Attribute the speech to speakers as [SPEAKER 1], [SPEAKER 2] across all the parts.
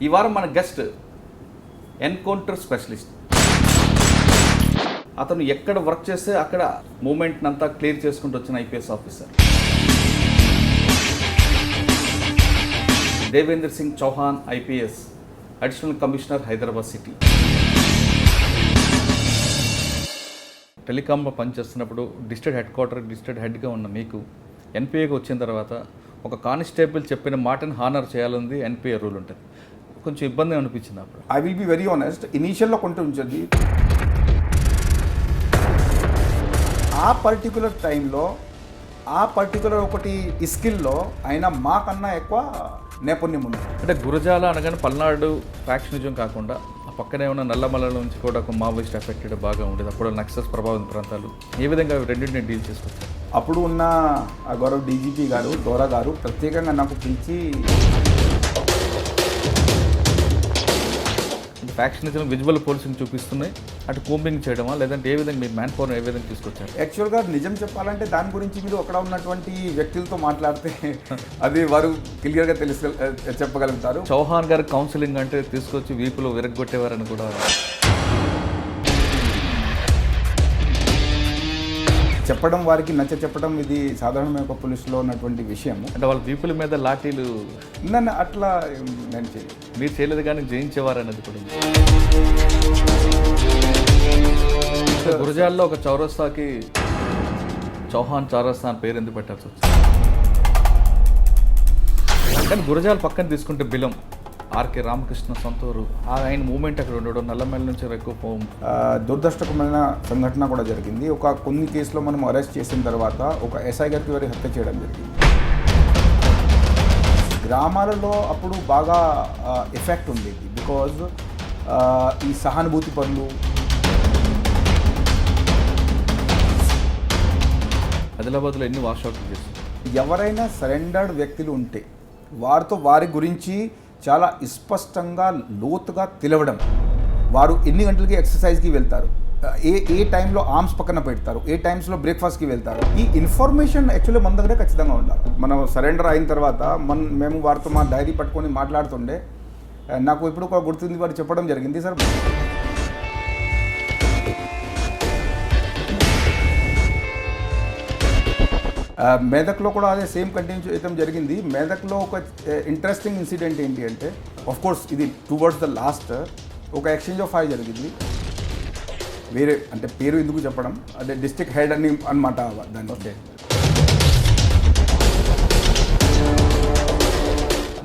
[SPEAKER 1] ఈ వారం మన గెస్ట్ ఎన్కౌంటర్ స్పెషలిస్ట్. అతను ఎక్కడ వర్క్ చేస్తే అక్కడ మూమెంట్ అంతా క్లియర్ చేసుకుంటూ వచ్చిన IPS officer Devendra Singh Chauhan IPS, additional commissioner, Hyderabad city. టెలికాంలో పనిచేస్తున్నప్పుడు డిస్ట్రిక్ట్ హెడ్ క్వార్టర్, డిస్ట్రిక్ట్ హెడ్గా ఉన్న మీకు ఎన్పిఏకి వచ్చిన తర్వాత ఒక కానిస్టేబుల్ చెప్పిన మాటని హానర్ చేయాలని ఎన్పిఏ రూల్ ఉంటుంది. కొంచెం ఇబ్బంది అనిపించింది అప్పుడు.
[SPEAKER 2] I will be very honest, ఇనీషియల్లో కొంచెం ఉంచండి. ఆ పర్టికులర్ టైంలో ఆ పర్టికులర్ ఒకటి స్కిల్లో అయినా మాకన్నా ఎక్కువ నైపుణ్యం ఉంది.
[SPEAKER 1] అంటే గురజాల అనగానే పల్నాడు ఫ్యాక్షనిజం కాకుండా ఆ పక్కనే ఉన్న నల్లమల నుంచి కూడా ఒక మావోయిస్ట్ ఎఫెక్టెడ్ బాగా ఉండేది. అప్పుడు నక్సల్స్ ప్రభావిత ప్రాంతాలు ఏ విధంగా రెండింటిని డీల్ చేసుకొచ్చారు?
[SPEAKER 2] అప్పుడు ఉన్న గౌరవ డీజీపీ గారు, డోరా గారు ప్రత్యేకంగా నాకు పిలిచి
[SPEAKER 1] ఫ్యాక్షనిజం విజువల్ పోలీసింగ్ చూపిస్తున్నాయి, అటు కూంబింగ్ చేయడమా లేదంటే ఏ విధంగా మీరు మ్యాన్ పవర్ ఏ విధంగా తీసుకొచ్చారు?
[SPEAKER 2] యాక్చువల్గా నిజం చెప్పాలంటే దాని గురించి మీరు అక్కడ ఉన్నటువంటి వ్యక్తులతో మాట్లాడితే అది వారు క్లియర్గా చెప్పగలుగుతారు.
[SPEAKER 1] చౌహాన్ గారు కౌన్సిలింగ్ అంటే తీసుకొచ్చి వీపులో విరగొట్టేవారని కూడా
[SPEAKER 2] చెప్పడం, వారికి చెప్పడం ఇది సాధారణమైన ఒక పోలీసులో ఉన్నటువంటి విషయము.
[SPEAKER 1] అంటే వాళ్ళ వీపుల మీద లాఠీలు
[SPEAKER 2] నన్ను అట్లా నేను చేయలేదు.
[SPEAKER 1] మీరు చేయలేదు కానీ జయించేవారు అనేది కూడా. గురజాల్లో ఒక చౌరస్తాకి చౌహాన్ చౌరస్తా అని పేరు ఎందుకు పెట్టాల్సి వచ్చింది? కానీ గురజాల పక్కన తీసుకుంటే బిలం ఆర్కే రామకృష్ణ సొంతూరు, ఆయన మూమెంట్ అక్కడ ఉండడం, నల్లమల్ల నుంచి ఎక్కువ
[SPEAKER 2] దురదృష్టకరమైన సంఘటన కూడా జరిగింది. కొన్ని కేసులో మనం అరెస్ట్ చేసిన తర్వాత ఒక ఎస్ఐ గారికి వారి హత్య చేయడం జరిగింది. గ్రామాలలో అప్పుడు బాగా ఎఫెక్ట్ ఉండేది. బికాజ్ ఈ సహానుభూతి పనులు,
[SPEAKER 1] ఆదిలాబాద్లో ఎన్ని వాషౌట్లు చేస్తారు.
[SPEAKER 2] ఎవరైనా సరెండర్డ్ వ్యక్తులు ఉంటే వారితో వారి గురించి చాలా స్పష్టంగా లోతుగా తెలవడం, వారు ఎన్ని గంటలకి ఎక్సర్సైజ్కి వెళ్తారు, ఏ టైంలో ఆర్మ్స్ పక్కన పెడతారు, ఏ టైమ్స్లో బ్రేక్ఫాస్ట్కి వెళ్తారు, ఈ ఇన్ఫర్మేషన్ యాక్చువల్లీ మన దగ్గర ఖచ్చితంగా ఉండాలి. మనం సరెండర్ అయిన తర్వాత మేము వారితో మా డైరీ పట్టుకొని మాట్లాడుతుండే నాకు ఇప్పుడు ఒక గుర్తుంది, వారు చెప్పడం జరిగింది, సార్ మేదక్లో కూడా అదే సేమ్ కంటిన్యూ చేయడం జరిగింది. మేదక్లో ఒక ఇంట్రెస్టింగ్ ఇన్సిడెంట్ ఏంటి అంటే, ఆఫ్ కోర్స్ ఇది టువర్డ్స్ ద లాస్ట్ ఒక ఎక్స్చేంజ్ ఆఫ్ ఫైర్ జరిగింది. వేరే అంటే పేరు ఎందుకు చెప్పడం, అంటే డిస్ట్రిక్ట్ హెడ్ అని అనమాట దాన్ని.
[SPEAKER 1] ఓకే,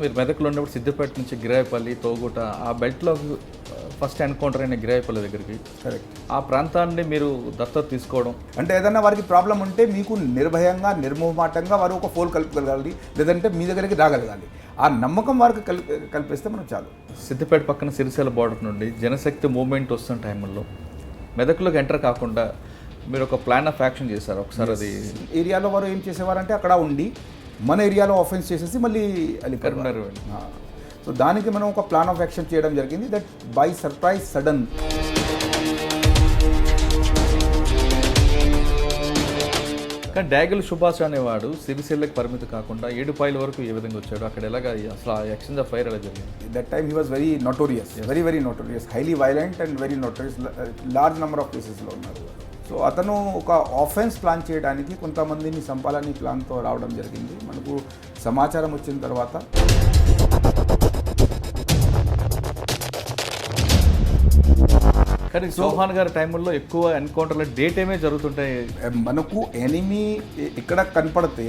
[SPEAKER 1] మీరు మెదక్లో ఉన్నప్పుడు సిద్దిపేట నుంచి గిరాయపల్లి, తోగుట ఆ బెల్ట్లో ఫస్ట్ ఎన్కౌంటర్ అయిన గిరాయపల్లి దగ్గరికి,
[SPEAKER 2] కరెక్ట్,
[SPEAKER 1] ఆ ప్రాంతాన్ని మీరు దత్తత తీసుకోవడం
[SPEAKER 2] అంటే ఏదన్నా వారికి ప్రాబ్లం ఉంటే మీకు నిర్భయంగా నిర్మోహమాటంగా వారు ఒక ఫోన్ కలుపుకోగలగాలి, లేదంటే మీ దగ్గరికి రాగలగాలి. ఆ నమ్మకం వారికి కల్పిస్తే మనం చాలు.
[SPEAKER 1] సిద్దిపేట పక్కన సిరిసిల్ల బార్డర్ నుండి జనశక్తి మూవ్మెంట్ వస్తున్న టైంలో మెదక్లోకి ఎంటర్ కాకుండా మీరు ఒక ప్లాన్ ఆఫ్ యాక్షన్ చేశారు ఒకసారి. అది
[SPEAKER 2] ఏరియాలో వారు ఏం చేసేవారంటే అక్కడ ఉండి మన ఏరియాలో ఆఫెన్స్ చేసేసి మళ్ళీ
[SPEAKER 1] కరీంనగర్.
[SPEAKER 2] సో దానికి మనం ఒక ప్లాన్ ఆఫ్ యాక్షన్ చేయడం జరిగింది. దట్ బై సర్ప్రైజ్ సడన్
[SPEAKER 1] కానీ డాగిల్ సుభాష్ అనేవాడు సిరిసిల్లకి పరిమితి కాకుండా ఏడుపాయల వరకు ఏ విధంగా వచ్చాడు, అక్కడ ఎలాగా అసలు ఆ ఎక్స్చేంజ్ ఆఫ్ ఫైర్ ఎలా జరిగింది?
[SPEAKER 2] That time he was very notorious, very notorious, highly violent and very notorious. Large number of కేసెస్లో ఉన్నారు. సో అతను ఒక ఆఫెన్స్ ప్లాన్ చేయడానికి కొంతమందిని చంపాలని ప్లాన్తో రావడం జరిగింది. మనకు సమాచారం వచ్చిన తర్వాత
[SPEAKER 1] కానీ చౌహాన్ గారి టైంలో ఎక్కువ ఎన్కౌంటర్లు డే టైమే జరుగుతుంటాయి.
[SPEAKER 2] మనకు ఎనిమీ ఇక్కడ కనపడితే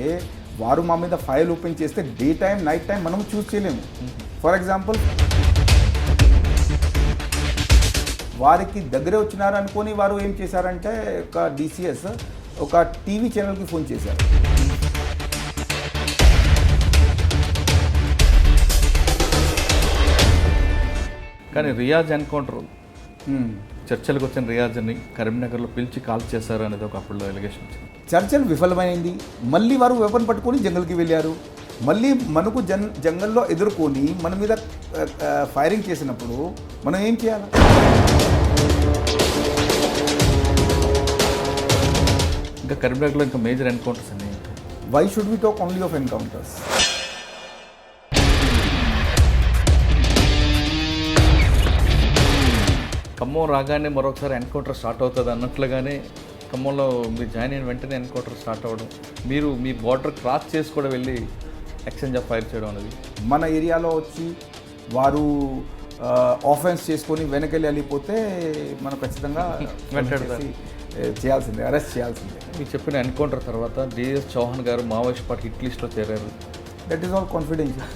[SPEAKER 2] వారు మా మీద ఫైల్ ఓపెన్ చేస్తే డే టైం నైట్ టైం మనం చూస్ చేయలేము. ఫర్ ఎగ్జాంపుల్ వారికి దగ్గరే వచ్చినారు అనుకొని వారు ఏం చేశారంటే ఒక DCS ఒక టీవీ ఛానల్కి ఫోన్ చేశారు.
[SPEAKER 1] కానీ రియాజ్ ఎన్కౌంటర్ చర్చలకు వచ్చిన రియాజ్ని కరీంనగర్లో పిలిచి కాల్ చేశారు అనేది ఒక అప్పుడు ఎలిగేషన్ వచ్చింది.
[SPEAKER 2] చర్చలు విఫలమైంది. మళ్ళీ వారు వెపన్ పట్టుకొని జంగల్కి వెళ్ళారు. మళ్ళీ మనకు జంగల్లో ఎదుర్కొని మన మీద ఫైరింగ్ చేసినప్పుడు మనం ఏం చేయాలి?
[SPEAKER 1] ఇంకా కరీంనగర్లో ఇంకా మేజర్ ఎన్కౌంటర్స్ అన్నీ.
[SPEAKER 2] Why should we talk only of encounters?
[SPEAKER 1] Khammam రాగానే మరొకసారి ఎన్కౌంటర్ స్టార్ట్ అవుతుంది అన్నట్లుగానే ఖమ్మంలో మీరు జాయిన్ అయిన వెంటనే ఎన్కౌంటర్ స్టార్ట్ అవ్వడం, మీరు మీ బార్డర్ క్రాస్ చేసి కూడా వెళ్ళి ఎక్స్చేంజ్ ఆఫ్ ఫైర్ చేయడం అనేది
[SPEAKER 2] మన ఏరియాలో వచ్చి వారు ఆఫెన్స్ చేసుకొని వెనకెళ్ళి వెళ్ళిపోతే మనం ఖచ్చితంగా
[SPEAKER 1] వెంటాడతారు.
[SPEAKER 2] చేయాల్సిందే, అరెస్ట్ చేయాల్సిందే.
[SPEAKER 1] మీరు చెప్పిన ఎన్కౌంటర్ తర్వాత డిఎస్ చౌహాన్ గారు మావోయిస్ట్ పార్టీ హిట్ లిస్ట్లో చేరారు.
[SPEAKER 2] That is all confidential.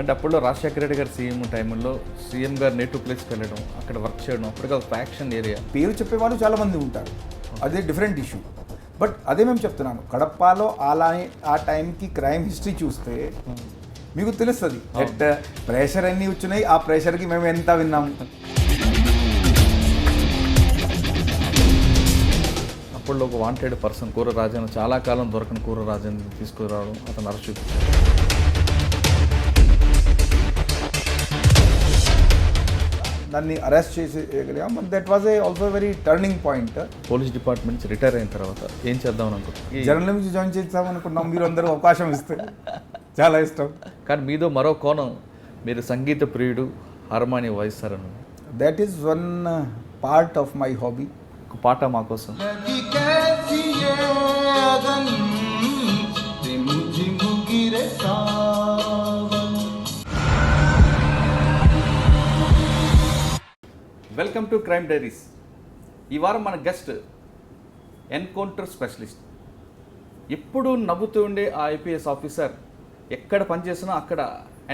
[SPEAKER 1] అంటే అప్పుడులో రాజశేఖర రెడ్డి గారు సీఎం టైంలో సీఎం గారు నేటివ్ ప్లేస్కి వెళ్ళడం, అక్కడ వర్క్ చేయడం, అప్పటికి ఒక ఫ్యాక్షన్ ఏరియా.
[SPEAKER 2] పేరు చెప్పేవాళ్ళు చాలామంది ఉంటారు, అదే డిఫరెంట్ ఇష్యూ. బట్ అదే మేము చెప్తున్నాను, కడపలో అలా ఆ టైంకి క్రైమ్ హిస్టరీ చూస్తే మీకు తెలుస్తుంది దట్ ప్రెషర్ అన్నీ వచ్చినాయి, ఆ ప్రెషర్కి మేము ఎంత విన్నాము.
[SPEAKER 1] అప్పుడు ఒక వాంటెడ్ పర్సన్ కూర రాజన్, చాలా కాలం దొరకని కూర రాజన్ తీసుకురావడం, అతను అరెస్ట్
[SPEAKER 2] దాన్ని అరెస్ట్ చేసేయగలిగాం. But that was also very turning point.
[SPEAKER 1] Police department నుంచి రిటైర్ అయిన తర్వాత ఏం చేద్దామని అనుకుంటున్నాను.
[SPEAKER 2] జర్నలిజం నుంచి జాయిన్ చేద్దాం అనుకున్నాం, మీరు అందరూ అవకాశం ఇస్తే చాలా ఇష్టం.
[SPEAKER 1] కానీ మీదో మరో కోణం, మీరు సంగీత ప్రియుడు, హార్మోనియం వాయిస్తారని.
[SPEAKER 2] That is one part of my hobby.
[SPEAKER 1] ఒక పాట మా కోసం. Welcome to crime diaries. ఈ వారం మన గెస్ట్ ఎన్కౌంటర్ స్పెషలిస్ట్. ఎప్పుడూ నవ్వుతూ ఉండే ఆ ఐపీఎస్ ఆఫీసర్ ఎక్కడ పనిచేసినా అక్కడ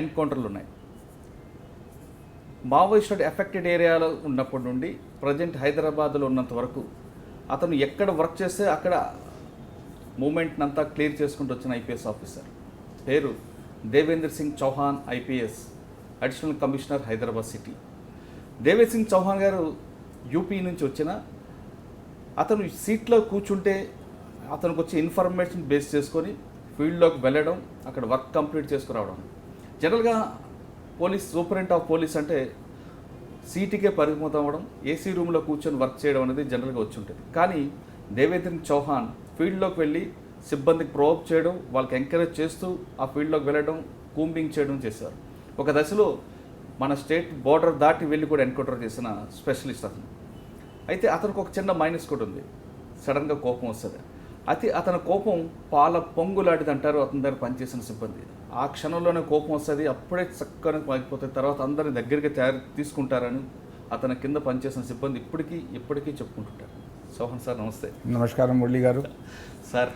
[SPEAKER 1] ఎన్కౌంటర్లు ఉన్నాయి. మావోయిస్ట్ ఎఫెక్టెడ్ ఏరియాలో ఉన్నప్పటి నుండి ప్రజెంట్ హైదరాబాద్లో ఉన్నంత వరకు అతను ఎక్కడ వర్క్ చేస్తే అక్కడ మూమెంట్ని అంతా క్లియర్ చేసుకుంటూ వచ్చిన ఐపీఎస్ ఆఫీసర్ పేరు Devendra Singh Chauhan IPS, additional commissioner Hyderabad city. Devendra Singh Chauhan garu UP నుంచి వచ్చిన అతను సీట్లో కూర్చుంటే అతనికి వచ్చే ఇన్ఫర్మేషన్ బేస్ చేసుకొని ఫీల్డ్లోకి వెళ్ళడం, అక్కడ వర్క్ కంప్లీట్ చేసుకురావడం. జనరల్గా పోలీస్ సూపరింటెండెంట్ ఆఫ్ పోలీస్ అంటే సీటుకే పరిమితం అవ్వడం, ఏసీ రూమ్లో కూర్చొని వర్క్ చేయడం అనేది జనరల్గా వచ్చి ఉంటుంది. కానీ దేవేంద్ర చౌహాన్ ఫీల్డ్లోకి వెళ్ళి సిబ్బందికి ప్రోవోక్ చేయడం, వాళ్ళకి ఎంకరేజ్ చేస్తూ ఆ ఫీల్డ్లోకి వెళ్ళడం, కూంబింగ్ చేయడం చేశారు. ఒక దశలో మన స్టేట్ బోర్డర్ దాటి వెళ్ళి కూడా ఎన్కౌంటర్ చేసిన స్పెషలిస్ట్ అతను. అయితే అతనికి ఒక చిన్న మైనస్ కూడా ఉంది, సడన్గా కోపం వస్తుంది. అయితే అతని కోపం పాల పొంగులాంటిది అంటారు అతని దగ్గర పనిచేసిన సిబ్బంది. ఆ క్షణంలోనే కోపం వస్తుంది, అప్పుడే చక్కగా మాగిపోతుంది. తర్వాత అందరిని దగ్గరికి తీసుకుంటారని అతని కింద పనిచేసిన సిబ్బంది ఇప్పటికీ చెప్పుకుంటుంటారు. చౌహాన్ సార్ నమస్తే.
[SPEAKER 2] నమస్కారం మురళి గారు.
[SPEAKER 1] సార్,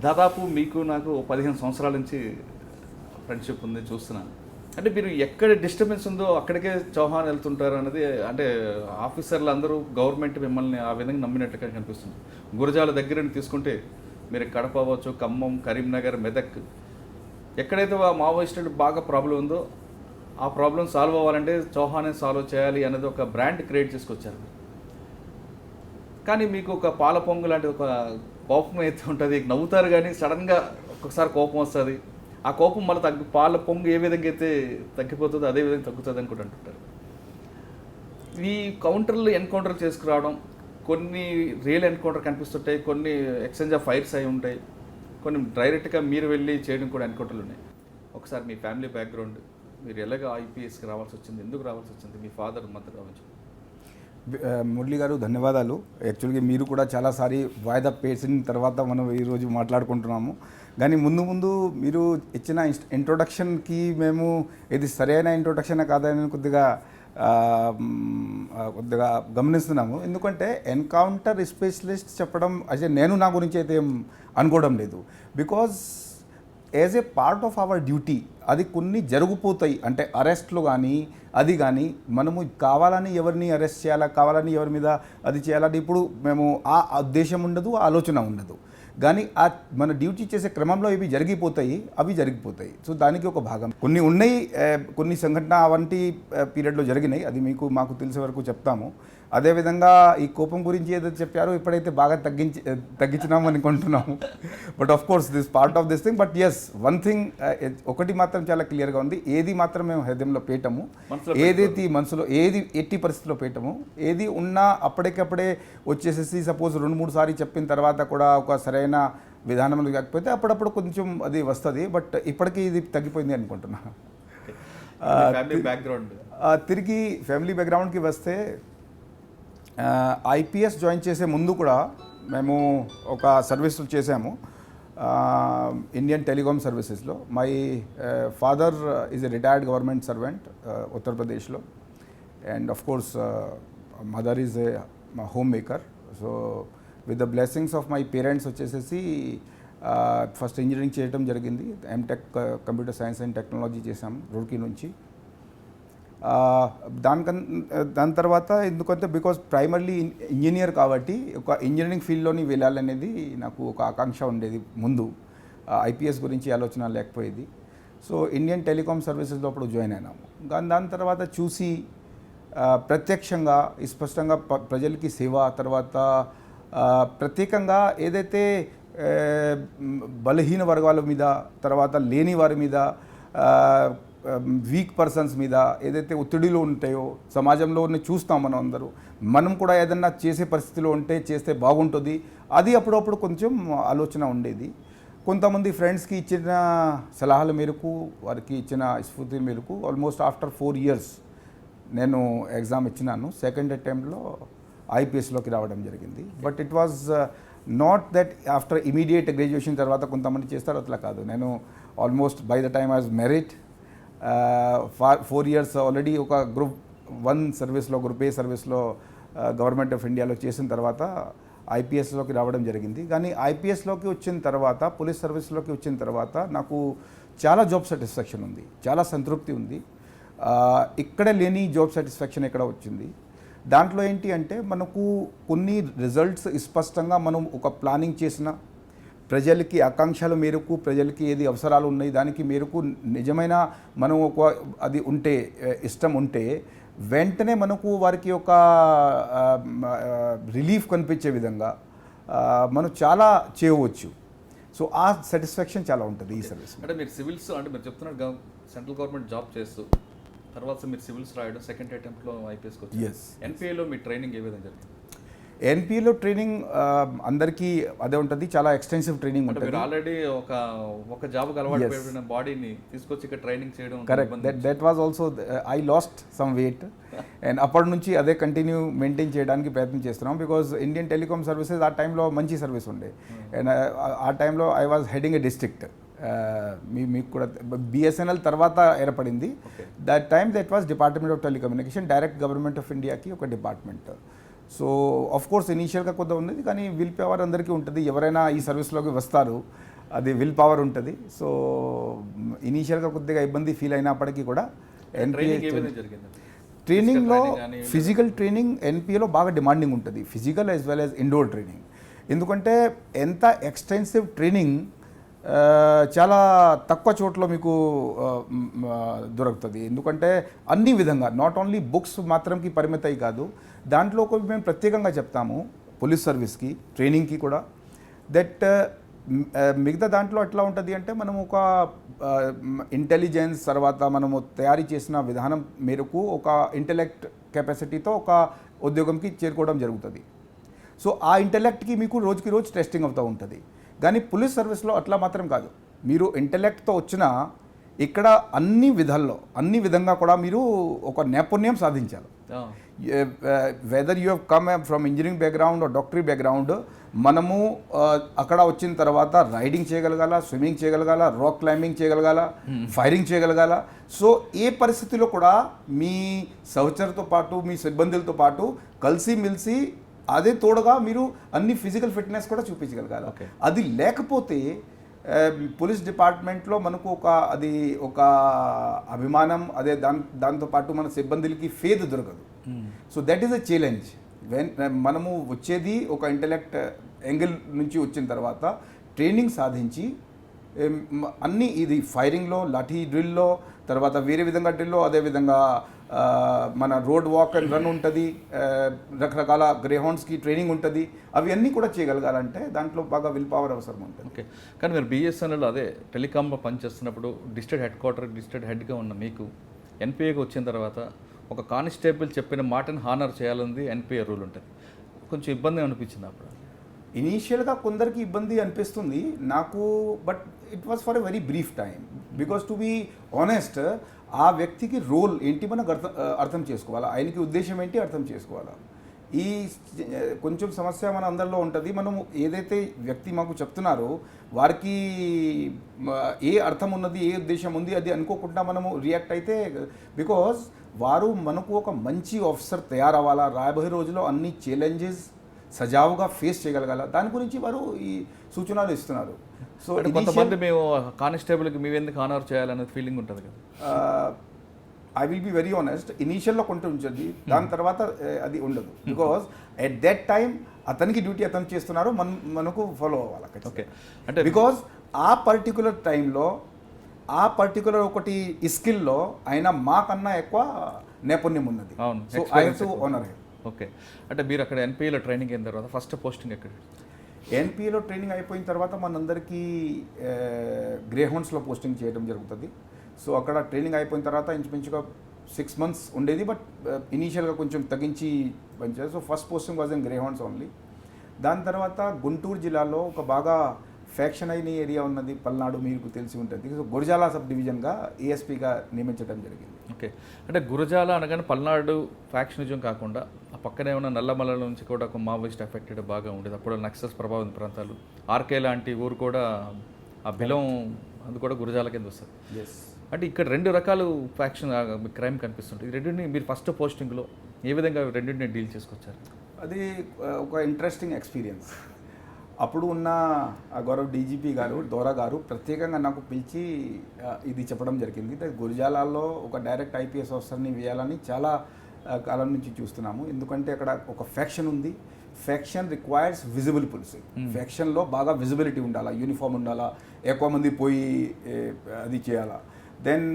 [SPEAKER 1] దాదాపు మీకు నాకు 15 సంవత్సరాల నుంచి ఫ్రెండ్షిప్ ఉంది, చూస్తున్నాను. అంటే మీరు ఎక్కడ డిస్టర్బెన్స్ ఉందో అక్కడికే చౌహాన్ వెళ్తుంటారు అన్నది, అంటే ఆఫీసర్లు అందరూ గవర్నమెంట్ మిమ్మల్ని ఆ విధంగా నమ్మినట్టుగా కనిపిస్తుంది. గురజాల దగ్గర తీసుకుంటే మీరు కడప అవ్వచ్చు, ఖమ్మం, కరీంనగర్, మెదక్, ఎక్కడైతే మావోయిస్టులు బాగా ప్రాబ్లం ఉందో ఆ ప్రాబ్లం సాల్వ్ అవ్వాలంటే చౌహానే సాల్వ్ చేయాలి అనేది ఒక బ్రాండ్ క్రియేట్ చేసుకొచ్చారు. కానీ మీకు ఒక పాల పొంగు లాంటి ఒక కోపం అయితే ఉంటుంది, నవ్వుతారు కానీ సడన్గా ఒక్కొక్కసారి కోపం వస్తుంది. ఆ కోపం మళ్ళీ పాల పొంగు ఏ విధంగా అయితే తగ్గిపోతుందో అదే విధంగా తగ్గుతుంది అనుకుంటూ అంటుంటారు. ఈ కౌంటర్లు ఎన్కౌంటర్ చేసుకురావడం, కొన్ని రియల్ ఎన్కౌంటర్ కనిపిస్తుంటాయి, కొన్ని ఎక్స్చేంజ్ ఆఫ్ ఫైర్స్ అయి ఉంటాయి, కొన్ని డైరెక్ట్గా మీరు వెళ్ళి చేయడం కూడా ఎన్కౌంటర్లు ఉన్నాయి. ఒకసారి మీ ఫ్యామిలీ బ్యాక్గ్రౌండ్, మీరు ఎలాగ ఐపీఎస్కి రావాల్సి వచ్చింది, ఎందుకు రావాల్సి వచ్చింది, మీ ఫాదర్ మదర్ కావచ్చు.
[SPEAKER 2] మురళి గారు ధన్యవాదాలు. యాక్చువల్గా మీరు కూడా చాలాసారి వాయిదా పేసిన తర్వాత మనం ఈరోజు మాట్లాడుకుంటున్నాము. కానీ ముందు మీరు ఇచ్చిన ఇంట్రొడక్షన్కి మేము ఇది సరైన ఇంట్రొడక్షన్ కాదని కొద్దిగా గమనిస్తున్నాము. ఎందుకంటే ఎన్కౌంటర్ స్పెషలిస్ట్ చెప్పడం అదే నేను నా గురించి అయితే ఏం అనుకోవడం లేదు. Because as a part of our duty అది కొన్ని జరిగిపోతాయి. అంటే అరెస్ట్లు కానీ అది కానీ మనము కావాలని ఎవరిని అరెస్ట్ చేయాలా, కావాలని ఎవరి మీద అది చేయాలని ఇప్పుడు మేము ఆ ఉద్దేశం ఉండదు, ఆలోచన ఉండదు. కానీ ఆ మన డ్యూటీ చేసే క్రమంలో ఇవి జరిగిపోతాయి. సో దానికి ఒక భాగం కొన్ని ఉన్నాయి, కొన్ని సంఘటన అవంటి పీరియడ్లో జరిగినాయి, అది మాకు తెలిసే వరకు చెప్తాము. అదేవిధంగా ఈ కోపం గురించి ఏదైతే చెప్పారో ఇప్పుడైతే బాగా తగ్గించినాము అనుకుంటున్నాము. But of course this part of this thing. But yes one thing, ఒకటి మాత్రం చాలా క్లియర్గా ఉంది, ఏది మాత్రం మేము హృదయంలో పెట్టము, ఏదైతే మనసులో ఏది ఎట్టి పరిస్థితిలో పెట్టము, ఏది ఉన్నా అప్పటికప్పుడే వచ్చేసేసి సపోజ్ 2-3 సార్లు చెప్పిన తర్వాత కూడా ఒక సరైన విధానంలో కాకపోతే అప్పుడప్పుడు కొంచెం అది వస్తుంది. బట్ ఇప్పటికీ ఇది తగ్గిపోయింది అనుకుంటున్నాను.
[SPEAKER 1] ఫ్యామిలీ బ్యాక్గ్రౌండ్
[SPEAKER 2] తిరిగి ఫ్యామిలీ బ్యాక్గ్రౌండ్కి వస్తే ఐపీఎస్ జాయిన్ చేసే ముందు కూడా మేము ఒక సర్వీస్ చేసాము ఇండియన్ టెలికామ్ సర్వీసెస్లో. My father is a retired government servant ఉత్తరప్రదేశ్లో, and of course mother is a homemaker. So with the blessings of my parents వచ్చేసేసి ఫస్ట్ ఇంజనీరింగ్ చేయడం జరిగింది. MTech computer science and technology చేసాము రూర్కీ నుంచి. దాని తర్వాత ఎందుకంటే బికాజ్ ప్రైమర్లీ ఇంజనీర్ కాబట్టి ఒక ఇంజనీరింగ్ ఫీల్డ్లోని వెళ్ళాలనేది నాకు ఒక ఆకాంక్ష ఉండేది ముందు. ఐపీఎస్ గురించి ఆలోచన లేకపోయేది. సో ఇండియన్ టెలికామ్ సర్వీసెస్లో అప్పుడు జాయిన్ అయినాము. కానీ దాని తర్వాత చూసి ప్రత్యక్షంగా స్పష్టంగా ప్రజలకి సేవ, తర్వాత ప్రత్యేకంగా ఏదైతే బలహీన వర్గాల మీద, తర్వాత లేని వారి మీద, వీక్ పర్సన్స్ మీద ఏదైతే ఒత్తిడిలో ఉంటాయో సమాజంలో చూస్తాం మనం కూడా ఏదన్నా చేసే పరిస్థితిలో ఉంటే చేస్తే బాగుంటుంది. అది అప్పుడప్పుడు కొంచెం ఆలోచన ఉండేది. కొంతమంది ఫ్రెండ్స్కి ఇచ్చిన సలహాల మేరకు, వారికి ఇచ్చిన స్ఫూర్తి మేరకు ఆల్మోస్ట్ ఆఫ్టర్ 4 years నేను ఎగ్జామ్ ఇచ్చినాను. సెకండ్ అటెంప్ట్లో ఐపీఎస్లోకి రావడం జరిగింది. But it was not that after immediate graduation తర్వాత కొంతమంది చేస్తారు, అట్లా కాదు. నేను almost by the time I was merit 4 years already ఒక గ్రూప్ 1 సర్వీస్లో, గ్రూప్ ఏ సర్వీస్లో గవర్నమెంట్ ఆఫ్ ఇండియాలో చేసిన తర్వాత ఐపీఎస్లోకి రావడం జరిగింది. కానీ ఐపీఎస్లోకి వచ్చిన తర్వాత, పోలీస్ సర్వీస్లోకి వచ్చిన తర్వాత నాకు చాలా జాబ్ సాటిస్ఫాక్షన్ ఉంది, చాలా సంతృప్తి ఉంది. ఇక్కడ లేని జాబ్ సాటిస్ఫాక్షన్ ఇక్కడ వచ్చింది. దాంట్లో ఏంటి అంటే మనకు కొన్ని రిజల్ట్స్ స్పష్టంగా మనం ఒక ప్లానింగ్ చేసిన, ప్రజలకి ఆకాంక్షల మేరకు, ప్రజలకి ఏది అవసరాలు ఉన్నాయి దానికి మేరకు నిజమైన మనం ఒక అది ఉంటే, ఇష్టం ఉంటే వెంటనే మనకు వారికి ఒక రిలీఫ్ కనిపించే విధంగా మనం చాలా చేయవచ్చు. సో ఆ సాటిస్ఫాక్షన్ చాలా ఉంటుంది ఈ సర్వీస్.
[SPEAKER 1] అంటే మీరు సివిల్స్, అంటే మీరు చెప్తున్నారు సెంట్రల్ గవర్నమెంట్ జాబ్ చేస్తూ తర్వాత మీరు సివిల్స్ రాయడం, సెకండ్ అటెంప్ట్లో ఐపీఎస్కి వచ్చి.
[SPEAKER 2] ఎస్.
[SPEAKER 1] ఎన్పిఏలో మీ ట్రైనింగ్ ఏ విధంగా జరిగింది?
[SPEAKER 2] ఎన్పిఏలో ట్రైనింగ్ అందరికీ అదే ఉంటుంది, చాలా ఎక్స్టెన్సివ్ ట్రైనింగ్ ఉంటుంది.
[SPEAKER 1] మీరు ఆల్రెడీ ఒక జాబ్కి అలవాటు పడిన బాడీని తీసుకొచ్చి ఇక్కడ ట్రైనింగ్ చేయడం
[SPEAKER 2] correct. That was also I last some weight and అప్పటి నుంచి అదే కంటిన్యూ మెయింటైన్ చేయడానికి ప్రయత్నం చేస్తున్నాం. బికాజ్ ఇండియన్ టెలికామ్ సర్వీసెస్ ఆ టైంలో మంచి సర్వీస్ ఉండే. అండ్ ఆ టైంలో I was heading A district. మీకు కూడా బిఎస్ఎన్ఎల్ తర్వాత ఏర్పడింది. That time that was department of telecommunication, direct government of ఇండియాకి ఒక డిపార్ట్మెంట్. సో ఆఫ్ కోర్స్ ఇనీషియల్గా కొద్ది ఉన్నది, కానీ విల్ పవర్ అందరికీ ఉంటుంది. ఎవరైనా ఈ సర్వీస్లోకి వస్తారు, అది విల్ పవర్ ఉంటుంది. సో ఇనీషియల్గా కొద్దిగా ఇబ్బంది ఫీల్ అయినప్పటికీ కూడా ట్రైనింగ్లో ఫిజికల్ ట్రైనింగ్ ఎన్పిఏలో బాగా డిమాండింగ్ ఉంటుంది, physical as well as indoor training. ఎందుకంటే ఎంత ఎక్స్టెన్సివ్ ట్రైనింగ్ చాలా తక్కువ చోట్ల మీకు దొరుకుతుంది. ఎందుకంటే అన్ని విధంగా నాట్ ఓన్లీ బుక్స్ మాత్రంకి పరిమితయి కాదు, దాంట్లో మేము ప్రత్యేకంగా చెప్తాము పోలీస్ సర్వీస్కి ట్రైనింగ్కి కూడా. దట్ మిగతా దాంట్లో ఎట్లా ఉంటుంది అంటే మనము ఒక ఇంటెలిజెన్స్, తర్వాత మనము తయారీ చేసిన విధానం మేరకు ఒక ఇంటెలెక్ట్ కెపాసిటీతో ఒక ఉద్యోగంకి చేరుకోవడం జరుగుతుంది. సో ఆ ఇంటెలెక్ట్కి మీకు రోజుకి రోజు టెస్టింగ్ అవుతూ ఉంటుంది. కానీ పోలీస్ సర్వీస్లో అట్లా మాత్రం కాదు, మీరు ఇంటెలెక్ట్తో వచ్చినా ఇక్కడ అన్ని విధంగా కూడా మీరు ఒక నైపుణ్యం సాధించాలి. Whether you have come from engineering background డాక్టరీ బ్యాక్గ్రౌండ్, మనము అక్కడ వచ్చిన తర్వాత రైడింగ్ చేయగలగాల, స్విమ్మింగ్ చేయగలగాల, రాక్ క్లైంబింగ్ చేయగలగాల, ఫైరింగ్ చేయగలగాల. సో ఏ పరిస్థితిలో కూడా మీ సహచరులతో పాటు, మీ సిబ్బందులతో పాటు కలిసిమెలిసి అదే తోడుగా మీరు అన్ని ఫిజికల్ ఫిట్నెస్ కూడా చూపించగలగాలి. అది లేకపోతే పోలీస్ డిపార్ట్మెంట్లో మనకు ఒక అభిమానం, అదే దాంతోపాటు మన సిబ్బందులకి ఫేద్ దొరకదు. So that is a challenge. మనము వచ్చేది ఒక ఇంటెలెక్ట్ యాంగిల్ నుంచి వచ్చిన తర్వాత ట్రైనింగ్ సాధించి అన్నీ ఇది ఫైరింగ్లో, లాఠీ డ్రిల్లో, తర్వాత వేరే విధంగా డ్రిల్లో, అదేవిధంగా మన రోడ్ వాక్ అండ్ రన్ ఉంటుంది, రకరకాల గ్రేహౌండ్స్కి ట్రైనింగ్ ఉంటుంది. అవి అన్నీ కూడా చేయగలగాలంటే దాంట్లో బాగా విల్ పవర్ అవసరం ఉంటుంది.
[SPEAKER 1] ఓకే. కానీ మీరు బిఎస్ఎన్ఎల్ అదే టెలికామ్లో పనిచేస్తున్నప్పుడు డిస్ట్రిక్ట్ హెడ్గా ఉన్న మీకు ఎన్పిఏకి వచ్చిన తర్వాత ఒక కానిస్టేబుల్ చెప్పిన మాటను హానర్ చేయాలని ఎన్పిఏ రూల్ ఉంటుంది. కొంచెం ఇబ్బంది అనిపించింది అప్పుడు.
[SPEAKER 2] ఇనీషియల్గా కొందరికి ఇబ్బంది అనిపిస్తుంది నాకు, but it was for a very brief time. Because to be honest, ఆ వ్యక్తికి రోల్ ఏంటి మనకు అర్థం చేసుకోవాలా, ఆయనకి ఉద్దేశం ఏంటి అర్థం చేసుకోవాలా. ఈ కొంచెం సమస్య మన అందరిలో ఉంటుంది. మనము ఏదైతే వ్యక్తి మాకు చెప్తున్నారో వారికి ఏ అర్థం ఉన్నది, ఏ ఉద్దేశం ఉంది అది అనుకోకుండా మనము రియాక్ట్ అయితే, బికాజ్ వారు మనకు ఒక మంచి ఆఫీసర్ తయారవ్వాలా, రాబోయే రోజుల్లో అన్ని ఛాలెంజెస్ సజావుగా ఫేస్ చేయగలగాల, దాని గురించి వారు ఈ సూచనలు ఇస్తున్నారు. సో
[SPEAKER 1] కొంతమంది మేము కానిస్టేబుల్కి మేమెందుకు ఆనర్ చేయాలనే ఫీలింగ్ ఉంటుంది కదా.
[SPEAKER 2] I will be very honest, ఇనీషియల్లో కొంచెం ఉంటుంది, దాని తర్వాత అది ఉండదు. బికాజ్ ఎట్ దట్ టైం అతనికి డ్యూటీ అతను చేస్తున్నారు, మనకు ఫాలో అవ్వాలి.
[SPEAKER 1] ఓకే, అంటే
[SPEAKER 2] బికాజ్ ఆ పర్టికులర్ టైంలో ఆ పర్టికులర్ ఒకటి స్కిల్లో ఆయన మాకన్నా ఎక్కువ నైపుణ్యం ఉన్నది.
[SPEAKER 1] అవును,
[SPEAKER 2] so I have to honour.
[SPEAKER 1] Okay, అంటే మీరు అక్కడ ఎన్పిఏలో ట్రైనింగ్ అయిన తర్వాత ఫస్ట్ పోస్టింగ్ ఎక్కడ?
[SPEAKER 2] ఎన్పిఏలో ట్రైనింగ్ అయిపోయిన తర్వాత మనందరికీ గ్రేహౌండ్స్లో పోస్టింగ్ చేయడం జరుగుతుంది. సో అక్కడ ట్రైనింగ్ అయిపోయిన తర్వాత ఇంచుమించుగా 6 months ఉండేది, బట్ ఇనీషియల్గా కొంచెం తగ్గించి పనిచేయాలి. So first posting was in Greyhounds only. దాని తర్వాత గుంటూరు జిల్లాలో ఒక బాగా ఫ్యాక్షన్ అయిన ఏరియా ఉన్నది, పల్నాడు, మీకు తెలిసి ఉంటుంది. సో గురజాల సబ్ డివిజన్గా ఏఎస్పీగా నియమించడం జరిగింది.
[SPEAKER 1] ఓకే, అంటే గురజాల అనగానే పల్నాడు ఫ్యాక్షనిజం కాకుండా ఆ పక్కనే ఉన్న నల్లమల్ల నుంచి కూడా ఒక మావోయిస్ట్ ఎఫెక్టెడ్ బాగా ఉండేది. అప్పుడు నక్సల్స్ ప్రభావిత ప్రాంతాలు, ఆర్కే లాంటి ఊరు కూడా ఆ బిలం అది కూడా గురజాల కింద వస్తుంది.
[SPEAKER 2] ఎస్,
[SPEAKER 1] అంటే ఇక్కడ 2 రకాలు ఫ్యాక్షన్ క్రైమ్ కనిపిస్తుంటుంది. ఈ రెండింటిని మీరు ఫస్ట్ పోస్టింగ్లో ఏ విధంగా రెండింటిని డీల్ చేసుకొచ్చారు?
[SPEAKER 2] అది ఒక ఇంట్రెస్టింగ్ ఎక్స్పీరియన్స్. అప్పుడు ఉన్న గౌరవ్ డీజీపీ గారు, దోరా గారు ప్రత్యేకంగా నాకు పిలిచి ఇది చెప్పడం జరిగింది. గురజాలలో ఒక డైరెక్ట్ ఐపీఎస్ ఆఫీసర్ని వేయాలని చాలా కాలం నుంచి చూస్తున్నాము. ఎందుకంటే అక్కడ ఒక ఫ్యాక్షన్ ఉంది. Faction requires visible policing. ఫ్యాక్షన్లో బాగా విజిబిలిటీ ఉండాలా, యూనిఫామ్ ఉండాలా, ఎక్కువ మంది పోయి అది చేయాలా. దెన్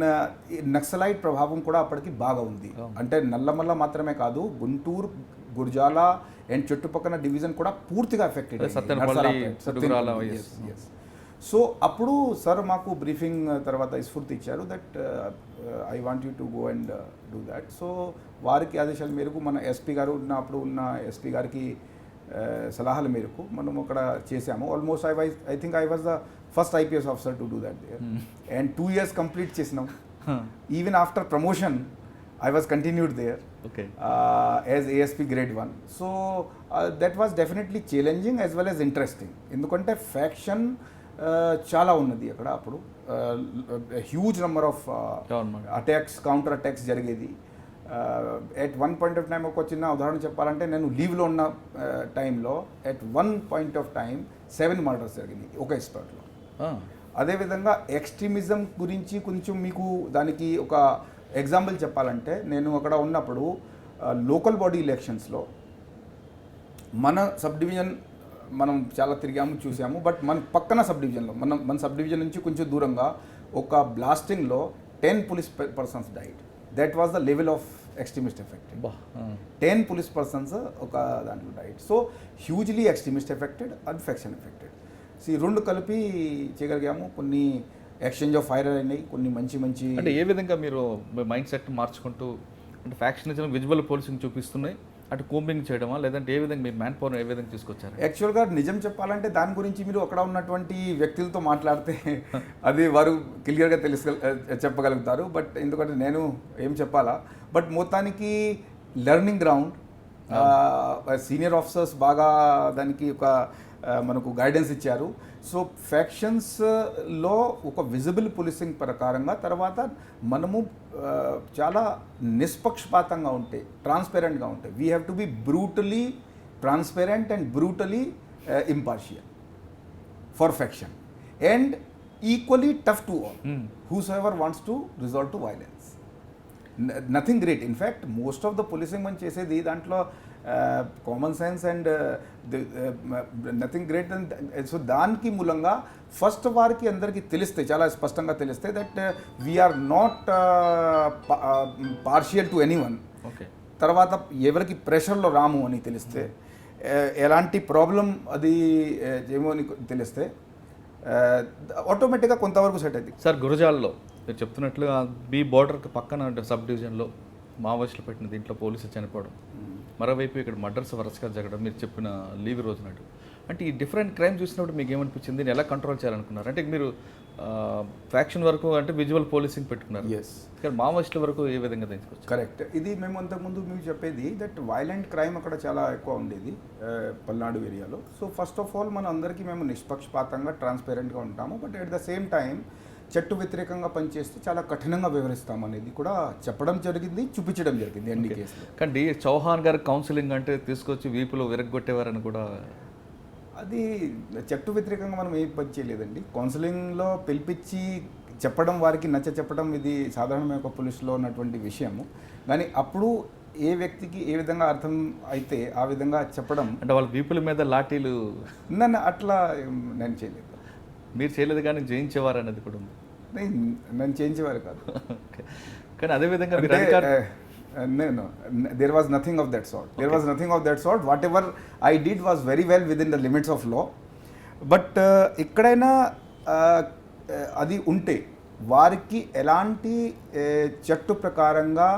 [SPEAKER 2] నక్సలైట్ ప్రభావం కూడా అప్పటికి బాగా ఉంది. అంటే నల్లమల్ల మాత్రమే కాదు, గుంటూరు, గురజాల అండ్ చుట్టుపక్కల డివిజన్ కూడా పూర్తిగా ఎఫెక్టెడ్. సో అప్పుడు సార్ మాకు బ్రీఫింగ్ తర్వాత స్ఫూర్తి ఇచ్చారు that I want you to go and do that. So వారికి ఆదేశాల మేరకు మన ఎస్పీ గారు అప్పుడు ఉన్న ఎస్పీ గారికి సలహాల మేరకు మనం అక్కడ చేసాము. Almost I think I was the first IPS officer to do that there. And 2 years complete చేసినాం. Even after promotion I was continued there.
[SPEAKER 1] Okay.
[SPEAKER 2] As ASP grade 1. So that was definitely challenging as well as interesting. ఎందుకంటే faction చాలా ఉన్నది అక్కడ. అప్పుడు huge number of attacks, counter attacks జరిగేది. At one point of time ఒక చిన్న ఉదాహరణ చెప్పాలంటే, నేను లీవ్లో ఉన్న టైంలో at one point of time 7 murders జరిగినాయి ఒక ఎక్స్పర్ట్లో. అదేవిధంగా ఎక్స్ట్రీమిజం గురించి కొంచెం మీకు దానికి ఒక ఎగ్జాంపుల్ చెప్పాలంటే, నేను అక్కడ ఉన్నప్పుడు లోకల్ బాడీ ఎలక్షన్స్లో మన సబ్ డివిజన్ మనం చాలా తిరిగాము, చూసాము. బట్ మన పక్కన సబ్ డివిజన్లో మన సబ్ డివిజన్ నుంచి కొంచెం దూరంగా ఒక బ్లాస్టింగ్లో 10 police persons died. That was the level of extremist affected. 10 police persons ఒక దాంట్లో died. So hugely extremist affected and faction affected. So ఈ 2 కలిపి చేయగలిగాము. కొన్ని ఎక్స్చేంజ్ ఆఫ్ ఫైర్ అయినాయి, కొన్ని మంచి
[SPEAKER 1] అంటే ఏ విధంగా మీరు మైండ్ సెట్ మార్చుకుంటూ, అంటే ఫ్యాక్షనిజం విజువల్ పోలీసింగ్ చూపిస్తున్నాయి, అటు కోంబింగ్ చేయడమా, లేదంటే ఏ విధంగా మీరు మ్యాన్ పవర్ ఏ విధంగా తీసుకొచ్చారు?
[SPEAKER 2] యాక్చువల్గా నిజం చెప్పాలంటే దాని గురించి మీరు అక్కడ ఉన్నటువంటి వ్యక్తులతో మాట్లాడితే అది వారు క్లియర్గా చెప్పగలుగుతారు. బట్ ఎందుకంటే నేను ఏం చెప్పాలా, బట్ మొత్తానికి లెర్నింగ్ గ్రౌండ్, సీనియర్ ఆఫీసర్స్ బాగా దానికి ఒక మనకు గైడెన్స్ ఇచ్చారు. సో ఫ్యాక్షన్స్లో ఒక విజిబుల్ పోలీసింగ్ ప్రకారంగా తర్వాత మనము చాలా నిష్పక్షపాతంగా ఉంటే, ట్రాన్స్పరెంట్గా ఉంటే, we have to be brutally transparent and brutally impartial for faction and equally tough to all whose ever wants to resolve to violence. Nothing great. In fact most of the policing మనం చేసేది దాంట్లో common sense and nothing great. So దానికి మూలంగా first వారికి అందరికీ తెలిస్తే, చాలా స్పష్టంగా తెలిస్తే that we are not partial to anyone. తర్వాత ఎవరికి ప్రెషర్లో రాము అని తెలిస్తే, ఎలాంటి ప్రాబ్లం అది ఏమో అని తెలిస్తే ఆటోమేటిక్గా కొంతవరకు సెట్ అయింది.
[SPEAKER 1] సార్, గురజాలలో మీరు చెప్తున్నట్లుగా బీ బోర్డర్కి పక్కన సబ్ డివిజన్లో మావోయిస్టులు పెట్టిన దీంట్లో పోలీసులు చనిపోవడం, మరోవైపు ఇక్కడ మర్డర్స్ వరుసగా జరగడం, మీరు చెప్పిన లీవ్ రోజు నాడు, అంటే ఈ డిఫరెంట్ క్రైమ్ చూసినప్పుడు మీకు ఏమనిపించింది, దీన్ని ఎలా కంట్రోల్ చేయాలనుకున్నారు? అంటే మీరు ఫ్యాక్షన్ వరకు అంటే విజువల్ పోలీసింగ్ పెట్టుకున్నారు,
[SPEAKER 2] ఎస్
[SPEAKER 1] కానీ మావోయిస్టుల వరకు ఏ విధంగా తెచ్చుకోవచ్చు?
[SPEAKER 2] కరెక్ట్. ఇది మేము అంతకుముందు మీకు చెప్పేది దట్ వైలెంట్ క్రైమ్ అక్కడ చాలా ఎక్కువ ఉండేది పల్నాడు ఏరియాలో. సో ఫస్ట్ ఆఫ్ ఆల్ మన అందరికీ మేము నిష్పక్షపాతంగా ట్రాన్స్పేరెంట్గా ఉంటాము, but at the same time చట్టు వ్యతిరేకంగా పనిచేస్తే చాలా కఠినంగా వివరిస్తాం అనేది కూడా చెప్పడం జరిగింది, చూపించడం జరిగింది అన్ని కేసులు.
[SPEAKER 1] కానీ చౌహాన్ గారి కౌన్సిలింగ్ అంటే తీసుకొచ్చి వీపులో విరగొట్టేవారని కూడా.
[SPEAKER 2] అది చట్టు వ్యతిరేకంగా మనం ఏం పని చేయలేదండి. కౌన్సిలింగ్లో పిలిపించి చెప్పడం, వారికి నచ్చ చెప్పడం ఇది సాధారణమైన ఒక పోలీసులో ఉన్నటువంటి విషయము. కానీ అప్పుడు ఏ వ్యక్తికి ఏ విధంగా అర్థం అయితే ఆ విధంగా చెప్పడం.
[SPEAKER 1] అంటే వాళ్ళ వీపుల మీద లాఠీలు
[SPEAKER 2] నన్ను అట్లా నేను చేయలేదు.
[SPEAKER 1] మీరు చేయలేదు కానీ జయించేవారు అనేది కూడా ఉంది.
[SPEAKER 2] నన్ను చేయించేవారు కాదు.
[SPEAKER 1] కానీ అదేవిధంగా
[SPEAKER 2] no, there was nothing of that sort. There was nothing of that sort. Whatever I did was very well within the limits of law. But ఎక్కడైనా అది ఉంటే వారికి ఎలాంటి చట్టు ప్రకారంగా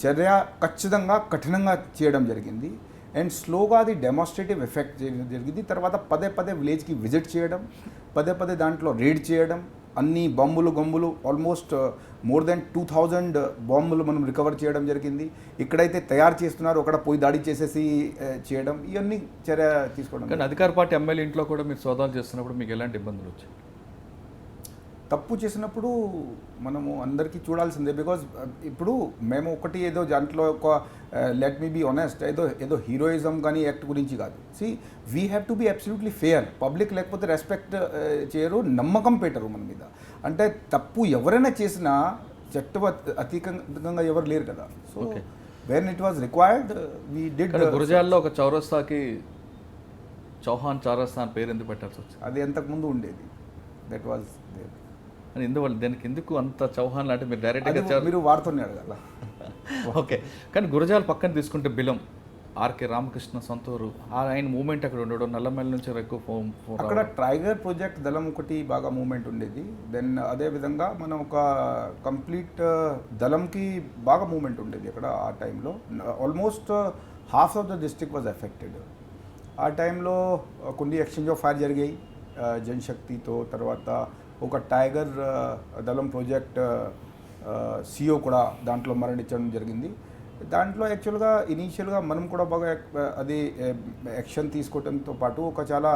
[SPEAKER 2] చర్య ఖచ్చితంగా కఠినంగా చేయడం జరిగింది. అండ్ స్లోగా అది డెమాన్స్ట్రేటివ్ ఎఫెక్ట్ చేయడం జరిగింది. తర్వాత పదే పదే విలేజ్కి విజిట్ చేయడం, పదే పదే దాంట్లో రేడ్ చేయడం, అన్ని గొంబులు ఆల్మోస్ట్ మోర్ దెన్ 2000 బాంబులు మనం రికవర్ చేయడం జరిగింది. ఇక్కడైతే తయారు చేస్తున్నారు అక్కడ పోయి దాడి చేసేసి చేయడం, ఇవన్నీ చర్య తీసుకోవడం.
[SPEAKER 1] కానీ అధికార పార్టీ ఎమ్మెల్యే ఇంట్లో కూడా మీరు సోదాలు చేస్తున్నప్పుడు మీకు ఎలాంటి ఇబ్బందులు వచ్చాయి?
[SPEAKER 2] తప్పు చేసినప్పుడు మనము అందరికీ చూడాల్సిందే. బికాజ్ ఇప్పుడు మేము ఒకటి ఏదో దాంట్లో ఒక లెట్ మీ బీ ఆనెస్ట్, ఏదో హీరోయిజం కానీ యాక్ట్ గురించి కాదు. See we have to be absolutely fair. Public లేకపోతే రెస్పెక్ట్ చేయరు, నమ్మకం పెట్టరు మన మీద. అంటే తప్పు ఎవరైనా చేసినా చట్ట అతీతంగా ఎవరు లేరు కదా. So when it was required we did.
[SPEAKER 1] గురజాల్లో ఒక చౌరస్తాకి చౌహాన్ చౌరస్తా అని పేరు ఎందుకు పెట్టాల్సి వచ్చింది?
[SPEAKER 2] అది ఎంతకుముందు ఉండేది. That was there.
[SPEAKER 1] అని ఎందువల్ల దానికి ఎందుకు అంత చౌహాన్ అంటే మీరు డైరెక్ట్గా
[SPEAKER 2] మీరు వాడుతూనే అడగాల.
[SPEAKER 1] ఓకే. కానీ గురజాల పక్కన తీసుకుంటే బిలం, ఆర్కే రామకృష్ణ సొంతూరు, ఆయన మూమెంట్ అక్కడ ఉండడం, నల్లమల్లి నుంచి ఎక్కువ
[SPEAKER 2] అక్కడ టైగర్ ప్రాజెక్ట్ దళం ఒకటి బాగా మూమెంట్ ఉండేది. దెన్ అదేవిధంగా మనం ఒక కంప్లీట్ దళంకి బాగా మూమెంట్ ఉండేది అక్కడ ఆ టైంలో. Almost half of the district was affected. ఆ టైంలో కొన్ని ఎక్స్చేంజ్ ఆఫ్ ఫైర్ జరిగాయి జనశక్తితో. తర్వాత ఒక టైగర్ దళం ప్రాజెక్ట్ సిఓ కూడా దాంట్లో మరణించడం జరిగింది. దాంట్లో యాక్చువల్గా ఇనీషియల్గా మనం కూడా బాగా అది యాక్షన్ తీసుకోవడంతో పాటు ఒక చాలా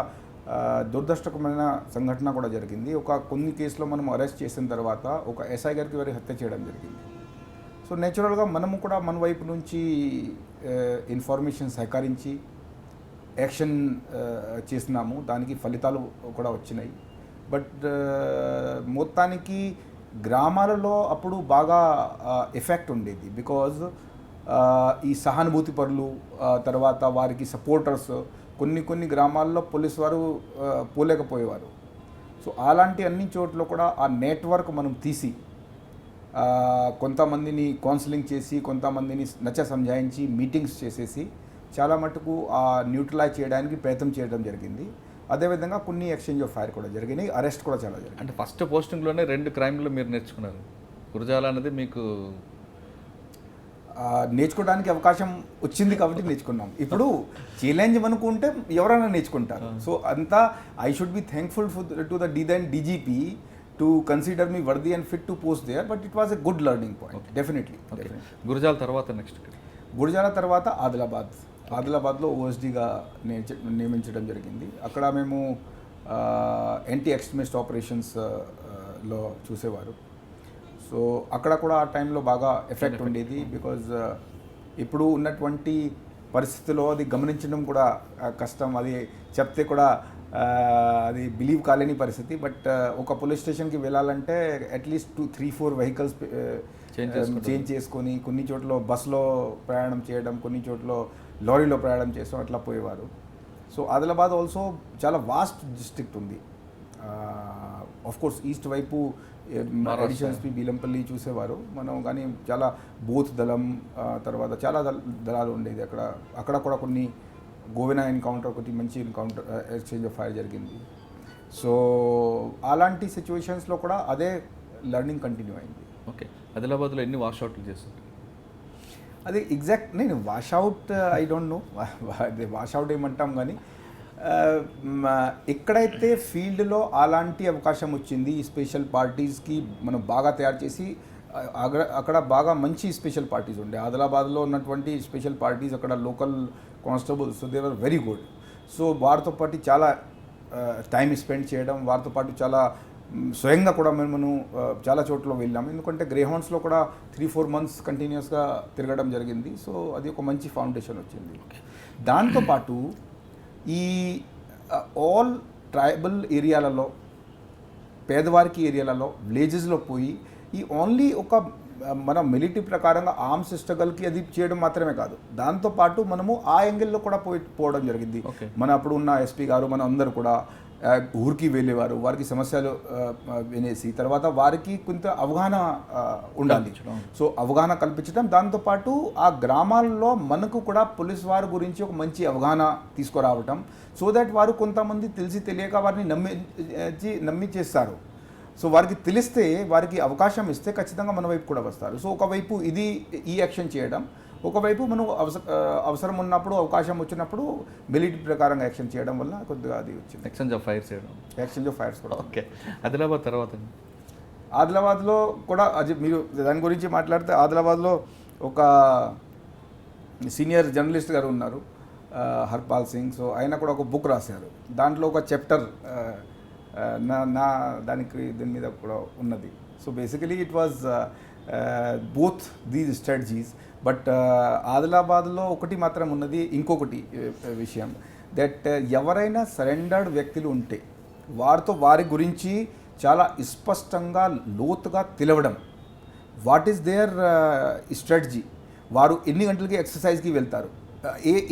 [SPEAKER 2] దురదృష్టకరమైన సంఘటన కూడా జరిగింది. కొన్ని కేసులో మనం అరెస్ట్ చేసిన తర్వాత ఒక ఎస్ఐ గారికి వారి హత్య చేయడం జరిగింది. సో నేచురల్గా మనము కూడా మన వైపు నుంచి ఇన్ఫర్మేషన్ సేకరించి యాక్షన్ చేసినాము, దానికి ఫలితాలు కూడా వచ్చినాయి. బట్ మొత్తానికి గ్రామాలలో అప్పుడు బాగా ఎఫెక్ట్ ఉండేది. బికాజ్ ఈ సహానుభూతి పరులు, తర్వాత వారికి సపోర్టర్స్ కొన్ని గ్రామాల్లో పోలీసు వారు పోలేకపోయేవారు. సో అలాంటి అన్ని చోట్ల కూడా ఆ నెట్వర్క్ మనం తీసి కొంతమందిని కౌన్సిలింగ్ చేసి, కొంతమందిని సంజాయించి మీటింగ్స్ చేసేసి చాలా మటుకు న్యూట్రలైజ్ చేయడానికి ప్రయత్నం చేయడం జరిగింది. అదేవిధంగా కొన్ని ఎక్స్చేంజ్ ఆఫ్ ఫైర్ కూడా జరిగినాయి, అరెస్ట్ కూడా చాలా జరిగింది.
[SPEAKER 1] అంటే ఫస్ట్ పోస్టింగ్లోనే 2 క్రైమ్లు మీరు నేర్చుకున్నారు. గురజాల అనేది మీకు
[SPEAKER 2] నేర్చుకోవడానికి అవకాశం వచ్చింది కాబట్టి నేర్చుకున్నాం. ఇప్పుడు ఛాలెంజ్ అనుకుంటే ఎవరైనా నేర్చుకుంటారు. సో అంతా I should be thankful to the DGP to consider me worthy and fit to post there. But it was a good learning point definitely.
[SPEAKER 1] Gurazala తర్వాత నెక్స్ట్
[SPEAKER 2] గురజాల తర్వాత ఆదిలాబాద్లో ఓఎస్డీగా నియమించడం జరిగింది. అక్కడ మేము యాంటీ ఎక్స్ట్రీమిస్ట్ ఆపరేషన్స్లో చూసేవారు. సో అక్కడ కూడా ఆ టైంలో బాగా ఎఫెక్ట్ ఉండేది. బికాజ్ ఇప్పుడు ఉన్నటువంటి పరిస్థితిలో అది గమనించడం కూడా కష్టం. అది చెప్తే కూడా అది బిలీవ్ కాలేని పరిస్థితి. బట్ ఒక పోలీస్ స్టేషన్కి వెళ్ళాలంటే అట్లీస్ట్ 2-3-4 వెహికల్స్ చేంజ్ చేసుకొని, కొన్ని చోట్ల బస్సులో ప్రయాణం చేయడం, కొన్ని చోట్ల లారీలో ప్రయాణం చేస్తాం, అట్లా పోయేవారు. సో ఆదిలాబాద్ ఆల్సో చాలా వాస్ట్ డిస్ట్రిక్ట్ ఉంది. ఆఫ్ కోర్స్ ఈస్ట్ వైపు ఎడిషన్స్పి బీలంపల్లి చూసేవారు మనం. కానీ చాలా బూత్ దళం, తర్వాత చాలా దళాలు ఉండేది అక్కడ కూడా కొన్ని గోవినా ఎన్కౌంటర్, ఒకటి మంచి ఎన్కౌంటర్ ఎక్స్చేంజ్ ఆఫ్ ఫైర్ జరిగింది. సో అలాంటి సిచ్యువేషన్స్లో కూడా అదే లెర్నింగ్ కంటిన్యూ అయింది.
[SPEAKER 1] ఓకే. ఆదిలాబాద్లో ఎన్ని వాష్అవుట్లు చేస్తారు?
[SPEAKER 2] అది ఎగ్జాక్ట్ నేను washout I don't know, washout ఏమంటాం కానీ ఎక్కడైతే ఫీల్డ్లో అలాంటి అవకాశం వచ్చింది ఈ స్పెషల్ పార్టీస్కి మనం బాగా తయారు చేసి అక్కడ బాగా మంచి స్పెషల్ పార్టీస్ ఉండే ఆదిలాబాద్లో ఉన్నటువంటి స్పెషల్ పార్టీస్ అక్కడ local constables they were very good. So వారితో పాటు చాలా టైం స్పెండ్ చేయడం, వారితో పాటు చాలా స్వయంగా కూడా మేము చాలా చోట్ల వెళ్ళాము. ఎందుకంటే గ్రేహౌండ్స్లో కూడా 3-4 months కంటిన్యూస్గా తిరగడం జరిగింది. సో అది ఒక మంచి ఫౌండేషన్ వచ్చింది. దాంతోపాటు ఈ ఆల్ ట్రైబల్ ఏరియాలలో, పేదవారికి ఏరియాలలో, విలేజెస్లో పోయి ఈ ఓన్లీ ఒక మన మిలిటరీ ప్రకారంగా ఆర్మ్స్ స్ట్రగల్కి అది చేయడం మాత్రమే కాదు, దాంతోపాటు మనము ఆ యాంగిల్లో కూడా పోవడం జరిగింది. మన అప్పుడు ఉన్న ఎస్పీ గారు మన అందరూ కూడా ఊరికి వెళ్ళేవారు, వారికి సమస్యలు వినేసి తర్వాత వారికి కొంత అవగాహన ఉండాలి. సో అవగాహన కల్పించడం, దాంతోపాటు ఆ గ్రామాల్లో మనకు కూడా పోలీస్ వారి గురించి ఒక మంచి అవగాహన తీసుకురావటం, సో దట్ వారు కొంతమంది తెలిసి తెలియక వారిని నమ్మి చేస్తారు. సో వారికి తెలిస్తే, వారికి అవకాశం ఇస్తే ఖచ్చితంగా మన వైపు కూడా వస్తారు. సో ఒకవైపు ఇది ఈ యాక్షన్ చేయడం, ఒకవైపు మనం అవసరం ఉన్నప్పుడు, అవకాశం వచ్చినప్పుడు మిలిటరీ ప్రకారంగా యాక్షన్ చేయడం వల్ల కొద్దిగా అది వచ్చింది.
[SPEAKER 1] ఎక్స్చేంజ్ ఆఫ్ ఫైర్స్ చేయడం,
[SPEAKER 2] ఎక్స్చేంజ్ ఆఫ్ ఫైర్స్ కూడా.
[SPEAKER 1] ఓకే. ఆదిలాబాద్ తర్వాత
[SPEAKER 2] ఆదిలాబాద్లో కూడా అది మీరు దాని గురించి మాట్లాడితే, ఆదిలాబాద్లో ఒక సీనియర్ జర్నలిస్ట్ గారు ఉన్నారు, హర్పాల్ సింగ్. సో ఆయన కూడా ఒక బుక్ రాశారు, దాంట్లో ఒక చాప్టర్ నా దానికి దీని మీద కూడా ఉన్నది. So basically it was both these strategies. But ఆదిలాబాద్లో ఒకటి మాత్రం ఉన్నది, ఇంకొకటి విషయం దట్ ఎవరైనా సరెండర్డ్ వ్యక్తులు ఉంటే వారి గురించి చాలా స్పష్టంగా లోతుగా తెలవడం, వాట్ ఈస్ దేర్ స్ట్రాటజీ, వారు ఎన్ని గంటలకి ఎక్సర్సైజ్కి వెళ్తారు,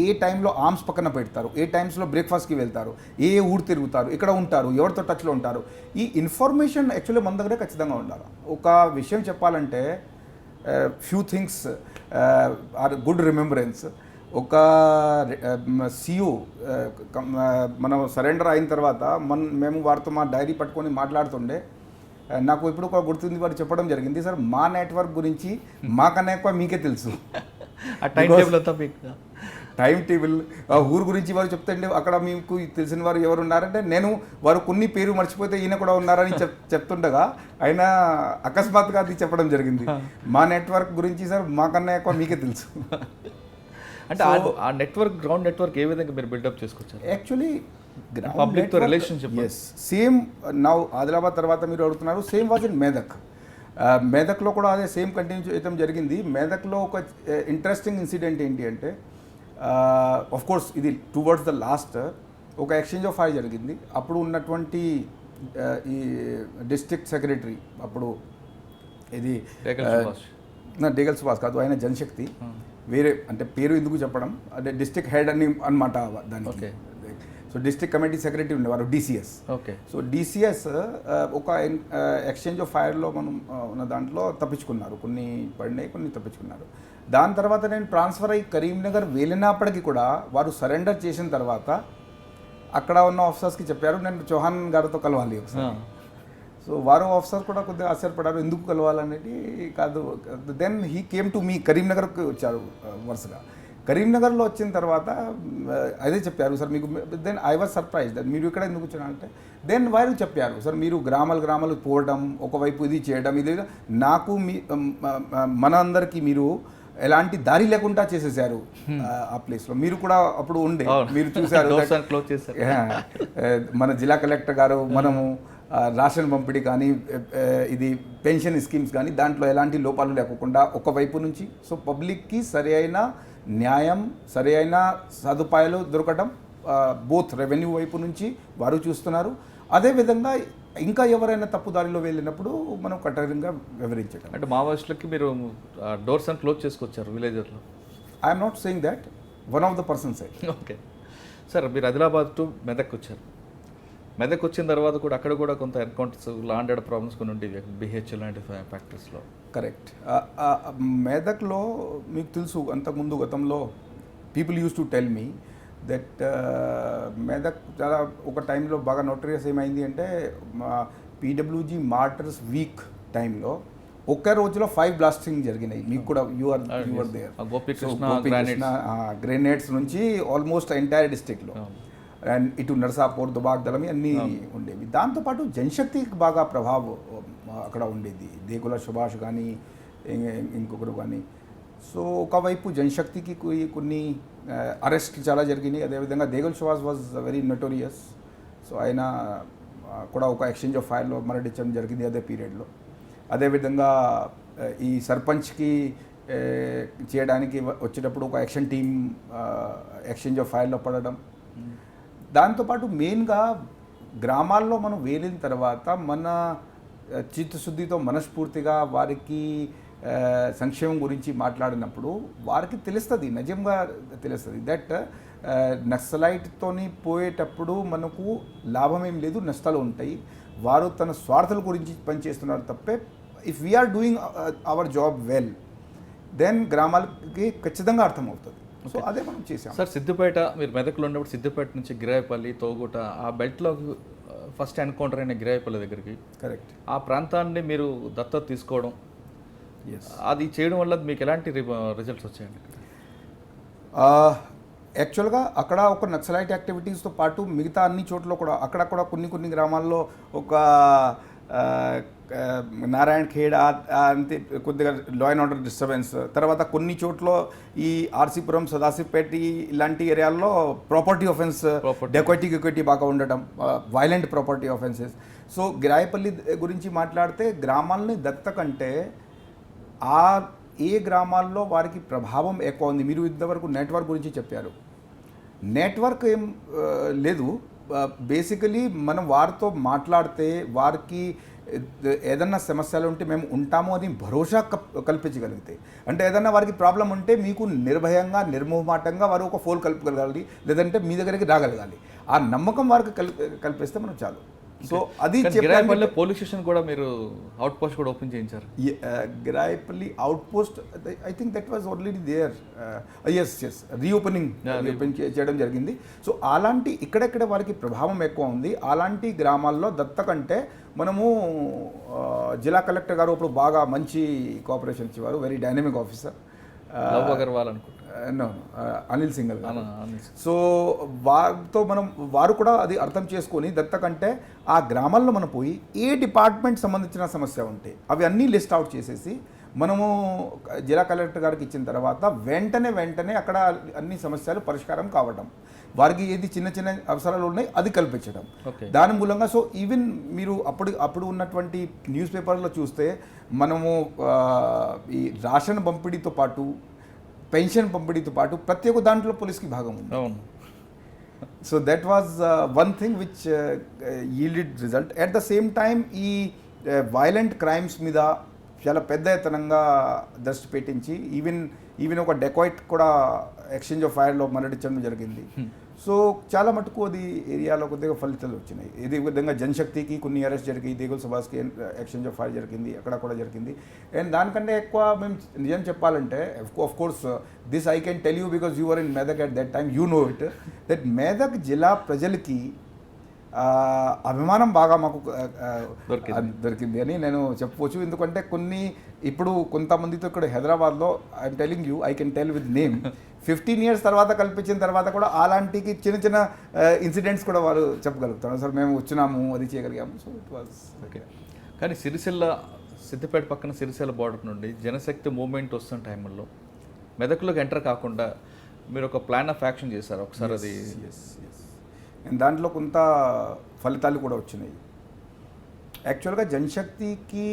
[SPEAKER 2] ఏ టైంలో ఆర్మ్స్ పక్కన పెడతారు, ఏ టైమ్స్లో బ్రేక్ఫాస్ట్కి వెళ్తారు, ఏ ఊరు తిరుగుతారు, ఎక్కడ ఉంటారు, ఎవరితో టచ్లో ఉంటారు, ఈ ఇన్ఫర్మేషన్ యాక్చువల్లీ మన దగ్గరే ఖచ్చితంగా ఉండాలి. ఒక విషయం చెప్పాలంటే few things are good remembrance. ఒక సియు మనం సరెండర్ అయిన తర్వాత మేము వారితో మా డైరీ పట్టుకొని మాట్లాడుతుండే, నాకు ఇప్పుడు కూడా గుర్తుంది, వారు చెప్పడం జరిగింది, సార్ మా నెట్వర్క్ గురించి మాకన్నా ఎక్కువ మీకే తెలుసు. టైం టేబుల్ ఊరు గురించి వారు చెప్తుండే, అక్కడ మీకు తెలిసిన వారు ఎవరు ఉన్నారంటే నేను వారు కొన్ని పేరు మర్చిపోతే ఈయన కూడా ఉన్నారని చెప్తుండగా ఆయన అకస్మాత్తుగా అది చెప్పడం జరిగింది, మా నెట్వర్క్ గురించి సార్ మాకన్నా ఎక్కువ మీకే తెలుసు.
[SPEAKER 1] అంటే ఆ నెట్వర్క్, గ్రౌండ్ నెట్వర్క్ ఏ విధంగా మీరు బిల్డప్ చేసుకొచ్చారు?
[SPEAKER 2] యాక్చువల్లీ
[SPEAKER 1] పబ్లిక్తో relationship.
[SPEAKER 2] Yes, same now Adilabad తర్వాత మీరు అడుగుతున్నారు, సేమ్ వాజ్ ఇన్ మేదక్. మేదక్లో కూడా అదే సేమ్ కంటిన్యూ చేయడం జరిగింది. మేదక్లో ఒక ఇంట్రెస్టింగ్ ఇన్సిడెంట్ ఏంటి అంటే, ఆఫ్ కోర్స్ ఇది టువర్డ్స్ ద లాస్ట్ ఒక ఎక్స్చేంజ్ ఆఫ్ ఫైర్ జరిగింది. అప్పుడు ఉన్నటువంటి ఈ డిస్ట్రిక్ట్ సెక్రటరీ, అప్పుడు ఇది డేగల్ సుభాష్ కాదు, ఆయన జనశక్తి, వేరే అంటే పేరు ఎందుకు చెప్పడం, అంటే డిస్ట్రిక్ట్ హెడ్ అని అనమాట దానికి. సో డిస్ట్రిక్ట్ కమిటీ సెక్రటరీ ఉండేవారు, DCS.
[SPEAKER 1] ఓకే. సో
[SPEAKER 2] DCS ఒక ఎక్స్చేంజ్ ఆఫ్ ఫైర్లో మనం ఉన్న దాంట్లో తప్పించుకున్నారు, కొన్ని పడినాయి, కొన్ని తప్పించుకున్నారు. దాని తర్వాత నేను ట్రాన్స్ఫర్ అయ్యి కరీంనగర్ వెళ్ళినప్పటికీ కూడా వారు సరెండర్ చేసిన తర్వాత అక్కడ ఉన్న ఆఫీసర్స్కి చెప్పారు నేను చౌహాన్ గారితో కలవాలి ఒకసారి. సో వారు ఆఫీసర్ కూడా కొద్దిగా ఆశ్చర్యపడారు, ఎందుకు కలవాలనేది కాదు. Then he came to me, కరీంనగర్కి వచ్చారు వరుసగా. కరీంనగర్లో వచ్చిన తర్వాత అదే చెప్పారు, సార్ మీకు. Then I was surprise that మీరు ఇక్కడ ఎందుకు వచ్చారంటే, దెన్ వారు చెప్పారు, సార్ మీరు గ్రామాలు పోవడం, ఒకవైపు ఇది చేయడం, ఇది నాకు మన అందరికీ మీరు ఎలాంటి దారి లేకుండా చేసేసారు ఆ ప్లేస్లో. మీరు కూడా అప్పుడు ఉండే, మీరు చూసారు మన జిల్లా కలెక్టర్ గారు, మనము రేషన్ పంపిణీ కానీ, ఇది పెన్షన్ స్కీమ్స్ కానీ, దాంట్లో ఎలాంటి లోపాలు లేకుండా ఒకవైపు నుంచి. సో పబ్లిక్కి సరి అయిన న్యాయం, సరి అయిన సదుపాయాలు దొరకడం, బోత్ రెవెన్యూ వైపు నుంచి వారు చూస్తున్నారు. అదేవిధంగా ఇంకా ఎవరైనా తప్పుదారిలో వెళ్ళినప్పుడు మనం కఠినంగా వివరించడం.
[SPEAKER 1] అంటే మావోయిస్టులకి మీరు డోర్స్ అండ్ క్లోజ్ చేసుకొచ్చారు విలేజర్లో?
[SPEAKER 2] I'm not saying that, one of the persons.
[SPEAKER 1] Okay sir, మీరు ఆదిలాబాద్ టు మెదక్ వచ్చారు. మెదక్ వచ్చిన తర్వాత కూడా అక్కడ కూడా కొంత ఎన్కౌంటర్స్, లాండెడ్ ప్రాబ్లమ్స్ కొన్ని ఉండేవి BHL లాంటి ఫ్యాక్టరీస్లో.
[SPEAKER 2] కరెక్ట్. మెదక్లో మీకు తెలుసు, అంతకుముందు గతంలో people use to tell me that Medak చాలా ఒక టైంలో బాగా నోటరియస్ ఏమైంది అంటే, PWG మార్టర్స్ వీక్ టైంలో ఒక్క రోజులో 5 బ్లాస్టింగ్ జరిగినాయి. మీకు కూడా యువర్ దేర్.
[SPEAKER 1] గోపీకృష్ణ
[SPEAKER 2] గ్రెనేడ్స్ నుంచి ఆల్మోస్ట్ ఎంటైర్ డిస్ట్రిక్ట్లో. అండ్ ఇటు నర్సాపూర్ దుబాక్ దళం అన్నీ ఉండేవి. దాంతోపాటు జనశక్తికి బాగా ప్రభావం అక్కడ ఉండేది. దేగుల సుభాష్ కానీ ఇంకొకరు కానీ. సో ఒకవైపు జనశక్తికి కొన్ని అరెస్ట్లు చాలా జరిగినాయి. అదేవిధంగా Degula Subhash was very notorious. So ఆయన కూడా ఒక ఎక్స్చేంజ్ ఆఫ్ ఫైర్లో మరణించడం జరిగింది అదే పీరియడ్లో. అదేవిధంగా ఈ సర్పంచ్కి చేయడానికి వచ్చేటప్పుడు ఒక యాక్షన్ టీమ్ ఎక్స్చేంజ్ ఆఫ్ ఫైర్లో పడడం. దాంతోపాటు మెయిన్గా గ్రామాల్లో మనం వేలిన తర్వాత మన చిత్తశుద్ధితో మనస్ఫూర్తిగా వారికి సంక్షేమం గురించి మాట్లాడినప్పుడు వారికి తెలుస్తుంది, నిజంగా తెలుస్తుంది దట్ నక్సలైట్తోని పోయేటప్పుడు మనకు లాభం ఏం లేదు, నష్టాలు ఉంటాయి. వారు తన స్వార్థాల గురించి పనిచేస్తున్నారు తప్పే. If we are doing our job well then గ్రామాలకి ఖచ్చితంగా అర్థమవుతుంది. సో అదే మనం చేసాం.
[SPEAKER 1] సార్, సిద్దిపేట మీరు మెదక్లో ఉన్నప్పుడు సిద్దిపేట నుంచి గిరాయపల్లి, తోగుట ఆ బెల్ట్లో ఫస్ట్ ఎన్కౌంటర్ అయిన గిరాయపల్లి దగ్గరికి,
[SPEAKER 2] కరెక్ట్,
[SPEAKER 1] ఆ ప్రాంతాన్ని మీరు దత్తత తీసుకోవడం, అది చేయడం వల్ల మీకు ఎలాంటి రిజల్ట్స్ వచ్చాయండి?
[SPEAKER 2] యాక్చువల్గా అక్కడ ఒక నక్సలైట్ యాక్టివిటీస్తో పాటు మిగతా అన్ని చోట్ల కూడా అక్కడ కూడా కొన్ని గ్రామాల్లో ఒక నారాయణ ఖేడ్ అంతే కొద్దిగా లా అండ్ ఆర్డర్ డిస్టర్బెన్స్. తర్వాత కొన్ని చోట్ల ఈ ఆర్సీపురం, సదాశివపేట ఇలాంటి ఏరియాల్లో ప్రాపర్టీ ఆఫెన్స్, డెకాయిటీ బాగా ఉండటం, వైలెంట్ ప్రాపర్టీ ఆఫెన్సెస్. సో గిరాయపల్లి గురించి మాట్లాడితే గ్రామాలని దత్తకంటే ఏ గ్రామాల్లో వారికి ప్రభావం ఎక్కువ ఉంది. మీరు ఇంతవరకు నెట్వర్క్ గురించి చెప్పారు. నెట్వర్క్ ఏం లేదు. బేసికలీ మనం వారితో మాట్లాడితే వారికి ఏదన్నా సమస్యలు ఉంటే మేము ఉంటాము అని భరోసా కల్పించగలిగితే, అంటే ఏదన్నా వారికి ప్రాబ్లం ఉంటే మీకు నిర్భయంగా నిర్మోహమాటంగా వారు ఒక ఫోన్ కలపగలగాలి, లేదంటే మీ దగ్గరికి రాగలగాలి. ఆ నమ్మకం వారికి కల్పిస్తే మనం చాలు. సో అది
[SPEAKER 1] గిరాయపల్లి పోలీస్ స్టేషన్ కూడా మీరు అవుట్ పోస్ట్ కూడా ఓపెన్ చేయించారు.
[SPEAKER 2] Girayapalli out post I think that was already there. Yes reopening చేయడం జరిగింది. సో అలాంటి ఇక్కడెక్కడ వారికి ప్రభావం ఎక్కువ ఉంది అలాంటి గ్రామాల్లో దత్తకంటే మనము జిల్లా కలెక్టర్ గారు ఇప్పుడు బాగా మంచి కోఆపరేషన్ ఇచ్చేవారు. Very dynamic officer.
[SPEAKER 1] అగర్వాల్ అనుకుంటా,
[SPEAKER 2] అనిల్ సింగల్ గారు. సో వారితో వారు కూడా అది అర్థం చేసుకొని దత్తకంటే ఆ గ్రామాల్లో మనం పోయి ఏ డిపార్ట్మెంట్ సంబంధించిన సమస్య ఉంటే అవి అన్నీ లిస్ట్ అవుట్ చేసేసి మనము జిల్లా కలెక్టర్ గారికి ఇచ్చిన తర్వాత వెంటనే అక్కడ అన్ని సమస్యలు పరిష్కారం కావడం, వారికి ఏది చిన్న అవసరాలు ఉన్నాయి అది కల్పించడం. దాని మూలంగా సో ఈవెన్ మీరు అప్పుడు ఉన్నటువంటి న్యూస్ పేపర్లో చూస్తే మనము ఈ రేషన్ పంపిణీతో పాటు పెన్షన్ పంపిణీతో పాటు ప్రతి ఒక్క దాంట్లో పోలీస్కి భాగం ఉంది. So that was one thing which yielded result. At the same time ఈ వైలెంట్ క్రైమ్స్ మీద చాలా పెద్ద ఎత్తనంగా దృష్టి పెట్టించి ఈవెన్ ఒక డెకాయిట్ కూడా ఎక్స్చేంజ్ ఆఫ్ ఫైర్లో మరణించడం జరిగింది. సో చాలా మటుకు అది ఏరియాలో కొద్దిగా ఫలితాలు వచ్చినాయి. ఇదే విధంగా జనశక్తికి కొన్ని అరెస్ట్ జరిగాయి, దేగుల సుభాష్కి ఎక్స్చేంజ్ ఆఫ్ ఫైర్ జరిగింది, అక్కడ కూడా జరిగింది. అండ్ దానికంటే ఎక్కువ మేము నిజం చెప్పాలంటే of course this I can tell you because you are in Medak at that time, you know it that Medak జిల్లా ప్రజలకి అభిమానం బాగా మాకు దొరికింది అని నేను చెప్పవచ్చు. ఎందుకంటే ఇప్పుడు కొంతమందితో ఇక్కడ హైదరాబాద్లో I'm telling you, I can tell with name, 15 years తర్వాత కల్పించిన తర్వాత కూడా అలాంటికి చిన్న ఇన్సిడెంట్స్ కూడా వారు చెప్పగలుగుతారు. అసలు మేము వచ్చినాము, అది చేయగలిగాము. So it was okay.
[SPEAKER 1] కానీ సిద్దిపేట పక్కన సిరిసిల్ల బార్డర్ నుండి జనశక్తి మూవ్మెంట్ వస్తున్న టైంలో మెదక్లోకి ఎంటర్ కాకుండా మీరు ఒక ప్లాన్ ఆఫ్ యాక్షన్ చేశారు ఒకసారి. అది
[SPEAKER 2] దాంట్లో కొంత ఫలితాలు కూడా వచ్చినాయి. యాక్చువల్గా జనశక్తికి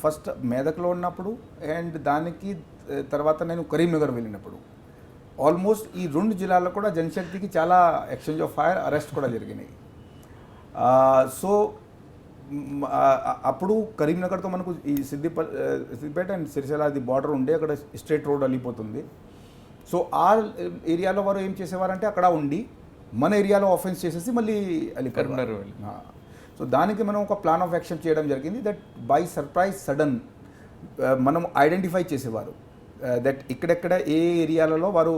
[SPEAKER 2] ఫస్ట్ మెదక్లో ఉన్నప్పుడు అండ్ దానికి తర్వాత నేను కరీంనగర్ వెళ్ళినప్పుడు ఆల్మోస్ట్ ఈ 2 జిల్లాల్లో కూడా జనశక్తికి చాలా ఎక్స్చేంజ్ ఆఫ్ ఫైర్, అరెస్ట్ కూడా జరిగినాయి. సో అప్పుడు కరీంనగర్తో మనకు ఈ సిద్దిపేట అండ్ సిరిసిల్ల అది బార్డర్ ఉండే, అక్కడ స్ట్రేట్ రోడ్ వెళ్ళిపోతుంది. సో ఆ ఏరియాలో వారు ఏం చేసేవారంటే అక్కడ ఉండి మన ఏరియాలో ఆఫెన్స్ చేసేసి మళ్ళీ వెళ్ళిపోయారు. సో దానికి మనం ఒక ప్లాన్ ఆఫ్ యాక్షన్ చేయడం జరిగింది. దట్ బై సర్ప్రైజ్ సడన్ మనం ఐడెంటిఫై చేసేవారు దట్ ఇక్కడెక్కడ ఏ ఏరియాలలో వారు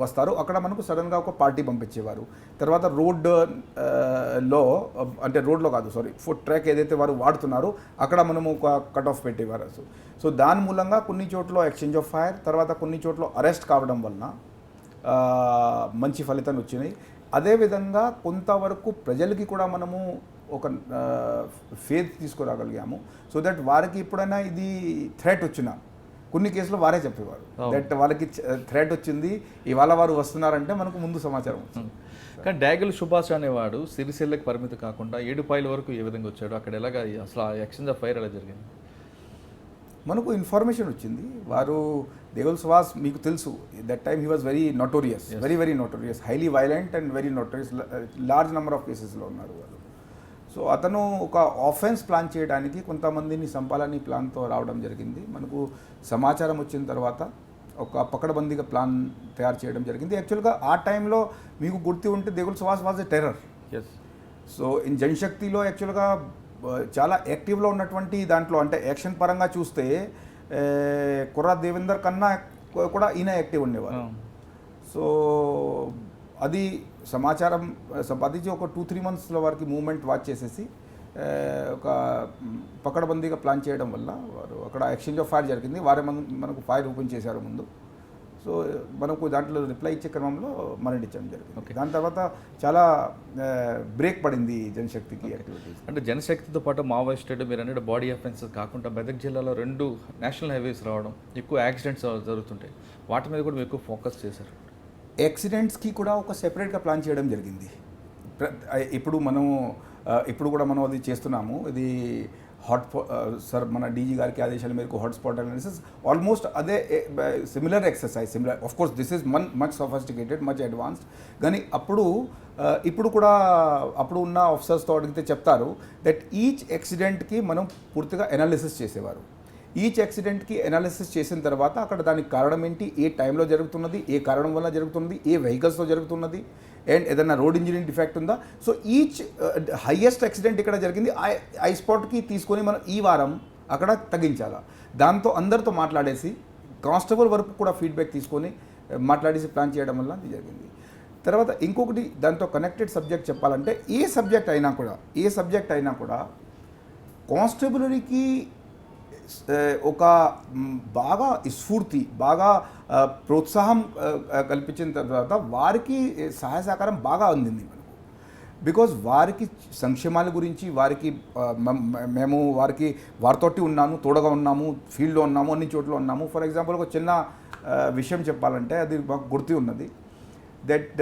[SPEAKER 2] వస్తారు అక్కడ మనకు సడన్గా ఒక పార్టీ పంపించేవారు. తర్వాత రోడ్లో అంటే రోడ్లో కాదు ఫుట్ ట్రాక్ ఏదైతే వారు వాడుతున్నారో అక్కడ మనము ఒక కట్ ఆఫ్ పెట్టేవారు. సో దాని మూలంగా కొన్ని చోట్ల ఎక్స్చేంజ్ ఆఫ్ ఫైర్, తర్వాత కొన్ని చోట్ల అరెస్ట్ కావడం వలన మంచి ఫలితాలు వచ్చినాయి. అదేవిధంగా కొంతవరకు ప్రజలకి కూడా మనము ఒక ఫేత్ తీసుకురాగలిగాము. సో దట్ వారికి ఎప్పుడైనా ఇది థ్రెట్ వచ్చినా కొన్ని కేసులు వారే చెప్పేవారు దట్ వాళ్ళకి థ్రెట్ వచ్చింది, ఇవాళ వారు వస్తున్నారంటే మనకు ముందు సమాచారం వచ్చింది.
[SPEAKER 1] కానీ డాగిల్ సుభాష్ అనేవాడు సిరిసిల్లకి పరిమితి కాకుండా ఏడుపాయల వరకు ఏ విధంగా వచ్చాడు, అక్కడ ఎలాగా అసలు ఆ ఎక్స్చేంజ్ ఆఫ్ ఫైర్ ఎలా జరిగింది?
[SPEAKER 2] మనకు ఇన్ఫర్మేషన్ వచ్చింది. వారు దేగుల్ సుహాస్ మీకు తెలుసు, that time he was very notorious, very notorious, highly violent and very notorious, large number of కేసెస్లో ఉన్నారు వాళ్ళు. సో అతను ఒక ఆఫెన్స్ ప్లాన్ చేయడానికి కొంతమందిని సంపాలని ప్లాన్తో రావడం జరిగింది. మనకు సమాచారం వచ్చిన తర్వాత ఒక పకడ్బందీగా ప్లాన్ తయారు చేయడం జరిగింది. యాక్చువల్గా ఆ టైంలో మీకు గుర్తు ఉంటే Degul Suhas was a terror. So in జనశక్తిలో యాక్చువల్గా చాలా యాక్టివ్లో ఉన్నటువంటి దాంట్లో అంటే యాక్షన్ పరంగా చూస్తే కుర్రా దేవేందర్ కన్నా కూడా ఈయన యాక్టివ్ ఉండేవారు. సో అది సమాచారం సంపాదించి ఒక 2-3 మంత్స్లో వారికి మూవ్మెంట్ వాచ్ చేసేసి ఒక పకడ్బందీగా ప్లాన్ చేయడం వల్ల వారు అక్కడ ఎక్స్చేంజ్ ఆఫ్ ఫైర్ జరిగింది. వారే మనకు ఫైర్ ఓపెన్ చేశారు ముందు. సో మనకు దాంట్లో రిప్లై ఇచ్చే క్రమంలో మరణించడం జరిగింది. దాని తర్వాత చాలా బ్రేక్ పడింది జనశక్తికి యాక్టివిటీస్.
[SPEAKER 1] అంటే జనశక్తితో పాటు మావోయిస్టెడ్ మీరు అనేది బాడీ అఫెన్సెస్ కాకుండా మెదక్ జిల్లాలో 2 నేషనల్ హైవేస్ రావడం, ఎక్కువ యాక్సిడెంట్స్ జరుగుతుంటాయి, వాటి మీద కూడా ఎక్కువ ఫోకస్ చేశారు.
[SPEAKER 2] యాక్సిడెంట్స్కి కూడా ఒక సెపరేట్గా ప్లాన్ చేయడం జరిగింది. ఇప్పుడు కూడా మనం అది చేస్తున్నాము. ఇది సార్ మన డీజీ గారికి ఆదేశాల మేరకు హాట్స్పాట్ అనాలిసిస్ ఆల్మోస్ట్ అదే similar exercise, similar of course this is much sophisticated, much advanced. కానీ ఇప్పుడు కూడా అప్పుడు ఉన్న ఆఫీసర్స్తో అడిగితే చెప్తారు దట్ ఈచ్ యాక్సిడెంట్కి మనం పూర్తిగా అనాలిసిస్ చేసేవారు. ఈచ్ యాక్సిడెంట్కి అనాలిసిస్ చేసిన తర్వాత అక్కడ దానికి కారణం ఏంటి, ఏ టైంలో జరుగుతున్నది, ఏ కారణం వల్ల జరుగుతున్నది, ఏ వెహికల్స్తో జరుగుతున్నది, అండ్ ఏదైనా రోడ్ ఇంజనీరింగ్ డిఫెక్ట్ ఉందా. సో ఈచ్ హైయెస్ట్ యాక్సిడెంట్ ఇక్కడ జరిగింది ఐ స్పాట్కి తీసుకొని మనం ఈ వారం అక్కడ తగ్గించాలా. దాంతో అందరితో మాట్లాడేసి కానిస్టేబుల్ వరకు కూడా ఫీడ్బ్యాక్ తీసుకొని మాట్లాడేసి ప్లాన్ చేయడం వల్ల అది జరిగింది. తర్వాత ఇంకొకటి దాంతో కనెక్టెడ్ సబ్జెక్ట్ చెప్పాలంటే ఏ సబ్జెక్ట్ అయినా కూడా కానిస్టేబులరీకి ఒక బాగా స్ఫూర్తి, బాగా ప్రోత్సాహం కల్పించిన తర్వాత వారికి సహాయ సహకారం బాగా అందింది మనకు. బికాజ్ వారికి సంక్షేమాల గురించి మేము వారితోటి ఉన్నాము, తోడుగా ఉన్నాము, ఫీల్డ్లో ఉన్నాము, అన్ని చోట్ల ఉన్నాము. ఫర్ ఎగ్జాంపుల్ ఒక చిన్న విషయం చెప్పాలంటే అది మాకు గుర్తు ఉన్నది దట్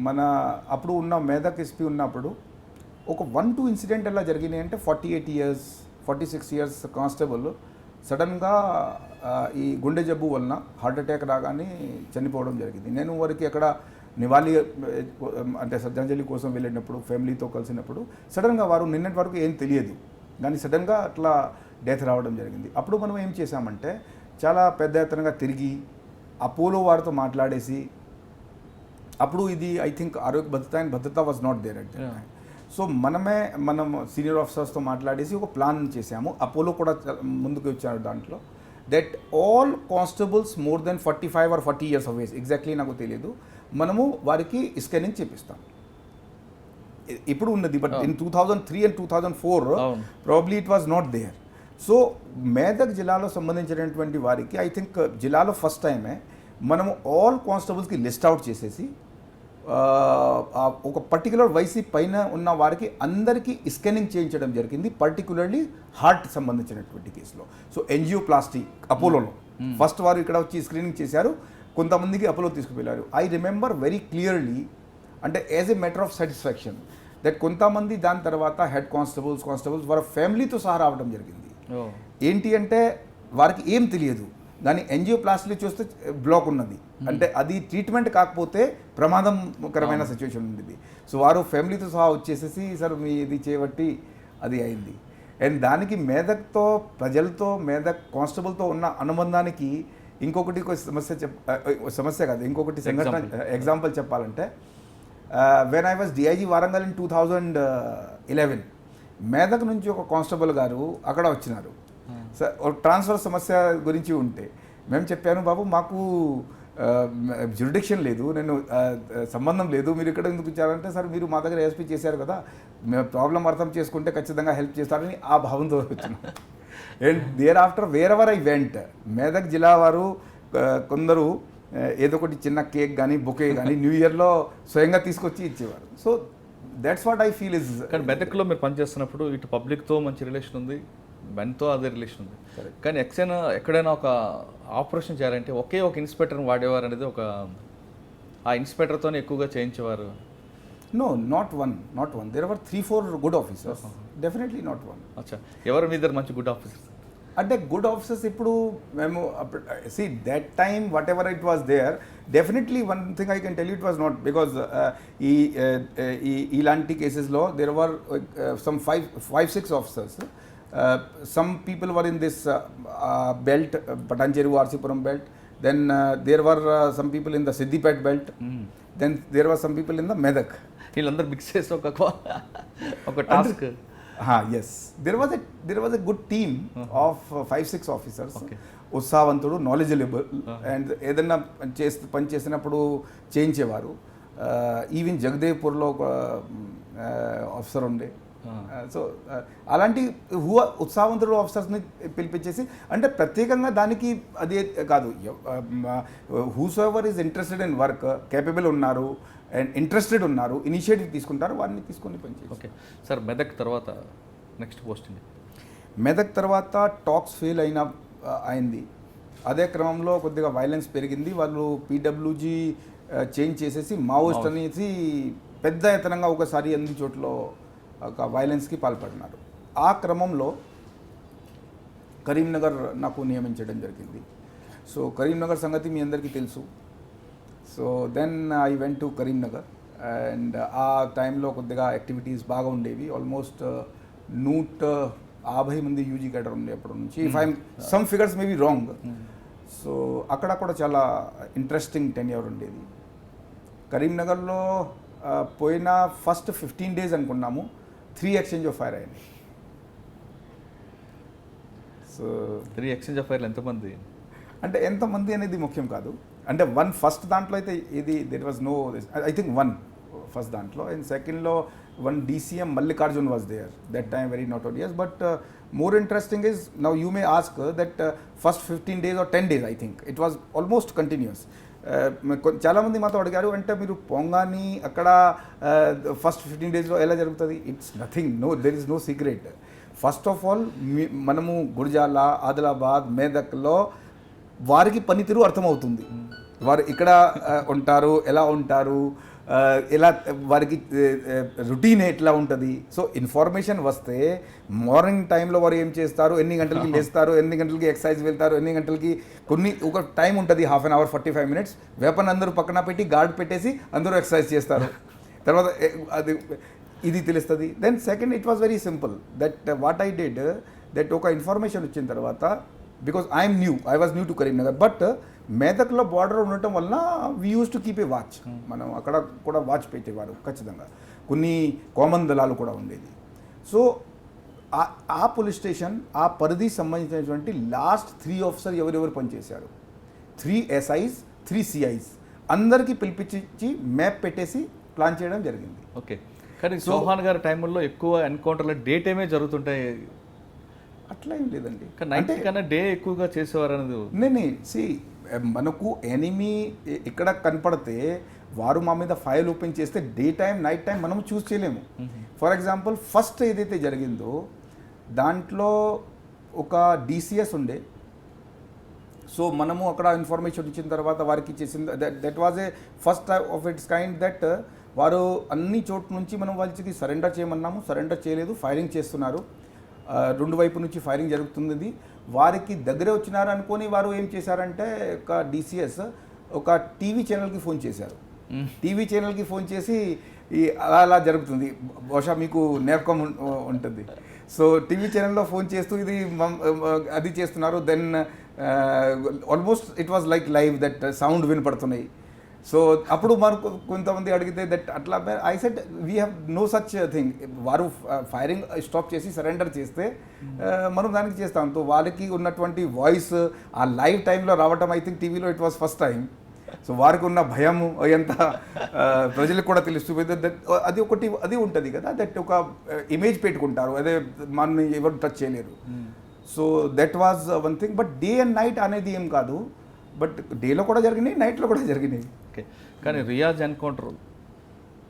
[SPEAKER 2] మన అప్పుడు ఉన్న మేధక్ ఎస్పీ ఉన్నప్పుడు ఒక 1-2 ఇన్సిడెంట్ ఎలా జరిగినాయి అంటే 46 ఇయర్స్ కానిస్టేబుల్ సడన్గా ఈ గుండె జబ్బు వలన హార్ట్ అటాక్ రాగానే చనిపోవడం జరిగింది. నేను వారికి అక్కడ నివాళి అంటే శ్రద్ధాంజలి కోసం వెళ్ళినప్పుడు ఫ్యామిలీతో కలిసినప్పుడు సడన్గా వారు నిన్నటి వరకు ఏం తెలియదు కానీ సడన్గా అట్లా డెత్ రావడం జరిగింది. అప్పుడు మనం ఏం చేసామంటే చాలా పెద్ద ఎత్తునగా తిరిగి అపోలో వారితో మాట్లాడేసి, అప్పుడు ఇది ఐ థింక్ ఆరోగ్య భద్రత was not there at that time. So మనం సీనియర్ ఆఫీసర్స్తో మాట్లాడేసి ఒక ప్లాన్ చేసాము. అపోలో కూడా ముందుకు వచ్చారు దాంట్లో that all constables more than 45 or 40 years of age, exactly నాకు తెలియదు, మనము వారికి స్కానింగ్ చేపిస్తాం. ఇప్పుడు ఉన్నది but in 2003 and 2004 probably it was not there. So Medak జిల్లాలో సంబంధించినటువంటి వారికి ఐ థింక్ జిల్లాలో ఫస్ట్ టైమే మనము ఆల్ కానిస్టేబుల్స్కి లిస్ట్ అవుట్ చేసేసి ఒక పర్టికులర్ వయసు పైన ఉన్న వారికి అందరికీ స్కానింగ్ చేయించడం జరిగింది, పర్టికులర్లీ హార్ట్ సంబంధించినటువంటి కేసులో. సో ఎంజియోప్లాస్టీ అపోలోలో ఫస్ట్ వారు ఇక్కడ వచ్చి స్క్రీనింగ్ చేశారు, కొంతమందికి అపోలో తీసుకువెళ్ళారు. ఐ రిమెంబర్ వెరీ క్లియర్లీ, అంటే as a matter of satisfaction that కొంతమంది దాని తర్వాత హెడ్ కానిస్టేబుల్స్ వారి ఫ్యామిలీతో సహా రావడం జరిగింది. ఏంటి అంటే వారికి ఏం తెలియదు కానీ ఎంజియోప్లాస్టీ చూస్తే బ్లాక్ ఉన్నది, అంటే అది ట్రీట్మెంట్ కాకపోతే ప్రమాదకరమైన సిచ్యువేషన్ ఉంది. సో వారు ఫ్యామిలీతో సహా వచ్చేసేసి సార్ మీ ఇది చేయబట్టి అది అయింది. అండ్ దానికి మేదక్తో ప్రజలతో మేదక్ కానిస్టేబుల్తో ఉన్న అనుబంధానికి ఇంకొకటి సమస్య కాదు, ఇంకొకటి సంఘటన ఎగ్జాంపుల్ చెప్పాలంటే when I was DIG Warangal in 2011 Medak నుంచి ఒక కానిస్టేబుల్ గారు అక్కడ వచ్చినారు. ట్రాన్స్ఫర్ సమస్య గురించి ఉంటే మేము చెప్పాను, బాబు మాకు జ్యురిడిక్షన్ లేదు, నేను సంబంధం లేదు, మీరు ఇక్కడ ఎందుకు ఇచ్చారంటే సార్ మీరు మా దగ్గర ఏఎస్పీ చేశారు కదా, మేము ప్రాబ్లం అర్థం చేసుకుంటే ఖచ్చితంగా హెల్ప్ చేస్తారని ఆ భావంతో వచ్చినాం. And thereafter wherever I went Medak జిల్లా వారు కొందరు ఏదో ఒకటి చిన్న కేక్ కానీ బొకే కానీ న్యూ ఇయర్లో స్వయంగా తీసుకొచ్చి ఇచ్చేవారు. So that's what I feel is.
[SPEAKER 1] కానీ మెదక్లో మీరు పనిచేస్తున్నప్పుడు ఇటు పబ్లిక్తో మంచి రిలేషన్ ఉంది, బెన్తో అదే రిలేషన్ ఉంది. కానీ ఎక్కడైనా ఒక ఆపరేషన్ చేయాలంటే ఒకే ఒక ఇన్స్పెక్టర్ని వాడేవారు అనేది ఆ ఇన్స్పెక్టర్తోనే ఎక్కువగా చేయించేవారు.
[SPEAKER 2] No, not one. There were 3-4 good officers. Definitely not one.
[SPEAKER 1] అచ్చా, ఎవరు మీ దగ్గర మంచి గుడ్ ఆఫీసర్స్?
[SPEAKER 2] అంటే గుడ్ ఆఫీసర్స్ ఇప్పుడు మేము see that time whatever it was there, definitely one thing I can tell it was not because ఇలాంటి కేసెస్లో there were some 5-6 officers. Some people were in this belt, Patancheru RC Puram belt. Then there were some people in the Siddipet belt. Then there were some people in the Medak.
[SPEAKER 1] వీళ్ళందరూ mix చేసి ఒక task.
[SPEAKER 2] Yes, there was a good team of 5-6 officers. ఉత్సాహవంతుడు, knowledgeable, and ఏదన్నా పని చేసినప్పుడు చేయించేవారు. Even జగదేవ్పూర్లో ఒక officer ఉండే. So అలాంటి ఉత్సాహవంతుడు ఆఫీసర్స్ని పిలిపించేసి, అంటే ప్రత్యేకంగా దానికి అదే కాదు, whose ever is interested in work, capable ఉన్నారు అండ్ ఇంట్రెస్టెడ్ ఉన్నారు, ఇనిషియేటివ్ తీసుకుంటారు, వారిని తీసుకొని పనిచేయాలి.
[SPEAKER 1] ఓకే సార్, మెదక్ తర్వాత నెక్స్ట్ పోస్టింగ్?
[SPEAKER 2] మెదక్ తర్వాత టాక్స్ ఫెయిల్ అయింది. అదే క్రమంలో కొద్దిగా వైలెన్స్ పెరిగింది. వాళ్ళు పీడబ్ల్యూజీ చేంజ్ చేసేసి మావోయిస్ట్ అనేసి పెద్ద ఎత్తనంగా ఒకసారి అన్ని చోట్ల ఒక వైలెన్స్కి పాల్పడినారు. ఆ క్రమంలో కరీంనగర్ నాకు నియమించడం జరిగింది. సో కరీంనగర్ సంగతి మీ అందరికీ తెలుసు. So then I went to Karimnagar and ఆ టైంలో కొద్దిగా యాక్టివిటీస్ బాగా ఉండేవి. ఆల్మోస్ట్ 150 మంది యూజీ క్యాడర్ ఉండే అప్పటి నుంచి. If I'm some figures may be wrong. So అక్కడ కూడా చాలా ఇంట్రెస్టింగ్ టెన్యూర్ ఉండేది. కరీంనగర్లో పోయిన ఫస్ట్ 15 days అనుకున్నాము 3 ఎక్స్చేంజ్ ఆఫ్ ఫైర్ అయింది. సో
[SPEAKER 1] 3 ఎక్స్చేంజ్ ఆఫ్ ఫైర్లు ఎంతమంది?
[SPEAKER 2] అంటే ఎంతమంది అనేది ముఖ్యం కాదు. అంటే ఫస్ట్ దాంట్లో అయితే ఇది there was no, I think first దాంట్లో. అండ్ సెకండ్లో DCM Mallikarjun was there. That time very notorious. But more interesting is, now you may ask that first 15 days or 10 days, I think it was almost continuous. చాలామంది మాతో అడిగారు, అంటే మీరు పొంగాని అక్కడ first 15 daysలో ఎలా జరుగుతుంది? It's nothing, there is no secret. First of all మనము గుర్జాల, ఆదిలాబాద్, మేదక్లో వారికి పనితీరు అర్థమవుతుంది. వారు ఇక్కడ ఉంటారు, ఎలా ఉంటారు, ఎలా వారికి రొటీన్ ఎట్లా ఉంటుంది. సో ఇన్ఫర్మేషన్ వస్తే మార్నింగ్ టైంలో వారు ఏం చేస్తారు, ఎన్ని గంటలకి లేస్తారు, ఎన్ని గంటలకి ఎక్సర్సైజ్ వెళ్తారు, ఎన్ని గంటలకి ఒక టైం ఉంటుంది, 1/2 hour 45 minutes. వెపన్ అందరూ పక్కన పెట్టి గార్డ్ పెట్టేసి అందరూ ఎక్సర్సైజ్ చేస్తారు. తర్వాత అది ఇది తెలుస్తుంది. Then second, it was very simple that what I did, that ఒక ఇన్ఫర్మేషన్ వచ్చిన తర్వాత, because I was new to Karimnagar, but మేదక్లో బార్డర్ ఉండటం వలన we use to keep a watch. మనం అక్కడ కూడా వాచ్ పెట్టేవారు ఖచ్చితంగా. కొన్ని కామన్ దళాలు కూడా ఉండేది. సో ఆ పోలీస్ స్టేషన్, ఆ పరిధి సంబంధించినటువంటి లాస్ట్ 3 officers ఎవరెవరు పనిచేశారు, 3 SIs 3 CIs అందరికీ పిలిపించి మ్యాప్ పెట్టేసి ప్లాన్ చేయడం జరిగింది.
[SPEAKER 1] ఓకే, కానీ చౌహాన్ గారి టైంలో ఎక్కువ ఎన్కౌంటర్లు డే టైమే జరుగుతుంటాయి.
[SPEAKER 2] అట్లా ఏం లేదండి,
[SPEAKER 1] నైట్ కన్నా డే ఎక్కువగా చేసేవారు అనేది.
[SPEAKER 2] నేను సి మనకు ఎనిమీ ఇక్కడ కనపడితే వారు మా మీద ఫైల్ ఓపెన్ చేస్తే డే టైం నైట్ టైం మనం చూస్ చేయలేము. ఫర్ ఎగ్జాంపుల్ ఫస్ట్ ఏదైతే జరిగిందో దాంట్లో ఒక DCS ఉండే. సో మనము అక్కడ ఇన్ఫర్మేషన్ ఇచ్చిన తర్వాత వారికి చేసింది that was A first of it's kind. That వారు అన్ని చోట్ల నుంచి మనం వాళ్ళకి సరెండర్ చేయమన్నాము, సరెండర్ చేయలేదు, ఫైరింగ్ చేస్తున్నారు, 2 వైపు నుంచి ఫైరింగ్ జరుగుతుంది. వారికి దగ్గరే వచ్చినారు అనుకొని వారు ఏం చేశారంటే, ఒక DCS ఒక టీవీ ఛానల్కి ఫోన్ చేశారు. టీవీ ఛానల్కి ఫోన్ చేసి అలా జరుగుతుంది, బహుశా మీకు నేర్కం ఉంటుంది. సో టీవీ ఛానల్లో ఫోన్ చేస్తూ ఇది అది చేస్తున్నారు. Then almost it was like live, that sound వినపడుతున్నాయి. సో అప్పుడు మనకు కొంతమంది అడిగితే దట్ అట్లా I said we have no such thing. వారు ఫైరింగ్ స్టాప్ చేసి సరెండర్ చేస్తే మనం దానికి చేస్తాం. సో వాళ్ళకి ఉన్నటువంటి వాయిస్ ఆ లైవ్ టైంలో రావటం, ఐ థింక్ టీవీలో it was first time. So వారికి ఉన్న భయము ఎంత ప్రజలకు కూడా తెలుస్తుంది. దట్ అది ఉంటుంది కదా, దట్ ఒక ఇమేజ్ పెట్టుకుంటారు, అదే మనని ఎవరు టచ్ చేయలేరు. So that was one thing. But day and night అనేది ఏం కాదు, బట్ డేలో కూడా జరిగినాయి, నైట్లో కూడా జరిగినాయి.
[SPEAKER 1] ఓకే, కానీ రియాజ్ ఎన్కౌంటర్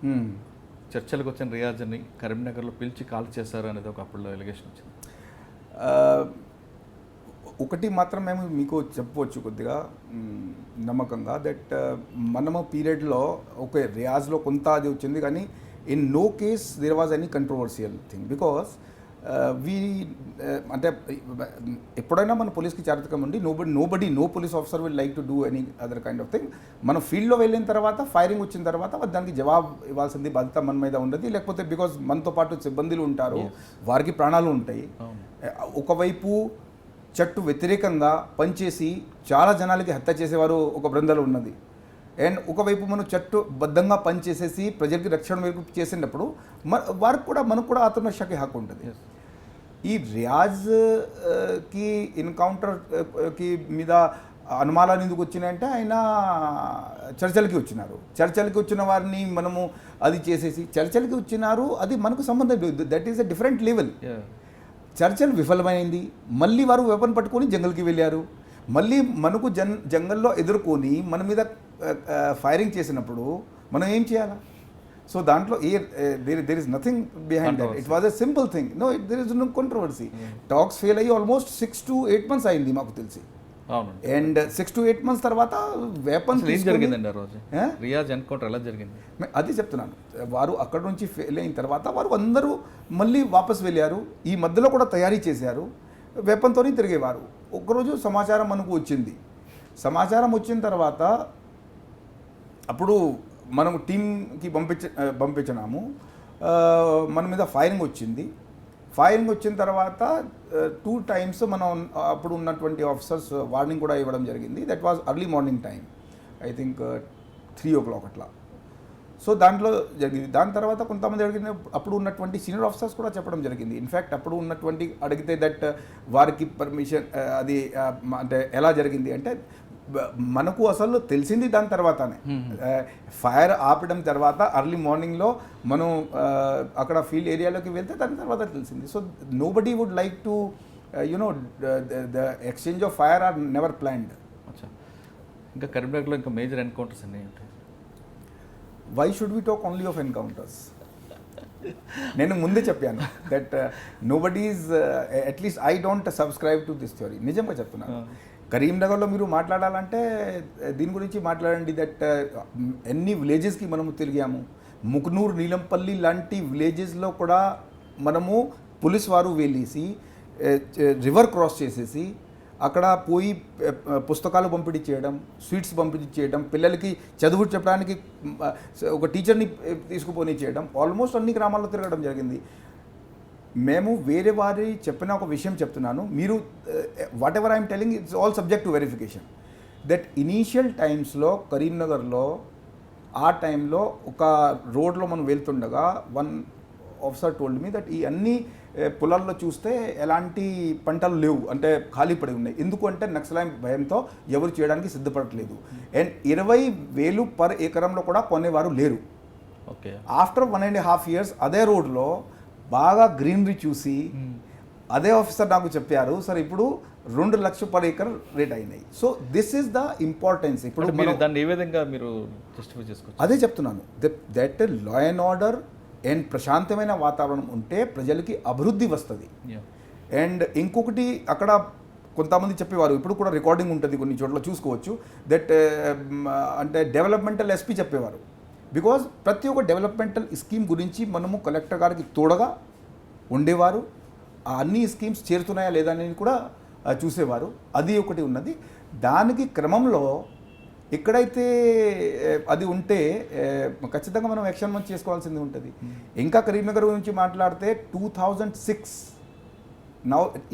[SPEAKER 2] Hmm.
[SPEAKER 1] చర్చలకు వచ్చిన రియాజ్ని కరీంనగర్లో పిలిచి కాల్ చేశారు అనేది ఒక అప్పుడు ఎలిగేషన్ వచ్చింది.
[SPEAKER 2] ఒకటి మాత్రం మేము మీకు చెప్పవచ్చు కొద్దిగా నమ్మకంగా, దట్ మనము పీరియడ్లో ఒక రియాజ్లో కొంత అది వచ్చింది, కానీ in no case there was any controversial thing. Because అంటే ఎప్పుడైనా మన పోలీస్కి చారిత్రకం ఉండి no police officer will like to do any other kind of thing. మనం ఫీల్డ్లో వెళ్ళిన తర్వాత ఫైరింగ్ వచ్చిన తర్వాత దానికి జవాబు ఇవ్వాల్సింది బాధ్యత మన మీద ఉండదు. లేకపోతే బికాజ్ మనతో పాటు సిబ్బందులు ఉంటారు, వారికి ప్రాణాలు ఉంటాయి. ఒకవైపు చట్టు వ్యతిరేకంగా పనిచేసి చాలా జనాలకి హత్య చేసేవారు ఒక బృందాలు ఉన్నది, అండ్ ఒకవైపు మనం చట్టుబద్ధంగా పనిచేసేసి ప్రజలకి రక్షణ వైపు చేసినప్పుడు వారికి కూడా మనకు కూడా ఆత్మరక్షకి హక్కు ఉంటుంది. ఈ రియాజ్ కి ఎన్కౌంటర్కి మీద అనుమానాలు ఎందుకు వచ్చినాయంటే ఆయన చర్చలకి వచ్చిన వారిని మనము అది చేసేసి చర్చలకి వచ్చినారు, అది మనకు సంబంధం లేదు. That is a different level. చర్చలు విఫలమైంది, మళ్ళీ వారు వెపన్ పట్టుకొని జంగల్కి వెళ్ళారు, మళ్ళీ మనకు జంగల్లో ఎదుర్కొని మన మీద ఫైరింగ్ చేసినప్పుడు మనం ఏం చేయాలా? సో దాంట్లో there is nothing behind that. It was a simple thing. No, there is no controversy. Talks fail అయ్యి ఆల్మోస్ట్ 6 to 8 months అయింది మాకు తెలిసి. అండ్ 6 to 8 months తర్వాత వెపన్స్
[SPEAKER 1] ఏం జరిగిందండి ఆ రోజు? రియాజ్ ఎన్కౌంటర్ ఎలా జరిగింది?
[SPEAKER 2] అది చెప్తున్నాను. వారు అక్కడ నుంచి ఫెయిల్ అయిన తర్వాత వారు అందరూ మళ్ళీ వాపస్ వెళ్ళారు. ఈ మధ్యలో కూడా తయారీ చేశారు, వెపన్తోనే తిరిగేవారు. ఒకరోజు సమాచారం మనకు వచ్చింది. సమాచారం వచ్చిన తర్వాత అప్పుడు మనము టీంకి పంపించినాము. మన మీద ఫైరింగ్ వచ్చింది. ఫైరింగ్ వచ్చిన తర్వాత 2 times మనం అప్పుడు ఉన్నటువంటి ఆఫీసర్స్ వార్నింగ్ కూడా ఇవ్వడం జరిగింది. That was early morning time, I think 3 o'clock అట్లా. సో దాంట్లో జరిగింది. దాని తర్వాత కొంతమంది అడిగిన అప్పుడు ఉన్నటువంటి సీనియర్ ఆఫీసర్స్ కూడా చెప్పడం జరిగింది. ఇన్ఫ్యాక్ట్ అప్పుడు ఉన్నటువంటి అడిగితే దట్ వారికి పర్మిషన్ అది అంటే ఎలా జరిగింది అంటే మనకు అసలు తెలిసింది దాని తర్వాతనే. ఫైర్ ఆపడం తర్వాత అర్లీ మార్నింగ్లో మనం అక్కడ ఫీల్డ్ ఏరియాలోకి వెళ్తే దాని తర్వాత తెలిసింది. So nobody would like to you know the exchange of fire or never planned.
[SPEAKER 1] ఇంకా కరీంనగర్లో ఇంకా మేజర్ ఎన్కౌంటర్స్ అన్నీ ఉంటాయి.
[SPEAKER 2] Why should we talk only of encounters? నేను ముందే చెప్పాను that nobody is at least I don't subscribe to this theory. నిజంగా చెప్తున్నాను. కరీంనగర్లో మీరు మాట్లాడాలంటే దీని గురించి మాట్లాడండి. దట్ ఎన్ని విలేజెస్కి మనము తిరిగాము. ముక్నూర్, నీలంపల్లి లాంటి విలేజెస్లో కూడా మనము పోలీస్ వారు వెళ్ళేసి రివర్ క్రాస్ చేసేసి అక్కడ పోయి పుస్తకాలు పంపిణీ చేయడం, స్వీట్స్ పంపిణీ చేయడం, పిల్లలకి చదువు చెప్పడానికి ఒక టీచర్ని తీసుకుపోనీ చేయడం, ఆల్మోస్ట్ అన్ని గ్రామాల్లో తిరగడం జరిగింది. మేము వేరే వారి చెప్పిన ఒక విషయం చెప్తున్నాను. మీరు what ever I'm telling it's all subject to verification. That initial టైమ్స్లో కరీంనగర్లో ఆ టైంలో ఒక రోడ్లో మనం వెళ్తుండగా one officer told me that ఈ అన్ని పొలాల్లో చూస్తే ఎలాంటి పంటలు లేవు, అంటే ఖాళీ పడి ఉన్నాయి. ఎందుకంటే నక్సలైం భయంతో ఎవరు చేయడానికి సిద్ధపడట్లేదు. అండ్ 20,000 per acre కూడా కొనేవారు లేరు.
[SPEAKER 1] ఓకే,
[SPEAKER 2] ఆఫ్టర్ 1.5 years అదే రోడ్లో బాగా గ్రీనరీ చూసి అదే ఆఫీసర్ నాకు చెప్పారు, సార్ ఇప్పుడు 2 lakhs per acre రేట్ అయినాయి. So this is the importance. ఇప్పుడు
[SPEAKER 1] దాన్ని ఏ విధంగా మీరు జస్టిఫై చేసుకోవచ్చు?
[SPEAKER 2] అదే చెప్తున్నాను, that law and order and ప్రశాంతమైన వాతావరణం ఉంటే ప్రజలకి అభివృద్ధి వస్తుంది. అండ్ ఇంకొకటి అక్కడ కొంతమంది చెప్పేవారు, ఇప్పుడు కూడా రికార్డింగ్ ఉంటుంది కొన్ని చోట్ల చూసుకోవచ్చు, దట్ అంటే డెవలప్మెంటల్ ఎస్పీ చెప్పేవారు. బికాజ్ ప్రతి ఒక్క డెవలప్మెంటల్ స్కీమ్ గురించి మనము కలెక్టర్ గారికి తోడుగా ఉండేవారు. అన్ని స్కీమ్స్ చేరుతున్నాయా లేదా అని కూడా చూసేవారు. అది ఒకటి ఉన్నది. దానికి క్రమంలో ఎక్కడైతే అది ఉంటే ఖచ్చితంగా మనం యాక్షన్ మనం చేసుకోవాల్సింది ఉంటుంది. ఇంకా కరీంనగర్ గురించి మాట్లాడితే 2006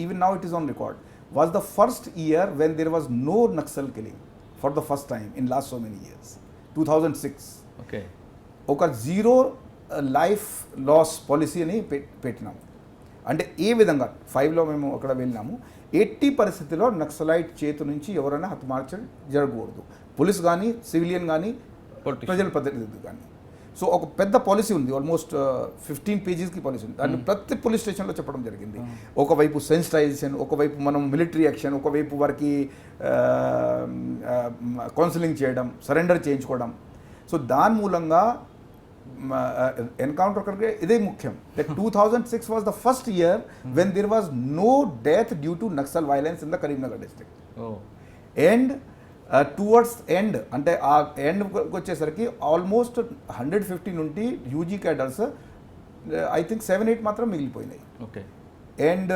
[SPEAKER 2] even now it is on record was the first year when there was no naxal killing for the first time in last so many years. 2006
[SPEAKER 1] okay,
[SPEAKER 2] ఒక జీరో లైఫ్ లాస్ పాలసీ అని పెట్టినాము. అంటే ఏ విధంగా 5లో మేము అక్కడ వెళ్ళినాము, 80 పరిస్థితిలో నక్సలైట్ చేతి నుంచి ఎవరైనా హతమార్చడం జరగకూడదు. పోలీస్ కానీ, సివిలియన్ కానీ, ప్రజల ప్రతినిధులు కానీ. సో ఒక పెద్ద పాలసీ ఉంది, ఆల్మోస్ట్ 15 పేజెస్కి పాలసీ ఉంది. దాన్ని ప్రతి పోలీస్ స్టేషన్లో చెప్పడం జరిగింది. ఒకవైపు సెన్సిటైజేషన్, ఒకవైపు మనం మిలిటరీ యాక్షన్, ఒకవైపు వారికి కౌన్సిలింగ్ చేయడం, సరెండర్ చేయించుకోవడం. సో దాని మూలంగా ఎన్కౌంటర్ కనుక ఇదే ముఖ్యం. That 2006 was the first year when there was no death due to naxal violence in the Karimnagar district. And towards end, అంటే ఆ ఎండ్ వచ్చేసరికి ఆల్మోస్ట్ 150 నుండి యూజీ క్యాడర్స్ ఐ థింక్ 7-8 మాత్రం మిగిలిపోయినాయి.
[SPEAKER 1] ఓకే.
[SPEAKER 2] అండ్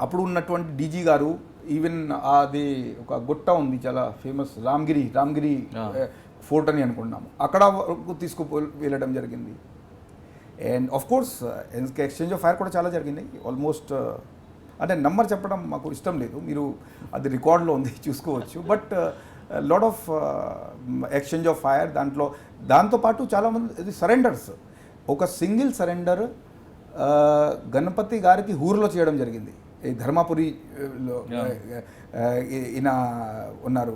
[SPEAKER 2] అప్పుడు ఉన్నటువంటి డీజీ గారు, ఈవెన్ అది ఒక గుట్ట ఉంది చాలా ఫేమస్, రామ్గిరి ఫోర్ట్ అని అనుకుంటున్నాము, అక్కడ వరకు వెళ్ళడం జరిగింది. And of course exchange of fire కూడా చాలా జరిగినాయి. ఆల్మోస్ట్ అంటే నంబర్ చెప్పడం మాకు ఇష్టం లేదు, మీరు అది రికార్డులో ఉంది చూసుకోవచ్చు. But lot of exchange of fire, దాంతోపాటు చాలామంది ఇది సరెండర్స్. ఒక సింగిల్ సరెండర్ గణపతి గారికి ఊరిలో చేయడం జరిగింది. ఈ ధర్మాపురిలో ఈయన ఉన్నారు,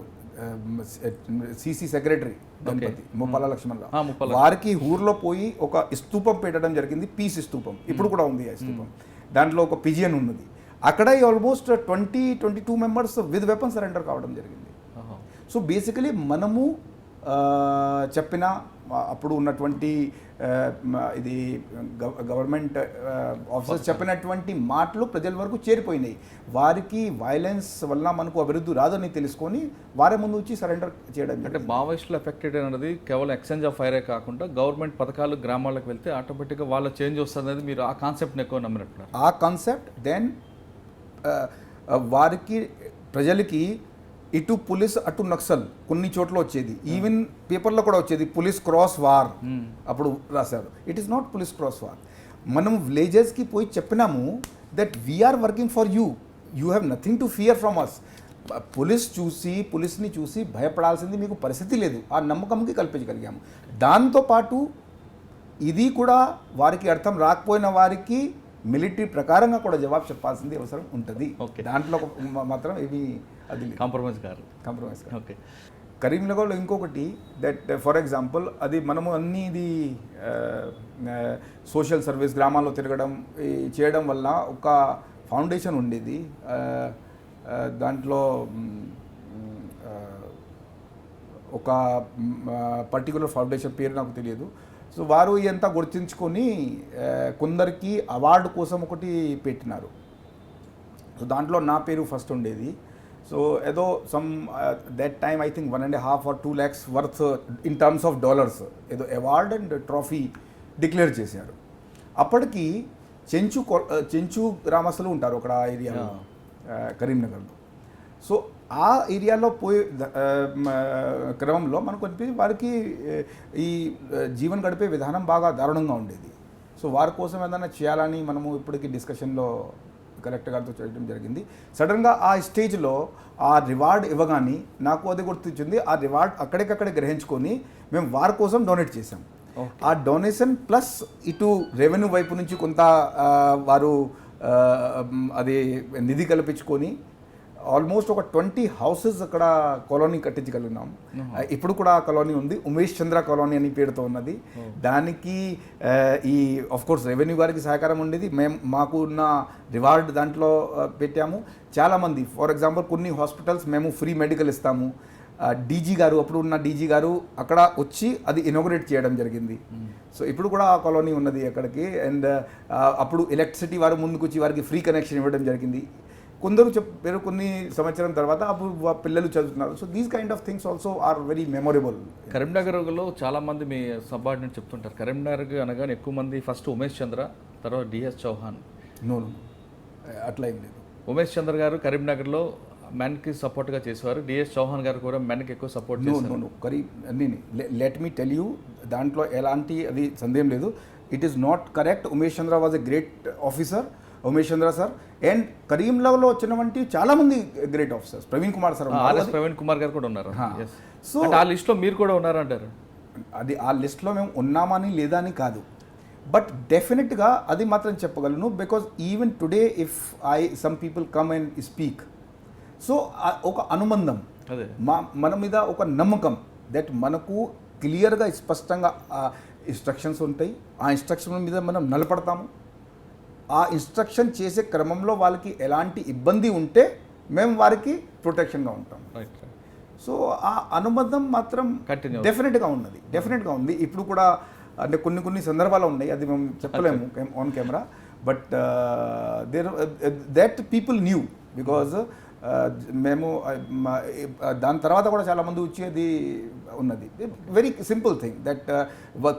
[SPEAKER 2] సిసి సెక్రటరీ గణపతి, ముప్పాల లక్ష్మణరావు. వారికి ఊర్లో పోయి ఒక స్తూపం పెట్టడం జరిగింది, పీస్ స్తూపం, ఇప్పుడు కూడా ఉంది ఆ స్తూపం. దాంట్లో ఒక పిజియన్ ఉన్నది. అక్కడ almost 22 members with weapon surrender కావడం జరిగింది. సో బేసికలీ మనము చెప్పిన అప్పుడు ఉన్నటువంటి ఇది గవర్నమెంట్ ఆఫీసర్స్ చెప్పినటువంటి మాటలు ప్రజల వరకు చేరిపోయినాయి. వారికి వైలెన్స్ వల్ల మనకు అభివృద్ధి రాదని తెలుసుకొని వారే ముందు వచ్చి సరెండర్ చేయడం.
[SPEAKER 1] అంటే మావోయిస్టులు ఎఫెక్టెడ్ అనేది కేవలం ఎక్స్చేంజ్ ఆఫ్ ఫైరే కాకుండా గవర్నమెంట్ పథకాలు గ్రామాలకు వెళ్తే ఆటోమేటిక్గా వాళ్ళ చేంజ్ వస్తుంది అనేది మీరు ఆ కాన్సెప్ట్ని ఎక్కువ నమ్మినట్టున్నారు.
[SPEAKER 2] ఆ కాన్సెప్ట్ దెన్ వారికి ప్రజలకి ఇటు పోలీస్ అటు నక్సల్ కొన్ని చోట్ల వచ్చేది, ఈవెన్ పేపర్లో కూడా వచ్చేది పోలీస్ క్రాస్ వార్ అప్పుడు రాశారు. It is not police cross war. మనం విలేజెస్కి పోయి చెప్పినాము that we are working for you, you have nothing to fear from us. పోలీస్ని చూసి భయపడాల్సింది మీకు పరిస్థితి లేదు, ఆ నమ్మకంకి కల్పించగలిగాము. దాంతోపాటు ఇది కూడా వారికి అర్థం రాకపోయిన వారికి మిలిటరీ ప్రకారంగా కూడా జవాబు చెప్పాల్సింది అవసరం ఉంటుంది. దాంట్లో మాత్రం ఏమి అది
[SPEAKER 1] కాంప్రమైజ్ గారు.
[SPEAKER 2] ఓకే. కరీంనగర్లో ఇంకొకటి దట్ ఫర్ ఎగ్జాంపుల్ అది మనము అన్నీ ఇది సోషల్ సర్వీస్ గ్రామాల్లో తిరగడం చేయడం వల్ల ఒక ఫౌండేషన్ ఉండేది. దాంట్లో ఒక పర్టికులర్ ఫౌండేషన్ పేరు నాకు తెలియదు. సో వారు ఎంత గుర్తించుకొని కొందరికి అవార్డు కోసం ఒకటి పెట్టినారు. సో దాంట్లో నా పేరు ఫస్ట్ ఉండేది. సో ఏదో some that time I think 1.5 or 2 lakhs worth in terms of dollars ఏదో అవార్డ్ అండ్ ట్రోఫీ డిక్లేర్ చేశారు. అప్పటికి చెంచు గ్రామస్తులు ఉంటారు అక్కడ ఆ ఏరియాలో, కరీంనగర్లో. సో ఆ ఏరియాలో పోయే క్రమంలో మనకు అనిపించి వారికి ఈ జీవన గడిపే విధానం బాగా దారుణంగా ఉండేది. సో వారి కోసం ఏదైనా చేయాలని మనము ఇప్పటికీ డిస్కషన్లో కలెక్టర్ గారితో చేయడం జరిగింది. సడన్గా ఆ స్టేజ్లో ఆ రివార్డ్ ఇవ్వగానే నాకు అది గుర్తించింది. ఆ రివార్డ్ అక్కడికక్కడే గ్రహించుకొని మేము వారి కోసం డొనేట్ చేసాం. ఆ డొనేషన్ ప్లస్ ఇటు రెవెన్యూ వైపు నుంచి కొంత వారు అది నిధి కల్పించుకొని ఆల్మోస్ట్ ఒక 20 హౌసెస్ అక్కడ కాలనీ కట్టించగలిగినాం. ఇప్పుడు కూడా ఆ కాలనీ ఉంది, ఉమేష్ చంద్ర కాలనీ అని పేరుతో ఉన్నది. దానికి ఈ ఆఫ్ కోర్స్ రెవెన్యూ గారికి సహకారం ఉండేది. మాకు ఉన్న రివార్డ్ దాంట్లో పెట్టాము. చాలామంది ఫర్ ఎగ్జాంపుల్ కొన్ని హాస్పిటల్స్ మేము ఫ్రీ మెడికల్ ఇస్తాము. డీజీ గారు అప్పుడు ఉన్న డీజీ గారు అక్కడ వచ్చి అది ఇనాగరేట్ చేయడం జరిగింది. సో ఇప్పుడు కూడా ఆ కాలనీ ఉన్నది అక్కడికి. అండ్ అప్పుడు ఎలక్ట్రిసిటీ వారు ముందుకు వచ్చి వారికి ఫ్రీ కనెక్షన్ ఇవ్వడం జరిగింది. కొందరు చెప్పారు కొన్ని సంవత్సరం తర్వాత అప్పుడు పిల్లలు చదువుతున్నారు. So these kind of things also are very memorable.
[SPEAKER 1] కరీంనగర్లో చాలామంది మీ సబార్డినేట్ చెప్తుంటారు, కరీంనగర్ అనగానే ఎక్కువ మంది ఫస్ట్ ఉమేష్ చంద్ర, తర్వాత డిఎస్ చౌహాన్.
[SPEAKER 2] నో అట్లా ఏం లేదు.
[SPEAKER 1] ఉమేష్ చంద్ర గారు కరీంనగర్లో మెన్కి సపోర్ట్గా చేసేవారు, డిఎస్ చౌహాన్ గారు కూడా మెన్కి ఎక్కువ సపోర్ట్ చేశారు.
[SPEAKER 2] లెట్ మీ టెల్ యూ, దాంట్లో ఎలాంటి అది సందేహం లేదు. It is not correct. Umesh Chandra was a great officer, Umesh Chandra sir. And కరీంనగర్లో వచ్చినటువంటి చాలా మంది great officers, Praveen Kumar sir,
[SPEAKER 1] Praveen Kumar గారు కూడా ఉన్నారు. సో ఆ లిస్ట్లో మీరు కూడా ఉన్నారంటారు?
[SPEAKER 2] అది ఆ లిస్ట్లో మేము ఉన్నామని లేదా అని కాదు, బట్ డెఫినెట్గా అది మాత్రం చెప్పగలను. Because even today if some people come and speak, so ఒక అనుబంధం మన మీద, ఒక నమ్మకం దట్ మనకు క్లియర్గా స్పష్టంగా ఇన్స్ట్రక్షన్స్ ఉంటాయి. ఆ ఇన్స్ట్రక్షన్ మీద మనం నిలబడతాము. ఆ ఇన్స్ట్రక్షన్ చేసే క్రమంలో వాళ్ళకి ఎలాంటి ఇబ్బంది ఉంటే మేము వారికి ప్రొటెక్షన్గా ఉంటాం.
[SPEAKER 1] రైట్.
[SPEAKER 2] సో ఆ అనుబంధం మాత్రం
[SPEAKER 1] Continue.
[SPEAKER 2] డెఫినెట్గా ఉంది. ఇప్పుడు కూడా అంటే కొన్ని సందర్భాలు ఉన్నాయి, అది మేము చెప్పలేము on camera, but that people new because మేము దాని తర్వాత కూడా చాలామంది వచ్చేది ఉన్నది. Very simple thing that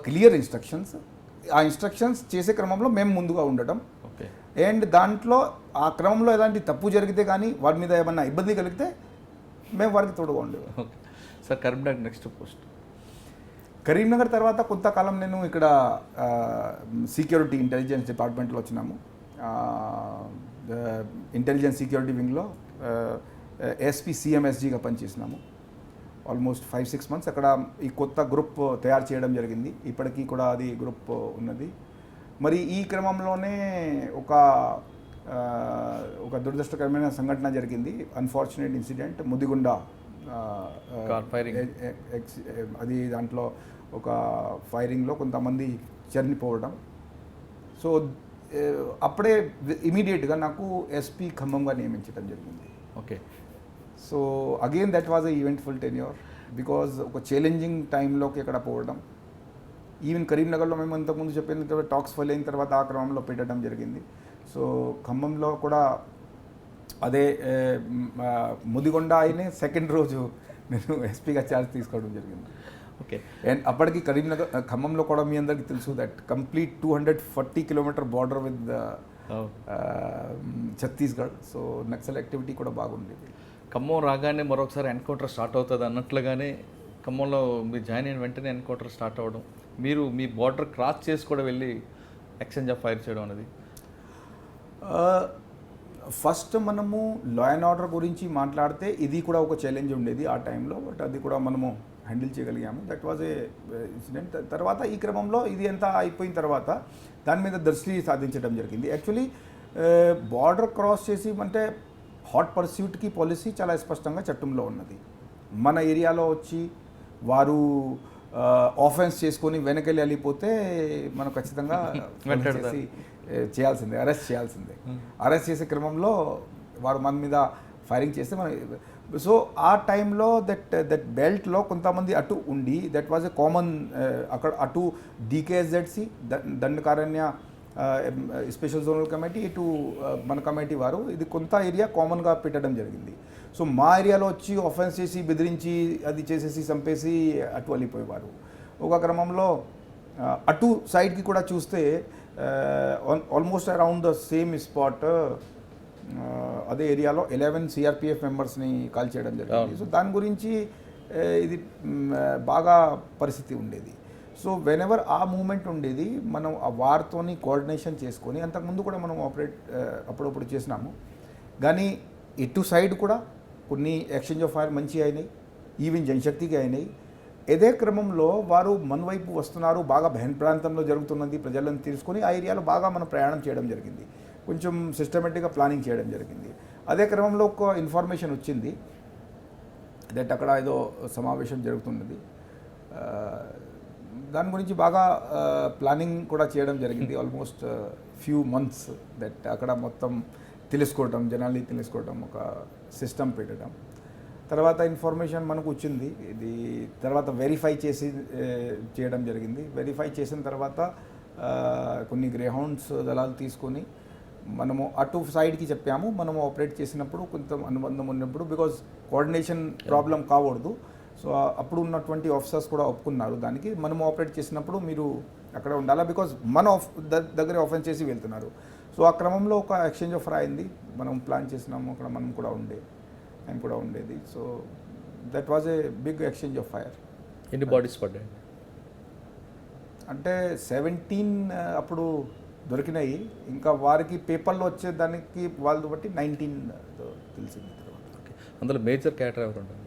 [SPEAKER 2] clear instructions. ఆ ఇన్స్ట్రక్షన్స్ చేసే క్రమంలో మేము ముందుగా ఉండటం,
[SPEAKER 1] ఓకే.
[SPEAKER 2] అండ్ దాంట్లో ఆ క్రమంలో ఎలాంటి తప్పు జరిగితే కానీ వారి మీద ఏమన్నా ఇబ్బంది కలిగితే మేము వారికి తోడుగా ఉండేవి.
[SPEAKER 1] Okay sir, Karimnagar next post.
[SPEAKER 2] Karimnagar తర్వాత కొంతకాలం నేను ఇక్కడ సెక్యూరిటీ ఇంటెలిజెన్స్ డిపార్ట్మెంట్లో వచ్చినాము. ఇంటెలిజెన్స్ సెక్యూరిటీ వింగ్లో ఎస్పీ సిఎంఎస్జీగా పనిచేసినాము. ఆల్మోస్ట్ 5-6 months అక్కడ ఈ కొత్త గ్రూప్ తయారు చేయడం జరిగింది. ఇప్పటికీ కూడా అది గ్రూప్ ఉన్నది. మరి ఈ క్రమంలోనే ఒక దురదృష్టకరమైన సంఘటన జరిగింది. Unfortunate incident, Mudigunda
[SPEAKER 1] firing.
[SPEAKER 2] అది దాంట్లో ఒక ఫైరింగ్లో కొంతమంది చనిపోవడం. సో అప్పుడే ఇమీడియట్గా నాకు ఎస్పీ ఖమ్మంగా నియమించడం జరిగింది.
[SPEAKER 1] Okay.
[SPEAKER 2] So again that was eventful tenure because ఒక ఛాలెంజింగ్ టైంలోకి ఇక్కడ పోవడం. ఈవెన్ కరీంనగర్లో మేము ఇంతకుముందు చెప్పిన టాక్స్ ఫెయిల్ అయిన తర్వాత ఆ క్రమంలో పెట్టడం జరిగింది. సో ఖమ్మంలో కూడా అదే ముదిగొండ అయినే సెకండ్ రోజు నేను ఎస్పీగా ఛార్జ్ తీసుకోవడం జరిగింది.
[SPEAKER 1] ఓకే.
[SPEAKER 2] అండ్ అప్పటికి ఖమ్మంలో కూడా మీ అందరికీ తెలుసు that complete 240 kilometer border with Chhattisgarh. So Naxal activity కూడా బాగుండేది.
[SPEAKER 1] ఖమ్మం రాగానే మరొకసారి ఎన్కౌంటర్ స్టార్ట్ అవుతుంది అన్నట్లుగానే ఖమ్మంలో మీరు జాయిన్ అయిన వెంటనే ఎన్కౌంటర్ స్టార్ట్ అవ్వడం, మీరు మీ బార్డర్ క్రాస్ చేసి కూడా వెళ్ళి ఎక్స్చేంజ్ ఆఫ్ ఫైర్ చేయడం అనేది.
[SPEAKER 2] ఫస్ట్ మనము లా అండ్ ఆర్డర్ గురించి మాట్లాడితే ఇది కూడా ఒక ఛాలెంజ్ ఉండేది ఆ టైంలో, బట్ అది కూడా మనము హ్యాండిల్ చేయగలిగాము. That was a incident. తర్వాత ఈ క్రమంలో ఇది ఎంత అయిపోయిన తర్వాత దాని మీద దృష్టి సాధించడం జరిగింది. యాక్చువల్లీ బార్డర్ క్రాస్ చేసి అంటే హాట్ పర్స్యూట్కి పాలసీ చాలా స్పష్టంగా చట్టంలో ఉన్నది. మన ఏరియాలో వచ్చి వారు ఆఫెన్స్ చేసుకొని వెనకెళ్ళి వెళ్ళిపోతే మనం ఖచ్చితంగా చేయాల్సిందే, అరెస్ట్ చేయాల్సిందే. అరెస్ట్ చేసే క్రమంలో వారు మన మీద ఫైరింగ్ చేస్తే మనం సో ఆ టైంలో దట్ బెల్ట్లో కొంతమంది అటు ఉండి దట్ వాజ్ ఎ కామన్ అక్కడ అటు DKSZC Dandakaranya special zonal committee, ఇటు మన కమిటీ వారు ఇది కొంత ఏరియా కామన్గా పెట్టడం జరిగింది. సో మా ఏరియాలో వచ్చి ఆఫెన్స్ చేసి బెదిరించి అది చేసేసి చంపేసి అటు వెళ్ళిపోయేవారు. ఒక క్రమంలో అటు సైడ్కి కూడా చూస్తే almost around the same spot అదే ఏరియాలో 11 CRPF మెంబర్స్ని కాల్ చేయడం జరిగింది. సో దాని గురించి ఇది బాగా పరిస్థితి ఉండేది. సో వెనెవర్ ఆ మూమెంట్ ఉండేది మనం ఆ వారితోని కోఆర్డినేషన్ చేసుకొని, అంతకుముందు కూడా మనం అప్పుడప్పుడు చేసినాము. కానీ ఇటు సైడ్ కూడా కొన్ని ఎక్స్చేంజ్ ఆఫ్ ఫైర్ మంచి అయినాయి, ఈవెన్ జనశక్తికి అయినాయి. ఇదే క్రమంలో వారు మన వైపు వస్తున్నారు, బాగా బహన్ ప్రాంతంలో జరుగుతున్నది, ప్రజలను తీసుకొని ఆ ఏరియాలో బాగా మనం ప్రయాణం చేయడం జరిగింది. కొంచెం సిస్టమేటిక్గా ప్లానింగ్ చేయడం జరిగింది. అదే క్రమంలో ఒక ఇన్ఫర్మేషన్ వచ్చింది దట్ అక్కడ ఏదో సమావేశం జరుగుతున్నది. దాని గురించి బాగా ప్లానింగ్ కూడా చేయడం జరిగింది. ఆల్మోస్ట్ ఫ్యూ మంత్స్ దట్ అక్కడ మొత్తం తెలుసుకోవటం, జనాల్ని తెలుసుకోవటం, ఒక సిస్టమ్ పెట్టడం. తర్వాత ఇన్ఫర్మేషన్ మనకు వచ్చింది, ఇది తర్వాత వెరిఫై చేసి చేయడం జరిగింది. వెరిఫై చేసిన తర్వాత కొన్ని గ్రేహౌండ్స్ దళాలు తీసుకొని మనము అటు సైడ్కి చెప్పాము. మనము ఆపరేట్ చేసినప్పుడు కొంత అనుబంధం ఉన్నప్పుడు బికాజ్ కోఆర్డినేషన్ ప్రాబ్లం కాకూడదు. సో అప్పుడు ఉన్నటువంటి ఆఫీసర్స్ కూడా ఒప్పుకున్నారు దానికి. మనము ఆపరేట్ చేసినప్పుడు మీరు అక్కడ ఉండాలా బికాజ్ మన దగ్గర ఆఫెన్స్ చేసి వెళ్తున్నారు. సో ఆ క్రమంలో ఒక ఎక్స్చేంజ్ ఆఫ్ ఫైర్ అయింది. మనం ప్లాన్ చేసినాము, అక్కడ మనం కూడా ఆయన కూడా ఉండేది. So that was a big exchange of fire.
[SPEAKER 1] ఎన్ని బాడీస్ పడ్డాయి
[SPEAKER 2] అంటే 17 అప్పుడు దొరికినాయి. ఇంకా వారికి పేపర్లో వచ్చేదానికి వాళ్ళని బట్టి 19 తెలిసింది తర్వాత.
[SPEAKER 1] అందులో మేజర్ క్యాటర్ ఎవరు ఉంటారు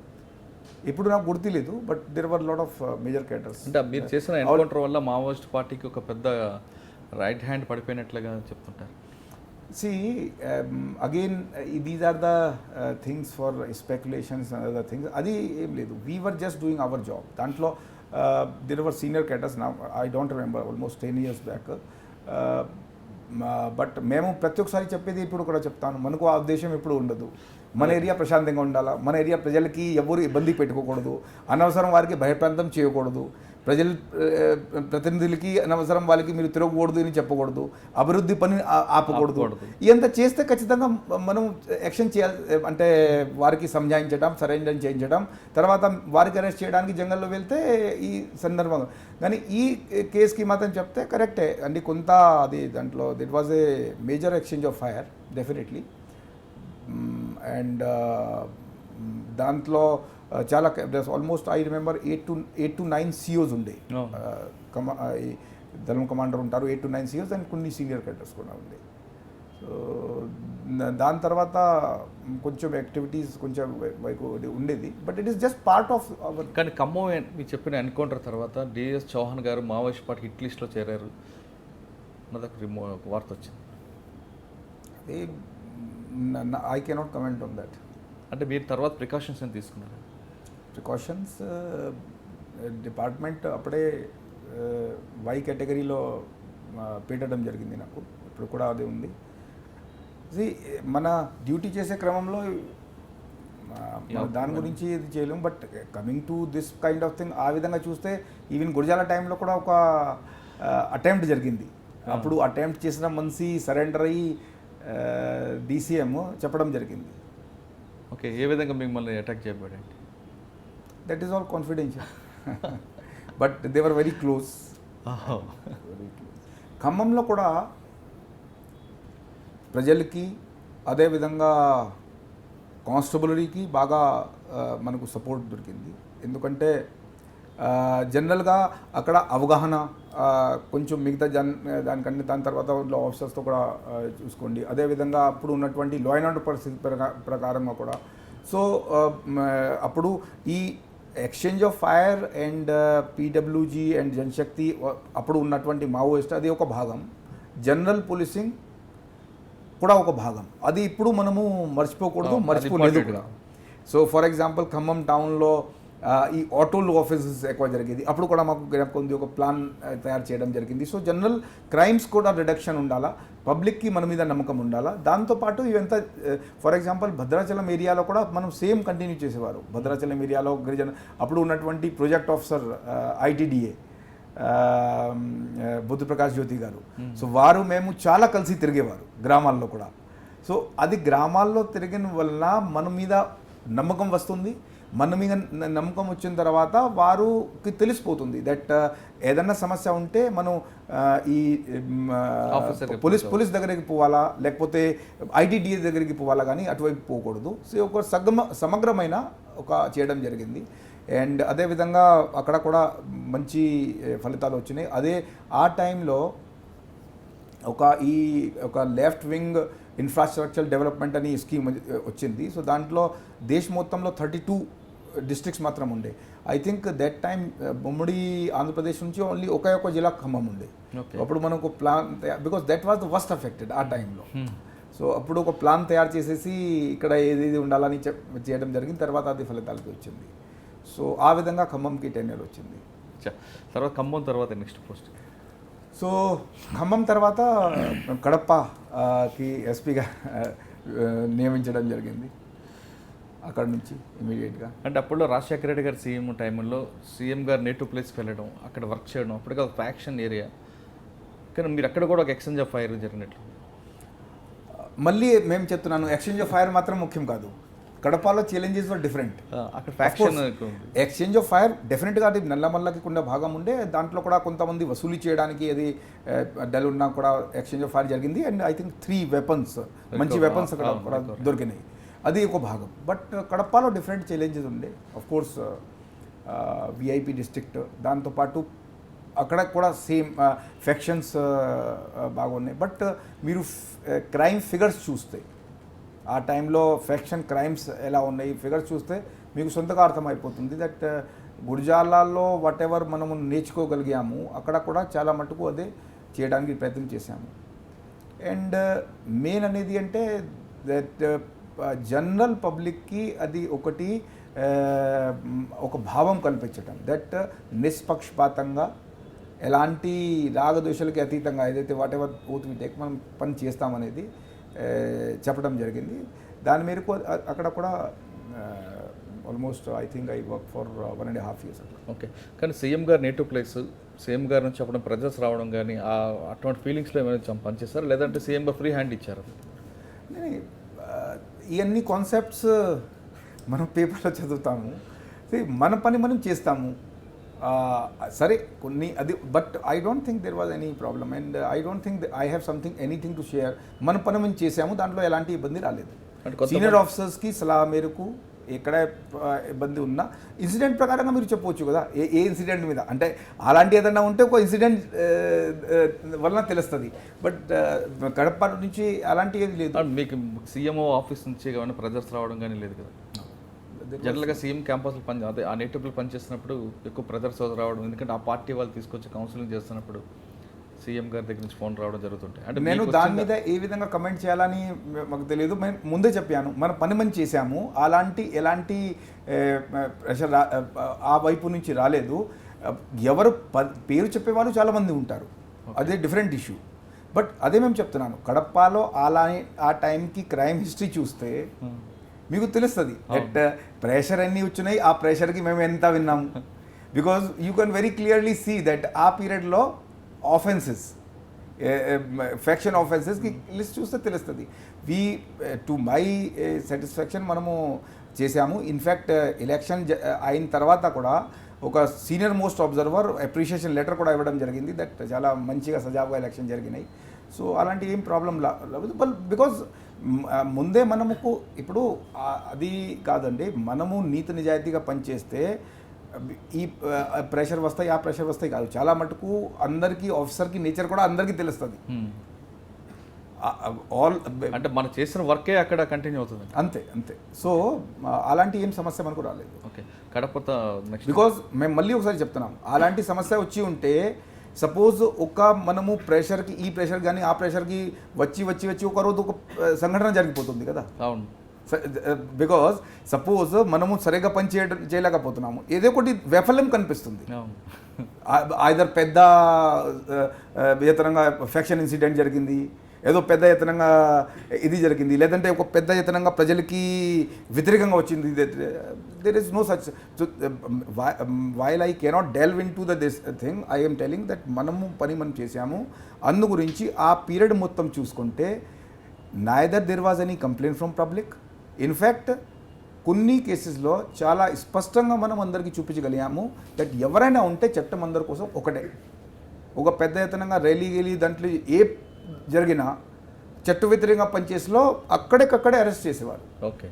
[SPEAKER 2] ఇప్పుడు నాకు గుర్తులేదు, but there were lot of major cadres.
[SPEAKER 1] అంటే మీరు చేసిన ఎన్కౌంటర్ వల్ల మావోయిస్ట్ పార్టీకి ఒక పెద్ద రైట్ హ్యాండ్ పడిపోయినట్లుగా చెప్తుంటారు.
[SPEAKER 2] Again these are the things for speculations and other things. అది ఏం లేదు, we were just doing our job. దాంట్లో there were senior cadres now, I don't remember, almost 10 years back. But మేము ప్రతి ఒక్కసారి చెప్పేది ఇప్పుడు కూడా చెప్తాను, మనకు ఆ ఉద్దేశం ఎప్పుడు ఉండదు. మన ఏరియా ప్రశాంతంగా ఉండాలా, మన ఏరియా ప్రజలకి ఎవరు ఇబ్బంది పెట్టుకోకూడదు, అనవసరం వారికి భయప్రాంతం చేయకూడదు, ప్రజల ప్రతినిధులకి అనవసరం వాళ్ళకి మీరు తిరగకూడదు అని చెప్పకూడదు, అభివృద్ధి పని ఆపకూడదు. ఇదంతా చేస్తే ఖచ్చితంగా మనం యాక్షన్ చేయాలి, అంటే వారికి సంజాయించడం, సరెండర్ చేయించడం, తర్వాత వారికి అరెస్ట్ చేయడానికి జంగల్లో వెళ్తే ఈ సందర్భంగా. కానీ ఈ కేసుకి మాత్రం చెప్తే కరెక్టే అండి, కొంత అది దాంట్లో that was a major exchange of fire definitely. And దాంట్లో చాలా almost I remember 8 to 9 COs ఉండే, దళం కమాండర్ ఉంటారు, 8 to 9 COs అండ్ కొన్ని సీనియర్ క్యాడర్స్ కూడా ఉండే. సో దాని తర్వాత కొంచెం యాక్టివిటీస్ కొంచెం ఉండేది, but it is just part of our.
[SPEAKER 1] కానీ ఖమ్మం మీరు చెప్పిన ఎన్కౌంటర్ తర్వాత డిఎస్ చౌహాన్ గారు మావోయిస్ట్ పార్టీ హిట్ లిస్ట్లో చేరారు అన్నది ఒక వార్త వచ్చింది.
[SPEAKER 2] అది I cannot comment on that.
[SPEAKER 1] అంటే మీరు తర్వాత ప్రికాషన్స్ ఏం తీసుకున్నారు?
[SPEAKER 2] ప్రికాషన్స్ డిపార్ట్మెంట్ అప్పుడే వై కేటగిరీలో పెట్టడం జరిగింది నాకు, ఇప్పుడు కూడా అదే ఉంది. మన డ్యూటీ చేసే క్రమంలో దాని గురించి ఇది చేయలేము, but coming to this kind of thing ఆ విధంగా చూస్తే ఈవెన్ గురజాల టైంలో కూడా ఒక అటెంప్ట్ జరిగింది. అప్పుడు అటెంప్ట్ చేసిన మనిషి సరెండర్ అయ్యి DCM చెప్పడం జరిగింది.
[SPEAKER 1] ఓకే, ఏ విధంగా మిమ్మల్ని అటాక్ చేయబడండి?
[SPEAKER 2] That is all confidential, but they were very close. ఖమ్మంలో కూడా ప్రజలకి అదేవిధంగా కానిస్టేబులరీకి బాగా మనకు సపోర్ట్ దొరికింది. ఎందుకంటే జనరల్గా అక్కడ అవగాహన కొంచెం మిగతా దానికంటే దాని తర్వాత ఆఫీసర్స్తో కూడా చూసుకోండి, అదేవిధంగా అప్పుడు ఉన్నటువంటి లా అండ్ ఆర్డర్ పరిస్థితి ప్రకారంగా కూడా. సో అప్పుడు ఈ exchange of fire and PWG and Janashakti అప్పుడు ఉన్నటువంటి మావోయిస్ట్ అది ఒక భాగం, జనరల్ పోలీసింగ్ కూడా ఒక భాగం. అది ఇప్పుడు మనము మర్చిపోకూడదు, మర్చిపోలేదు కూడా. సో ఫర్ ఎగ్జాంపుల్ ఖమ్మం టౌన్లో ఈ ఆటోలు ఆఫీసెస్ ఎక్కువ జరిగేది, అప్పుడు కూడా మాకు కొంత ఒక ప్లాన్ తయారు చేయడం జరిగింది. సో జనరల్ క్రైమ్స్ కూడా రిడక్షన్ ఉండాలా, పబ్లిక్కి మన మీద నమ్మకం ఉండాలా. దాంతోపాటు ఇవంతా ఫర్ ఎగ్జాంపుల్ భద్రాచలం ఏరియాలో కూడా మనం సేమ్ కంటిన్యూ చేసేవారు. భద్రాచలం ఏరియాలో గిరిజన అప్పుడు ఉన్నటువంటి ప్రాజెక్ట్ ఆఫీసర్ ITDA బుద్ధప్రకాష్ జ్యోతి గారు, సో వారు మేము చాలా కలిసి తిరిగేవారు గ్రామాల్లో కూడా. సో అది గ్రామాల్లో తిరిగిన వల్ల మన మీద నమ్మకం వస్తుంది. మన మీద నమ్మకం వచ్చిన తర్వాత వారికి తెలిసిపోతుంది దట్ ఏదన్నా సమస్య ఉంటే మనం ఈ పోలీస్ దగ్గరికి పోవాలా, లేకపోతే ITDA దగ్గరికి పోవాలా, కానీ అటువైపు పోకూడదు. సో ఒక సమగ్రమైన ఒక చేయడం జరిగింది. అండ్ అదేవిధంగా అక్కడ కూడా మంచి ఫలితాలు వచ్చినాయి. అదే ఆ టైంలో ఒక లెఫ్ట్ వింగ్ ఇన్ఫ్రాస్ట్రక్చర్ డెవలప్మెంట్ అని స్కీమ్ వచ్చింది. సో దాంట్లో దేశ మొత్తంలో 32 డిస్ట్రిక్ట్స్ మాత్రం ఉండే. ఐ థింక్ దట్ టైం ఉమ్మడి ఆంధ్రప్రదేశ్ నుంచి ఓన్లీ ఒక జిల్లా ఖమ్మం ఉండే. అప్పుడు మనకు plan, because that was the worst affected ఆ టైంలో. సో అప్పుడు ఒక ప్లాన్ తయారు చేసేసి ఇక్కడ ఏది ఉండాలని చేయడం జరిగింది. తర్వాత అది ఫలితాలకి వచ్చింది. సో ఆ విధంగా ఖమ్మంకి టెన్యూర్ వచ్చింది.
[SPEAKER 1] తర్వాత ఖమ్మం తర్వాత నెక్స్ట్ పోస్ట్.
[SPEAKER 2] సో ఖమ్మం తర్వాత కడపకి ఎస్పీగా నియమించడం జరిగింది. అక్కడ నుంచి ఇమీడియట్గా,
[SPEAKER 1] అంటే అప్పుడు రాజశేఖర రెడ్డి గారు సీఎం టైంలో సీఎం గారు నేటివ్ ప్లేస్కి వెళ్ళడం, అక్కడ వర్క్ చేయడం, అప్పటికి ఒక ఫ్యాక్షన్ ఏరియా. కానీ మీరు అక్కడ కూడా ఒక ఎక్స్చేంజ్ ఆఫ్ ఫైర్ జరిగినట్లు.
[SPEAKER 2] మళ్ళీ మేము చెప్తున్నాను, ఎక్స్చేంజ్ ఆఫ్ ఫైర్ మాత్రం ముఖ్యం కాదు. కడపలో ఛాలెంజెస్ వర్ డిఫరెంట్.
[SPEAKER 1] అక్కడ ఫ్యాక్షన్
[SPEAKER 2] ఎక్స్చేంజ్ ఆఫ్ ఫైర్ డెఫినెట్గా అది నల్లమల్లకి ఉన్న భాగం ఉండే. దాంట్లో కూడా కొంతమంది వసూలు చేయడానికి అది డల్ ఉన్నా కూడా ఎక్స్చేంజ్ ఆఫ్ ఫైర్ జరిగింది. అండ్ ఐ థింక్ 3 వెపన్స్, మంచి వెపన్స్ అక్కడ కూడా దొరికినాయి. అది ఒక భాగం. బట్ కడపలో డిఫరెంట్ ఛాలెంజెస్ ఉండే. ఆఫ్ కోర్స్ VIP డిస్ట్రిక్ట్, దాంతోపాటు అక్కడ కూడా సేమ్ ఫ్యాక్షన్స్ బాగున్నాయి. బట్ మీరు క్రైమ్ ఫిగర్స్ చూస్తే ఆ టైంలో ఫ్యాక్షన్ క్రైమ్స్ ఎలా ఉన్నాయి ఫిగర్స్ చూస్తే మీకు సొంతగా అర్థమైపోతుంది దట్ గుడిజాలలో వాట్ ఎవర్ మనము నేర్చుకోగలిగాము అక్కడ కూడా చాలా మటుకు అదే చేయడానికి ప్రయత్నం చేశాము. అండ్ మెయిన్ అనేది అంటే దట్ జనరల్ పబ్లిక్కి అది ఒకటి ఒక భావం కల్పించటం దట్ నిష్పక్షపాతంగా ఎలాంటి రాగదోషాలకి అతీతంగా ఏదైతే whatever oath we take మనం పని చేస్తామనేది చెప్పడం జరిగింది. దాని మేరకు అక్కడ కూడా almost I think I work for 1.5 years అట్లా.
[SPEAKER 1] ఓకే, కానీ సీఎం గారు నేటివ్ ప్లేస్, సీఎం గారి నుంచి చెప్పడం ప్రజెస్ రావడం కానీ అటువంటి ఫీలింగ్స్లో ఏమైనా పనిచేస్తారు, లేదంటే సీఎం గారు ఫ్రీ హ్యాండ్ ఇచ్చారు?
[SPEAKER 2] ఇవన్నీ కాన్సెప్ట్స్ మనం పేపర్లో చదువుతాము, మన పని మనం చేస్తాము. సరే కొన్ని అది, but I don't think there was any problem and I don't think I have something anything to share. మన పని మనం చేసాము, దాంట్లో ఎలాంటి ఇబ్బంది రాలేదు. సీనియర్ ఆఫీసర్స్కి సలహా మేరకు ఎక్కడ ఇబ్బంది ఉన్నా ఇన్సిడెంట్ ప్రకారంగా మీరు చెప్పవచ్చు కదా, ఏ ఇన్సిడెంట్ మీద అంటే అలాంటి ఏదైనా ఉంటే ఒక ఇన్సిడెంట్ వలన తెలుస్తుంది. బట్ కడప నుంచి అలాంటి ఏది లేదు.
[SPEAKER 1] మీకు సీఎంఓ ఆఫీస్ నుంచి ఏమైనా ప్రెజర్స్ రావడం కానీ లేదు కదా? జనరల్గా సీఎం క్యాంపస్లో అదే ఆ నేటివ్లో పనిచేస్తున్నప్పుడు ఎక్కువ ప్రెజర్స్ రావడం, ఎందుకంటే ఆ పార్టీ వాళ్ళు తీసుకొచ్చి కౌన్సిలింగ్ చేస్తున్నప్పుడు సీఎం గారి దగ్గర నుంచి ఫోన్ రావడం జరుగుతుంటాయి. అంటే
[SPEAKER 2] నేను దాని మీద ఏ విధంగా కమెంట్ చేయాలని మాకు తెలియదు. మేము ముందే చెప్పాను, మన పని మనం చేశాము, ఎలాంటి ప్రెషర్ ఆ వైపు నుంచి రాలేదు. ఎవరు పేరు చెప్పేవాళ్ళు చాలామంది ఉంటారు, అదే డిఫరెంట్ ఇష్యూ. బట్ అదే మేము చెప్తున్నాను, కడపలో ఆ టైంకి క్రైమ్ హిస్టరీ చూస్తే మీకు తెలుస్తుంది దట్ ప్రెషర్ అన్నీ వచ్చినాయి, ఆ ప్రెషర్కి మేము ఎంత విన్నాము. Because you can very clearly see that ఆ పీరియడ్లో ఆఫెన్సెస్, ఫ్యాక్షన్ ఆఫెన్సెస్కి లిస్ట్ చూస్తే తెలుస్తుంది. టు మై సాటిస్ఫాక్షన్ మనము చేసాము. ఇన్ఫ్యాక్ట్ ఎలక్షన్ అయిన తర్వాత కూడా ఒక senior most observer appreciation letter కూడా ఇవ్వడం జరిగింది దట్ చాలా మంచిగా సజావుగా ఎలక్షన్ జరిగినాయి. సో అలాంటి ఏం ప్రాబ్లం లేదు. బికాజ్ ముందే మనముకు ఇప్పుడు అది కాదండి, మనము నీతి నిజాయితీగా పనిచేస్తే ఈ ప్రెషర్ వస్తాయి, ఆ ప్రెషర్ వస్తాయి కాదు. చాలా మటుకు అందరికీ ఆఫీసర్కి నేచర్ కూడా అందరికీ తెలుస్తుంది.
[SPEAKER 1] అంటే మనం చేసిన వర్కే అక్కడ కంటిన్యూ అవుతుంది.
[SPEAKER 2] అంతే. సో అలాంటి ఏం సమస్య మనకు రాలేదు.
[SPEAKER 1] ఓకే, కడప
[SPEAKER 2] బికాజ్ మేము మళ్ళీ ఒకసారి చెప్తున్నాం, అలాంటి సమస్య వచ్చి ఉంటే సపోజ్ మనము ప్రెషర్కి ఈ ప్రెషర్ కానీ ఆ ప్రెషర్కి వచ్చి ఒక రోజు ఒక సంఘటన జరిగిపోతుంది కదా.
[SPEAKER 1] అవును.
[SPEAKER 2] బికాజ్ సపోజ్ మనము సరిగ్గా పని చేయలేకపోతున్నాము, ఏదో ఒకటి వైఫల్యం కనిపిస్తుంది. ఐదర్ పెద్ద ఎత్తనంగా ఫ్యాక్షన్ ఇన్సిడెంట్ జరిగింది, ఏదో పెద్ద ఎత్తనంగా ఇది జరిగింది, లేదంటే ఒక పెద్ద ఎత్తనంగా ప్రజలకి వ్యతిరేకంగా వచ్చింది. There is no such. While I cannot delve in to this thing, I'm telling that మనము మనం చేసాము. అందు గురించి ఆ పీరియడ్ మొత్తం చూసుకుంటే neither there was any complaint from public. In fact కొన్ని కేసెస్లో చాలా స్పష్టంగా మనం అందరికీ చూపించగలిగాము దట్ ఎవరైనా ఉంటే చట్టం అందరి కోసం ఒకటే. ఒక పెద్ద ఎత్తనంగా ర్యాలీ దాంట్లో ఏ జరిగినా చట్ట వ్యతిరేకంగా పనిచేసేలో అక్కడికక్కడే అరెస్ట్ చేసేవారు.
[SPEAKER 1] Okay.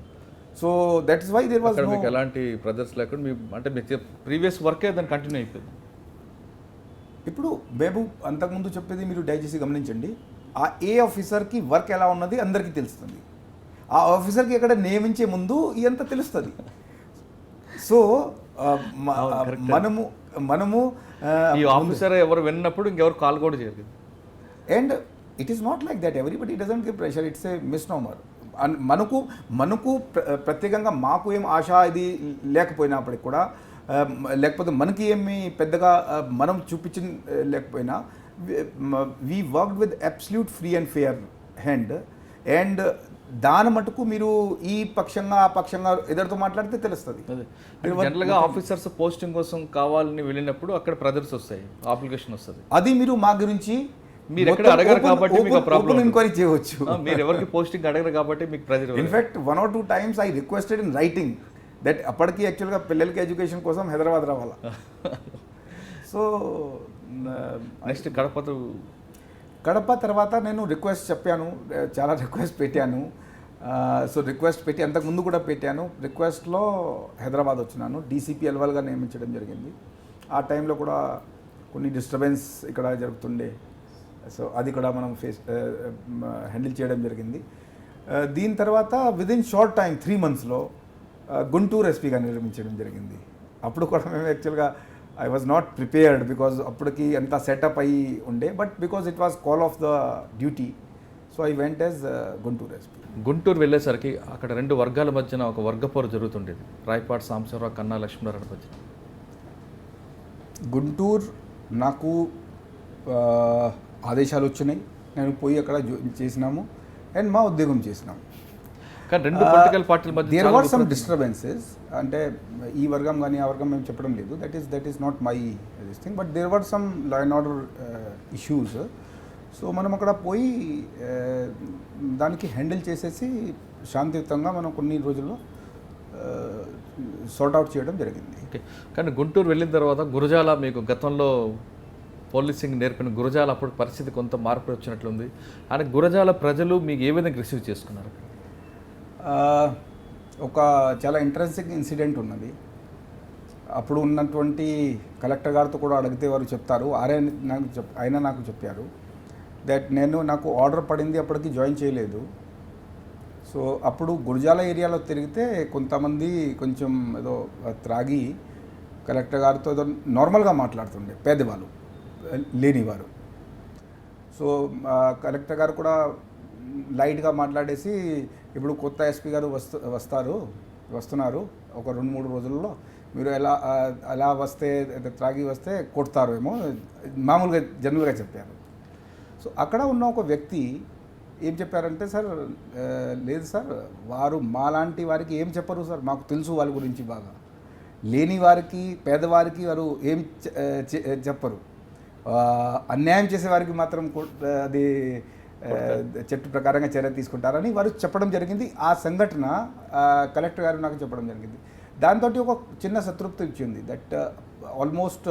[SPEAKER 2] So that is why there was no
[SPEAKER 1] ఎలాంటి ప్రెజర్స్ లేకుండా అంటే మీకు ప్రీవియస్ వర్కే దాన్ని కంటిన్యూ అయిపోయింది.
[SPEAKER 2] ఇప్పుడు మేము అంతకుముందు చెప్పేది మీరు దయచేసి గమనించండి, ఆ ఏ ఆఫీసర్కి వర్క్ ఎలా ఉన్నది అందరికీ తెలుస్తుంది. ఆ ఆఫీసర్కి ఎక్కడ నియమించే ముందు ఇదంతా తెలుస్తుంది. సో మనము
[SPEAKER 1] ఈ ఆఫీసర్ ఎవరు విన్నప్పుడు ఇంకెవరు కాల్ కూడా చేయలేదు.
[SPEAKER 2] And it is not like that everybody doesn't give pressure, it's a misnomer. మనకు ప్రత్యేకంగా మాకు ఏం ఆశ ఇది లేకపోయినప్పటికి కూడా, లేకపోతే మనకి ఏమి పెద్దగా మనం చూపించిన లేకపోయినా, we worked with absolute free and fair hand. And దాని మటుకు మీరు ఈ పక్షంగా ఆ పక్షంగా ఎదురుతో మాట్లాడితే తెలుస్తుంది.
[SPEAKER 1] జనరల్గా ఆఫీసర్స్ పోస్టింగ్ కోసం కావాలని వెళ్ళినప్పుడు అక్కడ ప్రెజర్స్ వస్తాయి, అప్లికేషన్ వస్తుంది.
[SPEAKER 2] అది మీరు మా గురించి
[SPEAKER 1] మీరు ఎక్కడ అడగరు కాబట్టి మీకు ప్రాబ్లం,
[SPEAKER 2] ఎంక్వైరీ చేయవచ్చు.
[SPEAKER 1] మీరు ఎవరికి పోస్టింగ్ అడగరు కాబట్టి మీకు pressure.
[SPEAKER 2] In fact 1 or 2 times I requested in writing that అప్పటికి యాక్చువల్గా పిల్లలకి ఎడ్యుకేషన్ కోసం హైదరాబాద్ రావాలా. సో
[SPEAKER 1] నెక్స్ట్
[SPEAKER 2] కడప తర్వాత నేను రిక్వెస్ట్ చెప్పాను, చాలా రిక్వెస్ట్ పెట్టాను. సో రిక్వెస్ట్ పెట్టి అంతకుముందు కూడా పెట్టాను. రిక్వెస్ట్లో హైదరాబాద్ వచ్చినాను, డీసీపీ ఎల్వల్గా నియమించడం జరిగింది. ఆ టైంలో కూడా కొన్ని డిస్టర్బెన్స్ ఇక్కడ జరుగుతుండే, సో అది కూడా మనం హ్యాండిల్ చేయడం జరిగింది. దీని తర్వాత విదిన్ షార్ట్ టైం 3 monthsలో గుంటూరు ఎస్పీగా నియమించడం జరిగింది. అప్పుడు కూడా మేము యాక్చువల్గా I was not prepared because అప్పటికి అంతా సెటప్ అయ్యి ఉండే, but because it was call of the duty, so I went as Guntur SP.
[SPEAKER 1] Guntur వెళ్ళేసరికి అక్కడ 2 వర్గాల మధ్యన ఒక వర్గపోరు జరుగుతుండేది, రాయపాటి సాంబశివరావు, కన్నా లక్ష్మీనారాయణ మధ్య.
[SPEAKER 2] గుంటూరు నాకు ఆదేశాలు వచ్చినాయి, నేను పోయి అక్కడ చేసినాము అండ్ మా ఉద్యోగం చేసినాము.
[SPEAKER 1] కానీ 2 పొలిటికల్ పార్టీల మధ్య
[SPEAKER 2] దేర్ వర్ సమ్ డిస్టర్బెన్సెస్. అంటే ఈ వర్గం కానీ ఆ వర్గం మేము చెప్పడం లేదు, that is not my this thing, but there were some law and order issues. So మనం అక్కడ పోయి దానికి హ్యాండిల్ చేసేసి శాంతియుతంగా మనం కొన్ని రోజుల్లో సార్ట్ అవుట్ చేయడం జరిగింది.
[SPEAKER 1] ఓకే. కానీ గుంటూరు వెళ్ళిన తర్వాత గురజాల, మీకు గతంలో పోలీసింగ్ నేర్పిన గురజాల అప్పుడు పరిస్థితి కొంత మార్పు వచ్చినట్లుంది. అంటే గురజాల ప్రజలు మీకు ఏ విధంగా రిసీవ్ చేసుకున్నారు?
[SPEAKER 2] ఒక చాలా ఇంట్రెస్టింగ్ ఇన్సిడెంట్ ఉన్నది. అప్పుడు ఉన్నటువంటి కలెక్టర్ గారితో కూడా అడిగితే వారు చెప్తారు, ఆయన నాకు చెప్పారు దట్ నాకు ఆర్డర్ పడింది, అప్పటికి జాయిన్ చేయలేదు. సో అప్పుడు గురజాల ఏరియాలో తిరిగితే కొంతమంది కొంచెం ఏదో త్రాగి కలెక్టర్ గారితో ఏదో నార్మల్గా మాట్లాడుతుండే, పేదవాళ్ళు లేనివారు. సో కలెక్టర్ గారు కూడా లైట్గా మాట్లాడేసి, ఇప్పుడు కొత్త ఎస్పీ గారు వస్తున్నారు ఒక 2-3 రోజుల్లో, మీరు ఎలా వస్తే త్రాగి వస్తే కొడతారేమో మామూలుగా జనరల్గా చెప్పారు. సో అక్కడ ఉన్న ఒక వ్యక్తి ఏం చెప్పారంటే, సార్ లేదు సార్, వారు మాలాంటి వారికి ఏం చెప్పరు సార్, మాకు తెలుసు వాళ్ళ గురించి బాగా, లేని వారికి పేదవారికి వారు ఏం చెప్పరు, అన్యాయం చేసే వారికి మాత్రం అది చట్ట ప్రకారంగా చర్య తీసుకుంటారని వారు చెప్పడం జరిగింది. ఆ సంఘటన కలెక్టర్ గారు నాకు చెప్పడం జరిగింది. దాంతో ఒక చిన్న సంతృప్తి ఇచ్చింది దట్ ఆల్మోస్ట్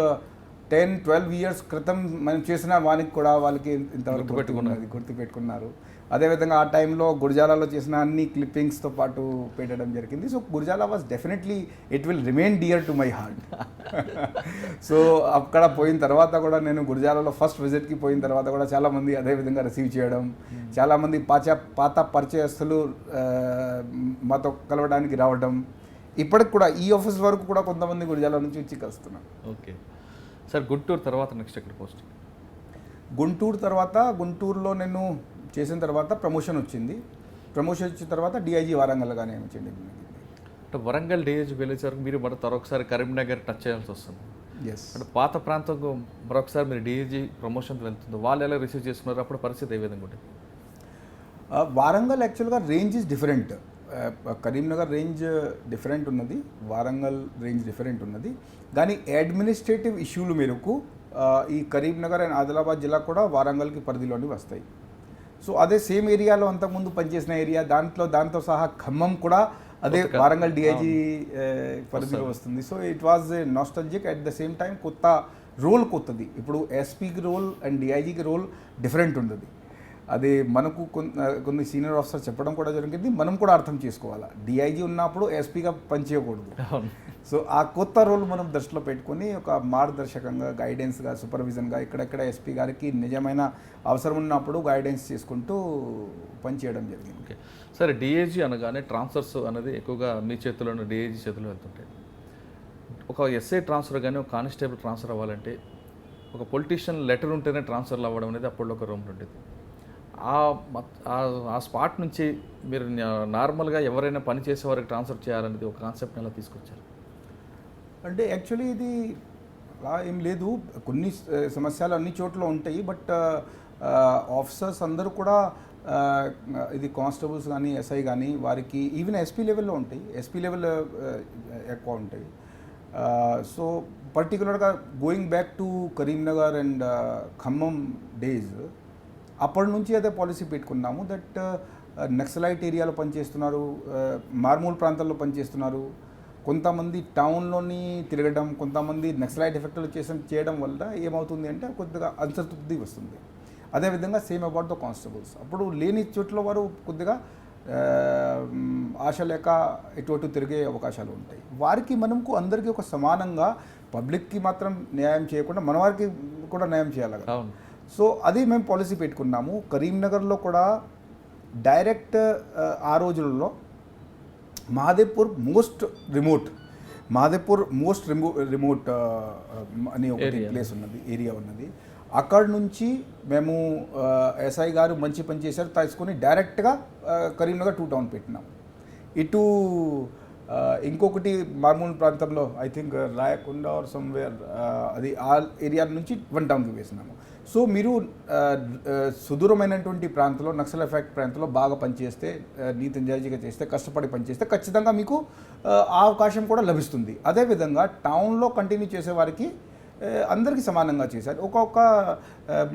[SPEAKER 2] 10-12 years క్రితం మనం చేసిన వానికి కూడా వాళ్ళకి ఇంతవరకు గుర్తుపెట్టుకున్నారు. అదేవిధంగా ఆ టైంలో గురజాలలో చేసిన అన్ని క్లిప్పింగ్స్తో పాటు పెట్టడం జరిగింది. So Gurazala was definitely it will remain dear to my heart. So అక్కడ పోయిన తర్వాత కూడా నేను గురజాలలో ఫస్ట్ విజిట్కి పోయిన తర్వాత కూడా చాలామంది అదేవిధంగా రిసీవ్ చేయడం, చాలామంది పాత పరిచయస్తులు మాతో కలవడానికి రావడం, ఇప్పటికి కూడా ఈ ఆఫీస్ వరకు కూడా కొంతమంది గురజాల నుంచి వచ్చి కలుస్తున్నారు.
[SPEAKER 1] Okay sir. గుంటూరు తర్వాత నెక్స్ట్ ఎక్కడ పోస్ట్?
[SPEAKER 2] గుంటూరులో నేను చేసిన తర్వాత ప్రమోషన్ వచ్చింది. ప్రమోషన్ వచ్చిన తర్వాత డిఐజీ వరంగల్గా నియమించండి.
[SPEAKER 1] అంటే వరంగల్ డిఐజీ వెళ్ళేసరికి మీరు మరొకసారి కరీంనగర్ టచ్ చేయాల్సి వస్తుంది.
[SPEAKER 2] ఎస్.
[SPEAKER 1] అంటే పాత ప్రాంతం మరొకసారి మీరు డిఐజీ ప్రమోషన్ వెళ్తుంది, వాళ్ళు ఎలా రిసీవ్ చేసుకున్నారు, అప్పుడు పరిస్థితి ఏ విధంగా ఉంటుంది?
[SPEAKER 2] వరంగల్ యాక్చువల్గా range is different. Karimnagar range different ఉన్నది, వరంగల్ రేంజ్ డిఫరెంట్ ఉన్నది. కానీ అడ్మినిస్ట్రేటివ్ ఇష్యూలు మేరకు ఈ కరీంనగర్ అండ్ ఆదిలాబాద్ జిల్లా కూడా వరంగల్కి పరిధిలోని వస్తాయి. సో అదే సేమ్ ఏరియాలో అంతకుముందు పనిచేసిన ఏరియా దాంతో సహా ఖమ్మం కూడా అదే వరంగల్ డిఐజీ పరిధిలో వస్తుంది. So it was nostalgic. At the same time కొత్త రోల్ కొత్తది. ఇప్పుడు ఎస్పీకి రోల్ అండ్ డిఐజీకి రోల్ డిఫరెంట్ ఉంటుంది. అది మనకు కొన్ని సీనియర్ ఆఫీసర్ చెప్పడం కూడా జరిగింది, మనం కూడా అర్థం చేసుకోవాలి. డిఐజీ ఉన్నప్పుడు ఎస్పీగా పనిచేయకూడదు. సో ఆ కొత్త రోల్ మనం దృష్టిలో పెట్టుకొని ఒక మార్గదర్శకంగా, గైడెన్స్గా, సూపర్విజన్గా ఇక్కడెక్కడ ఎస్పీ గారికి నిజమైన అవసరం ఉన్నప్పుడు గైడెన్స్ చేసుకుంటూ పనిచేయడం జరిగింది.
[SPEAKER 1] ఓకే. సరే, డిఐజీ అనగానే ట్రాన్స్ఫర్స్ అనేది ఎక్కువగా మీ చేతిలోనే డిఐజీ చేతిలో వెళ్తుంటాయి. ఒక ఎస్ఐ ట్రాన్స్ఫర్ కానీ ఒక కానిస్టేబుల్ ట్రాన్స్ఫర్ అవ్వాలంటే ఒక పొలిటీషియన్ లెటర్ ఉంటేనే ట్రాన్స్ఫర్లు అవ్వడం అనేది అప్పుడు ఒక రూమ్ ఉండేది. ఆ స్పాట్ నుంచి మీరు నార్మల్గా ఎవరైనా పని చేసే వారికి ట్రాన్స్ఫర్ చేయాలనేది ఒక కాన్సెప్ట్ని ఎలా తీసుకొచ్చారు?
[SPEAKER 2] అంటే యాక్చువల్లీ ఇది అలా ఏం లేదు, కొన్ని సమస్యలు అన్ని చోట్ల ఉంటాయి. బట్ ఆఫీసర్స్ అందరూ కూడా ఇది కానిస్టేబుల్స్ కానీ ఎస్ఐ కానీ వారికి ఈవెన్ ఎస్పీ లెవెల్లో ఉంటాయి, ఎస్పీ లెవెల్ ఎక్కువ ఉంటాయి. సో పర్టికులర్గా going back to Karimnagar and Khammam days, అప్పటి నుంచి అదే పాలసీ పెట్టుకున్నాము దట్ నక్సలైట్ ఏరియాలో పనిచేస్తున్నారు, మార్మూల్ ప్రాంతాల్లో పనిచేస్తున్నారు, కొంతమంది టౌన్లోని తిరగడం, కొంతమంది నక్సలైట్ ఎఫెక్ట్లు చేయడం వల్ల ఏమవుతుంది అంటే కొద్దిగా అసంతృప్తి వస్తుంది. అదేవిధంగా సేమ్ అబౌట్ ద కానిస్టేబుల్స్, అప్పుడు లేని చోట్ల వారు కొద్దిగా ఆశ లేక ఎటు తిరిగే అవకాశాలు ఉంటాయి. వారికి మనకు అందరికీ ఒక సమానంగా, పబ్లిక్కి మాత్రం న్యాయం చేయకుండా మన వారికి కూడా న్యాయం చేయాలి కదా. సో అది మేము పాలసీ పెట్టుకున్నాము. కరీంనగర్లో కూడా డైరెక్ట్ ఆ రోజుల్లో మహాదేవ్పూర్ మోస్ట్ రిమోట్ అని ఒక ప్లేస్ ఉన్నది, ఏరియా ఉన్నది. అక్కడ నుంచి మేము ఎస్ఐ గారు మంచి పని చేశారు, తీసుకొని డైరెక్ట్గా కరీంనగర్ 2 టౌన్ పెట్టినాం. ఇటు ఇంకొకటి మార్మూల్ ప్రాంతంలో I think Rayakonda or somewhere, అది ఆ ఏరియా నుంచి 1 టౌన్కి వేసినాము. సో మీరు సుదూరమైనటువంటి ప్రాంతంలో, నక్సల్ ఎఫెక్ట్ ప్రాంతంలో బాగా పనిచేస్తే, నీతి నిజాయితీగా చేస్తే, కష్టపడి పనిచేస్తే ఖచ్చితంగా మీకు ఆ అవకాశం కూడా లభిస్తుంది. అదేవిధంగా టౌన్లో కంటిన్యూ చేసేవారికి అందరికీ సమానంగా చేశారు. ఒక్కొక్క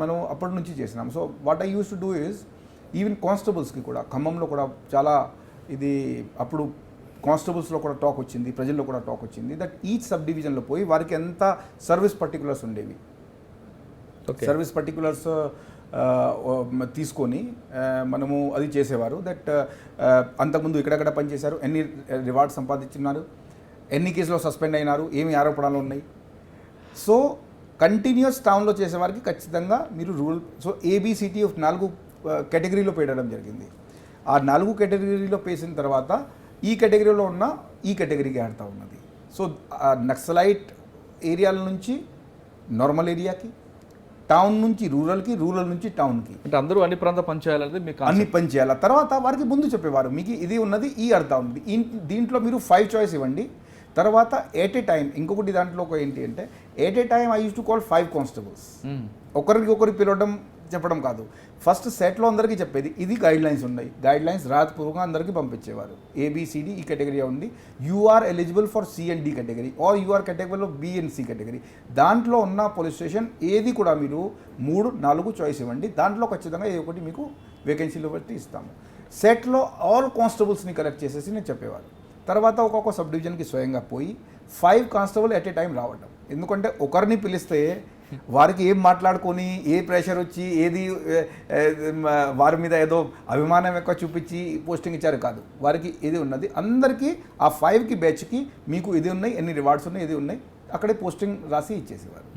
[SPEAKER 2] మనం అప్పటి నుంచి చేసినాం. So what I use to do is even కానిస్టేబుల్స్కి కూడా, ఖమ్మంలో కూడా చాలా ఇది అప్పుడు కానిస్టేబుల్స్లో కూడా టాక్ వచ్చింది, ప్రజల్లో కూడా టాక్ వచ్చింది దట్ ఈచ్ సబ్ డివిజన్లో పోయి వారికి ఎంత సర్వీస్ పర్టికులర్స్ ఉండేవి, సర్వీస్ పర్టికులర్స్ తీసుకొని మనము అది చేసేవారు. దట్ అంతకుముందు ఇక్కడెక్కడ పనిచేశారు, ఎన్ని రివార్డ్స్ సంపాదించున్నారు, ఎన్ని కేసులో సస్పెండ్ అయినారు, ఏమి ఆరోపణలు ఉన్నాయి. సో కంటిన్యూస్ టౌన్లో చేసేవారికి ఖచ్చితంగా మీరు రూల్, సో ఏబిసిటీ ఆఫ్ 4 కేటగిరీలో పెట్టడం జరిగింది. ఆ 4 కేటగిరీలో పేసిన తర్వాత ఈ కేటగిరీలో ఉన్న ఈ కేటగిరీకి ఆడుతూ ఉన్నది. సో నక్సలైట్ ఏరియాల నుంచి నార్మల్ ఏరియాకి, టౌన్ నుంచి రూరల్కి, రూరల్ నుంచి టౌన్కి,
[SPEAKER 1] అంటే అందరూ అన్ని ప్రాంతాలు పనిచేయాలనేది మీకు
[SPEAKER 2] అన్ని పనిచేయాలి. తర్వాత వారికి ముందు చెప్పేవారు మీకు ఇది ఉన్నది, ఈ అర్థం ఉంది, దీంట్లో మీరు 5 చాయిస్ ఇవ్వండి. తర్వాత ఎట్ ఏ టైం ఇంకొకటి దాంట్లో ఒక ఏంటి అంటే at a time I use to call 5 constables. ఒకరికి పిలవడం చెప్పడం కాదు, ఫస్ట్ సెట్లో అందరికీ చెప్పేది ఇది గైడ్ లైన్స్ ఉన్నాయి, గైడ్ లైన్స్ రాతపూర్వకంగా అందరికీ పంపించేవారు. ఏబిసిడి ఈ కేటగిరీ ఉంది, you are eligible for C and D category or you are కేటగిరీలో బి అండ్ సి కేటగిరీ. దాంట్లో ఉన్న పోలీస్ స్టేషన్ ఏది కూడా మీరు 3-4 చాయిస్ ఇవ్వండి, దాంట్లో ఖచ్చితంగా ఏ ఒకటి మీకు వేకెన్సీలో బట్టి ఇస్తాము. సెట్లో ఆల్ కానిస్టేబుల్స్ని కలెక్ట్ చేసేసి నేను చెప్పేవారు. తర్వాత ఒక్కొక్క సబ్ డివిజన్కి స్వయంగా పోయి 5 కానిస్టేబుల్ ఎట్ ఏ టైం రావడం. ఎందుకంటే ఒకరిని పిలిస్తే వారికి ఏం మాట్లాడుకొని, ఏ ప్రెషర్ వచ్చి, ఏది వారి మీద ఏదో అభిమానం ఎక్కువ చూపించి పోస్టింగ్ ఇచ్చారు కాదు, వారికి ఇది ఉన్నది. అందరికీ ఆ 5కి బ్యాచ్కి మీకు ఇది ఉన్నాయి, ఎన్ని రివార్డ్స్ ఉన్నాయి, ఇది ఉన్నాయి, అక్కడే పోస్టింగ్ రాసి ఇచ్చేసేవారు.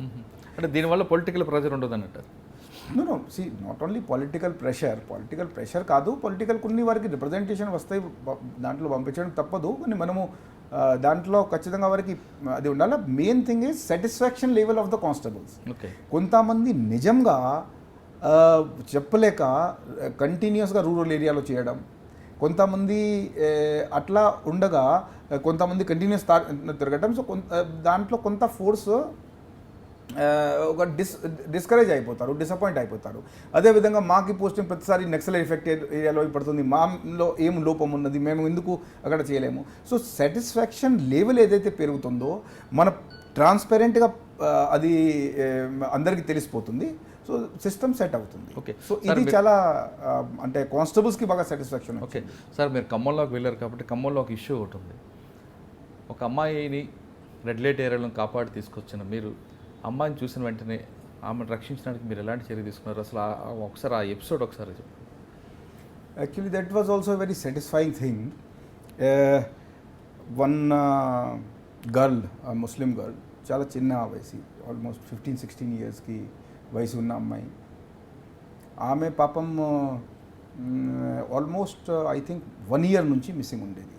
[SPEAKER 1] అంటే దీనివల్ల పొలిటికల్ ప్రెజర్ ఉండదు అన్నట్టు.
[SPEAKER 2] No see not only political pressure కాదు, పొలిటికల్ కొన్ని వారికి రిప్రజెంటేషన్ వస్తాయి, దాంట్లో పంపించడం తప్పదు. కానీ మనము దాంట్లో ఖచ్చితంగా వారికి అది ఉండాలి. Main thing is satisfaction level of the constables. కొంతమంది నిజంగా చెప్పలేక కంటిన్యూస్గా రూరల్ ఏరియాలో చేయడం, కొంతమంది అట్లా ఉండగా కొంతమంది కంటిన్యూస్ తిరగడం. సో దాంట్లో కొంత ఫోర్స్ ఒక డిస్కరేజ్ అయిపోతారు, డిసప్పాయింట్ అయిపోతారు. అదేవిధంగా మాకి పోస్టింగ్ ప్రతిసారి నక్సల్ ఎఫెక్ట్ ఏరియాలో పడుతుంది, మాలో ఏం లోపం ఉన్నది, మేము ఎందుకు అక్కడ చేయలేము. సో సాటిస్ఫాక్షన్ లెవెల్ ఏదైతే పెరుగుతుందో మన ట్రాన్స్పరెంట్గా అది అందరికీ తెలిసిపోతుంది. సో సిస్టమ్ సెట్ అవుతుంది.
[SPEAKER 1] ఓకే.
[SPEAKER 2] సో ఇది చాలా అంటే కానిస్టేబుల్స్కి బాగా సాటిస్ఫాక్షన్.
[SPEAKER 1] ఓకే సార్, మీరు ఖమ్మంలోకి వెళ్ళారు కాబట్టి ఖమ్మంలో ఒక ఇష్యూ ఒకటి ఉంది. ఒక అమ్మాయిని రెడ్ లైట్ ఏరియాలో కాపాడి తీసుకొచ్చిన మీరు అమ్మాయిని చూసిన వెంటనే ఆమెను రక్షించడానికి మీరు ఎలాంటి చర్య తీసుకున్నారు? అసలు ఒకసారి ఆ ఎపిసోడ్ ఒకసారి చెప్పండి.
[SPEAKER 2] Actually that was also very satisfying thing. One girl, Muslim girl, చాలా చిన్న వయసు, ఆల్మోస్ట్ 15-16 ఇయర్స్కి వయసు ఉన్న అమ్మాయి. ఆమె పాపం ఆల్మోస్ట్ ఐ థింక్ 1 ఇయర్ నుంచి మిస్సింగ్ ఉండేది.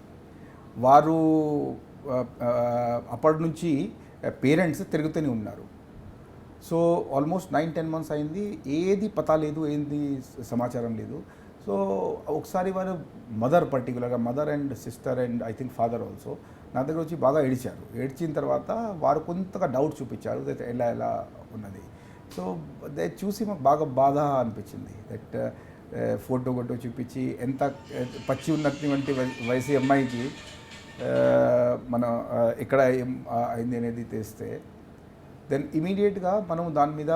[SPEAKER 2] వారు అప్పటి నుంచి పేరెంట్స్ తిరుగుతూనే ఉన్నారు. సో ఆల్మోస్ట్ 9-10 మంత్స్ అయింది, ఏది పతా లేదు, ఏంది సమాచారం లేదు. సో ఒకసారి వారు పర్టికులర్గా mother and sister and I think father also నా దగ్గర వచ్చి బాగా ఏడ్చారు. ఏడ్చిన తర్వాత వారు కొంతగా డౌట్ చూపించారు దట్ ఎలా ఉన్నది. సో దే చూసి మాకు బాగా బాధ అనిపించింది. దట్ ఫోటో చూపించి ఎంత పచ్చి ఉన్నటువంటి వయసు అమ్మాయికి మన ఇక్కడ అయింది అనేది తెస్తే దెన్ ఇమీడియట్గా మనం దాని మీద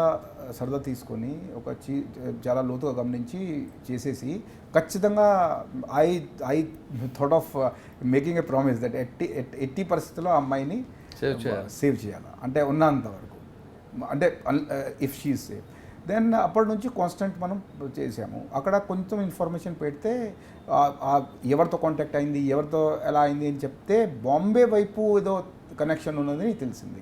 [SPEAKER 2] సరదా తీసుకొని ఒక చాలా లోతుగా గమనించి చేసేసి ఖచ్చితంగా I thought of making a promise that ఎట్టి పరిస్థితుల్లో ఆ అమ్మాయిని సేవ్ చేయాలి, అంటే ఉన్నంత వరకు, అంటే if she is safe. Then అప్పటి నుంచి కాన్స్టెంట్ మనం చేసాము. అక్కడ కొంచెం ఇన్ఫర్మేషన్ పెడితే ఎవరితో కాంటాక్ట్ అయింది, ఎవరితో ఎలా అయింది అని చెప్తే బాంబే వైపు ఏదో కనెక్షన్ ఉన్నదని తెలిసింది.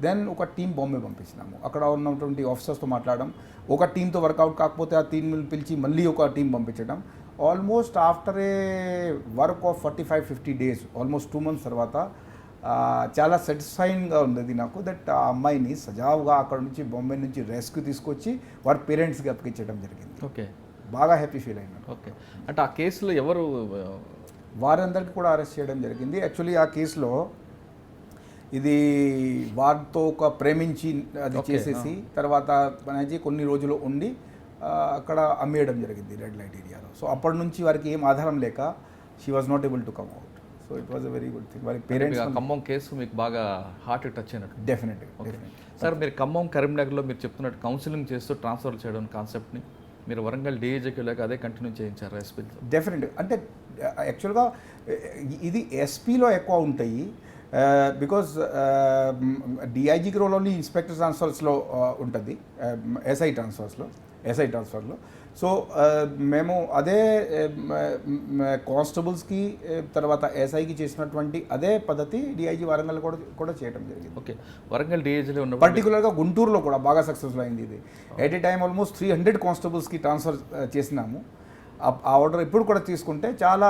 [SPEAKER 2] దెన్ ఒక టీం బాంబే పంపించినాము. అక్కడ ఉన్నటువంటి ఆఫీసర్స్తో మాట్లాడడం, ఒక టీంతో వర్కౌట్ కాకపోతే ఆ టీంని పిలిచి మళ్ళీ ఒక టీం పంపించడం. Almost after A work of 45-50 days, almost 2 months తర్వాత చాలా సాటిస్ఫైయింగ్గా ఉండేది నాకు దట్ ఆ అమ్మాయిని సజావుగా అక్కడ నుంచి బాంబే నుంచి రెస్క్యూ తీసుకొచ్చి వారి పేరెంట్స్కి అప్పగించడం జరిగింది.
[SPEAKER 1] ఓకే,
[SPEAKER 2] బాగా హ్యాపీ ఫీల్ అయినాను.
[SPEAKER 1] ఓకే. అంటే ఆ కేసులో ఎవరు
[SPEAKER 2] వారందరికీ కూడా అరెస్ట్ చేయడం జరిగింది. యాక్చువల్లీ ఆ కేసులో ఇది వారితో ఒక ప్రేమించి అది
[SPEAKER 1] Okay,
[SPEAKER 2] చేసేసి తర్వాత అనేది కొన్ని రోజులు ఉండి అక్కడ అమ్మేయడం జరిగింది రెడ్ లైట్ ఏరియాలో. సో అప్పటి నుంచి వారికి ఏం ఆధారం లేక she was not able to come out. So it was a very good thing. వారి పేరెంట్స్
[SPEAKER 1] ఖమ్మం కేసు మీకు బాగా హార్ట్ టచ్ అయినట్టు.
[SPEAKER 2] డెఫినెట్గా.
[SPEAKER 1] సార్, మీరు ఖమ్మం కరీంనగర్లో మీరు చెప్తున్నట్టు కౌన్సిలింగ్ చేస్తూ ట్రాన్స్ఫర్ చేయడం కాన్సెప్ట్ని మీరు వరంగల్ డిఏజీకి లేక అదే కంటిన్యూ చేయించారు ఎస్పీతో?
[SPEAKER 2] డెఫినెట్గా. అంటే యాక్చువల్గా ఇది ఎస్పీలో ఎక్కువ ఉంటాయి బికాజ్ డిఐజీకి రోల్ ఓన్లీ ఇన్స్పెక్టర్ ట్రాన్స్ఫర్స్లో ఉంటుంది, ఎస్ఐ ట్రాన్స్ఫర్లో. సో మేము అదే కానిస్టేబుల్స్కి తర్వాత ఎస్ఐకి చేసినటువంటి అదే పద్ధతి డిఐజీ వరంగల్ కూడా చేయడం జరిగింది.
[SPEAKER 1] ఓకే, వరంగల్ డిఐజీలో ఉన్న
[SPEAKER 2] పర్టికులర్గా గుంటూరులో కూడా బాగా సక్సెస్ఫుల్ అయింది ఇది. ఎట్ ఏ టైం ఆల్మోస్ట్ 300 కానిస్టేబుల్స్కి ట్రాన్స్ఫర్ చేసినాము. ఆ ఆర్డర్ ఇప్పుడు కూడా తీసుకుంటే చాలా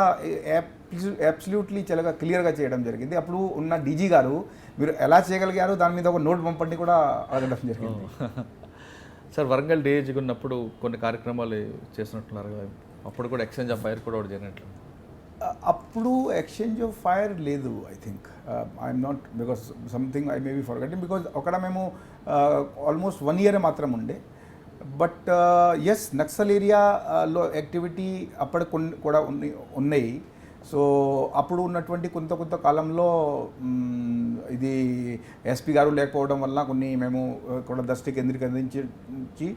[SPEAKER 2] అబ్సల్యూట్లీ చాలా క్లియర్గా చేయడం జరిగింది. అప్పుడు ఉన్న డీజీ గారు మీరు ఎలా చేయగలిగారు దాని మీద ఒక నోట్ పంపండి కూడా అడగడం జరిగింది.
[SPEAKER 1] సార్, వరంగల్ డిఐజీగా ఉన్నప్పుడు కొన్ని కార్యక్రమాలు చేసినట్టున్నారు కదా, అప్పుడు కూడా ఎక్స్చేంజ్ ఆఫ్ ఫైర్ కూడా ఒకటి జరిగినట్లు.
[SPEAKER 2] అప్పుడు ఎక్స్చేంజ్ ఆఫ్ ఫైర్ లేదు. I think I'm not because something I may be forgetting because అక్కడ మేము ఆల్మోస్ట్ 1 year మాత్రం ఉండే. బట్ ఎస్, నక్సల్ ఏరియాలో యాక్టివిటీ అప్పటి కొన్ని కూడా ఉన్నాయి. సో అప్పుడు ఉన్నటువంటి కొంత కాలంలో ఇది ఎస్పీ గారు లేకపోవడం వల్ల కొన్ని మేము కూడా దృష్టి కేంద్రీకరించి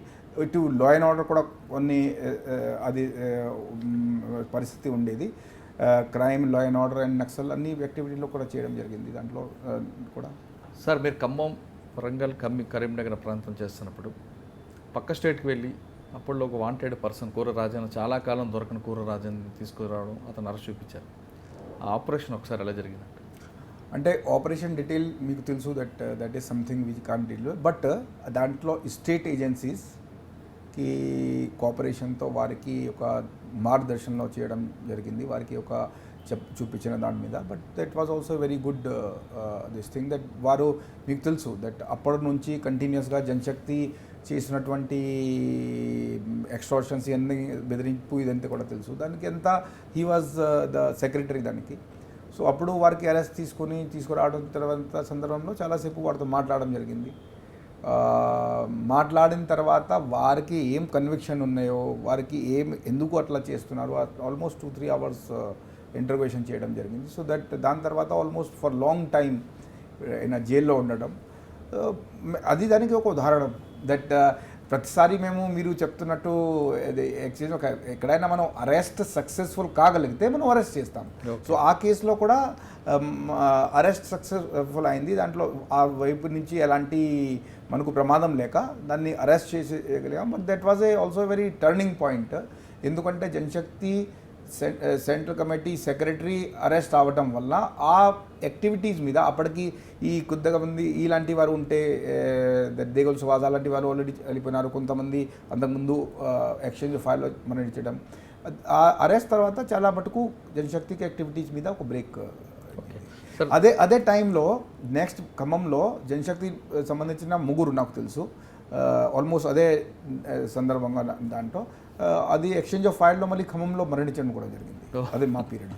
[SPEAKER 2] ఇటు లా అండ్ ఆర్డర్ కూడా కొన్ని అది పరిస్థితి ఉండేది. Crime, law and order and Naxal అన్ని యాక్టివిటీలో కూడా చేయడం జరిగింది దాంట్లో కూడా.
[SPEAKER 1] సార్, మీరు ఖమ్మం, వరంగల్, కరీంనగర్ ప్రాంతం చేస్తున్నప్పుడు పక్క స్టేట్కి వెళ్ళి అప్పుడు ఒక వాంటెడ్ పర్సన్ కూర రాజన్, చాలా కాలం దొరకని కూర రాజన్ తీసుకురావడం, అతను అరెస్ట్ చూపించారు. ఆ ఆపరేషన్ ఒకసారి ఎలా జరిగిందంటే?
[SPEAKER 2] అంటే ఆపరేషన్ డీటెయిల్ మీకు తెలుసు, that is something which can't deal. But దాంట్లో స్టేట్ ఏజెన్సీస్కి కోఆపరేషన్తో వారికి ఒక మార్గదర్శనంలో చేయడం జరిగింది, వారికి ఒక చూపించిన దాని మీద. But that was also very good this thing that వారు మీకు తెలుసు దట్ అప్పటి నుంచి కంటిన్యూస్గా జనశక్తి చేసినటువంటి ఎక్స్టార్షన్స్ ఇవన్నీ బెదిరింపు ఇదంతా కూడా తెలుసు. దానికి ఎంత హీ వాజ్ ద సెక్రటరీ దానికి. సో అప్పుడు వారికి అరెస్ట్ తీసుకురావడం తర్వాత సందర్భంలో చాలాసేపు వారితో మాట్లాడడం జరిగింది. మాట్లాడిన తర్వాత వారికి ఏం కన్విక్షన్ ఉన్నాయో, వారికి ఎందుకు అట్లా చేస్తున్నారు, ఆల్మోస్ట్ 2-3 hours ఇంటర్వ్యూషన్ చేయడం జరిగింది. సో దాని తర్వాత ఆల్మోస్ట్ ఫర్ లాంగ్ టైం ఆయన జైల్లో ఉండడం, అది దానికి ఒక ఉదాహరణ. దట్ ప్రతిసారి మీరు చెప్తున్నట్టు ఎక్స్చేంజ్ ఎక్కడైనా మనం అరెస్ట్ సక్సెస్ఫుల్ కాగలిగితే మనం అరెస్ట్ చేస్తాం. సో ఆ కేసులో కూడా అరెస్ట్ సక్సెస్ఫుల్ అయింది. దాంట్లో ఆ వైపు నుంచి ఎలాంటి మనకు ప్రమాదం లేక దాన్ని అరెస్ట్ చేసేయగలిగాం. But that was also very turning point. ఎందుకంటే Janashakti central committee secretary arrest అవ్వటం వల్ల ఆ యాక్టివిటీస్ మీద అప్పటికి ఈ కొద్దిగా మంది ఇలాంటి వారు ఉంటే దేగోల్ సువాజ్ అలాంటి వారు ఆల్రెడీ వెళ్ళిపోయినారు. కొంతమంది అంతకుముందు ఎక్స్చేంజ్ ఫైర్లో మరణించడం. ఆ అరెస్ట్ తర్వాత చాలా మటుకు జనశక్తికి యాక్టివిటీస్ మీద ఒక బ్రేక్. అదే టైంలో నెక్స్ట్ ఖమ్మంలో జనశక్తి సంబంధించిన 3 నాకు తెలుసు, ఆల్మోస్ట్ అదే సందర్భంగా దాంట్లో అది ఎక్స్చేంజ్ ఆఫ్ ఫైర్లో మళ్ళీ ఖమ్మంలో మరణించడం కూడా జరిగింది. అదే మా పీరియడ్.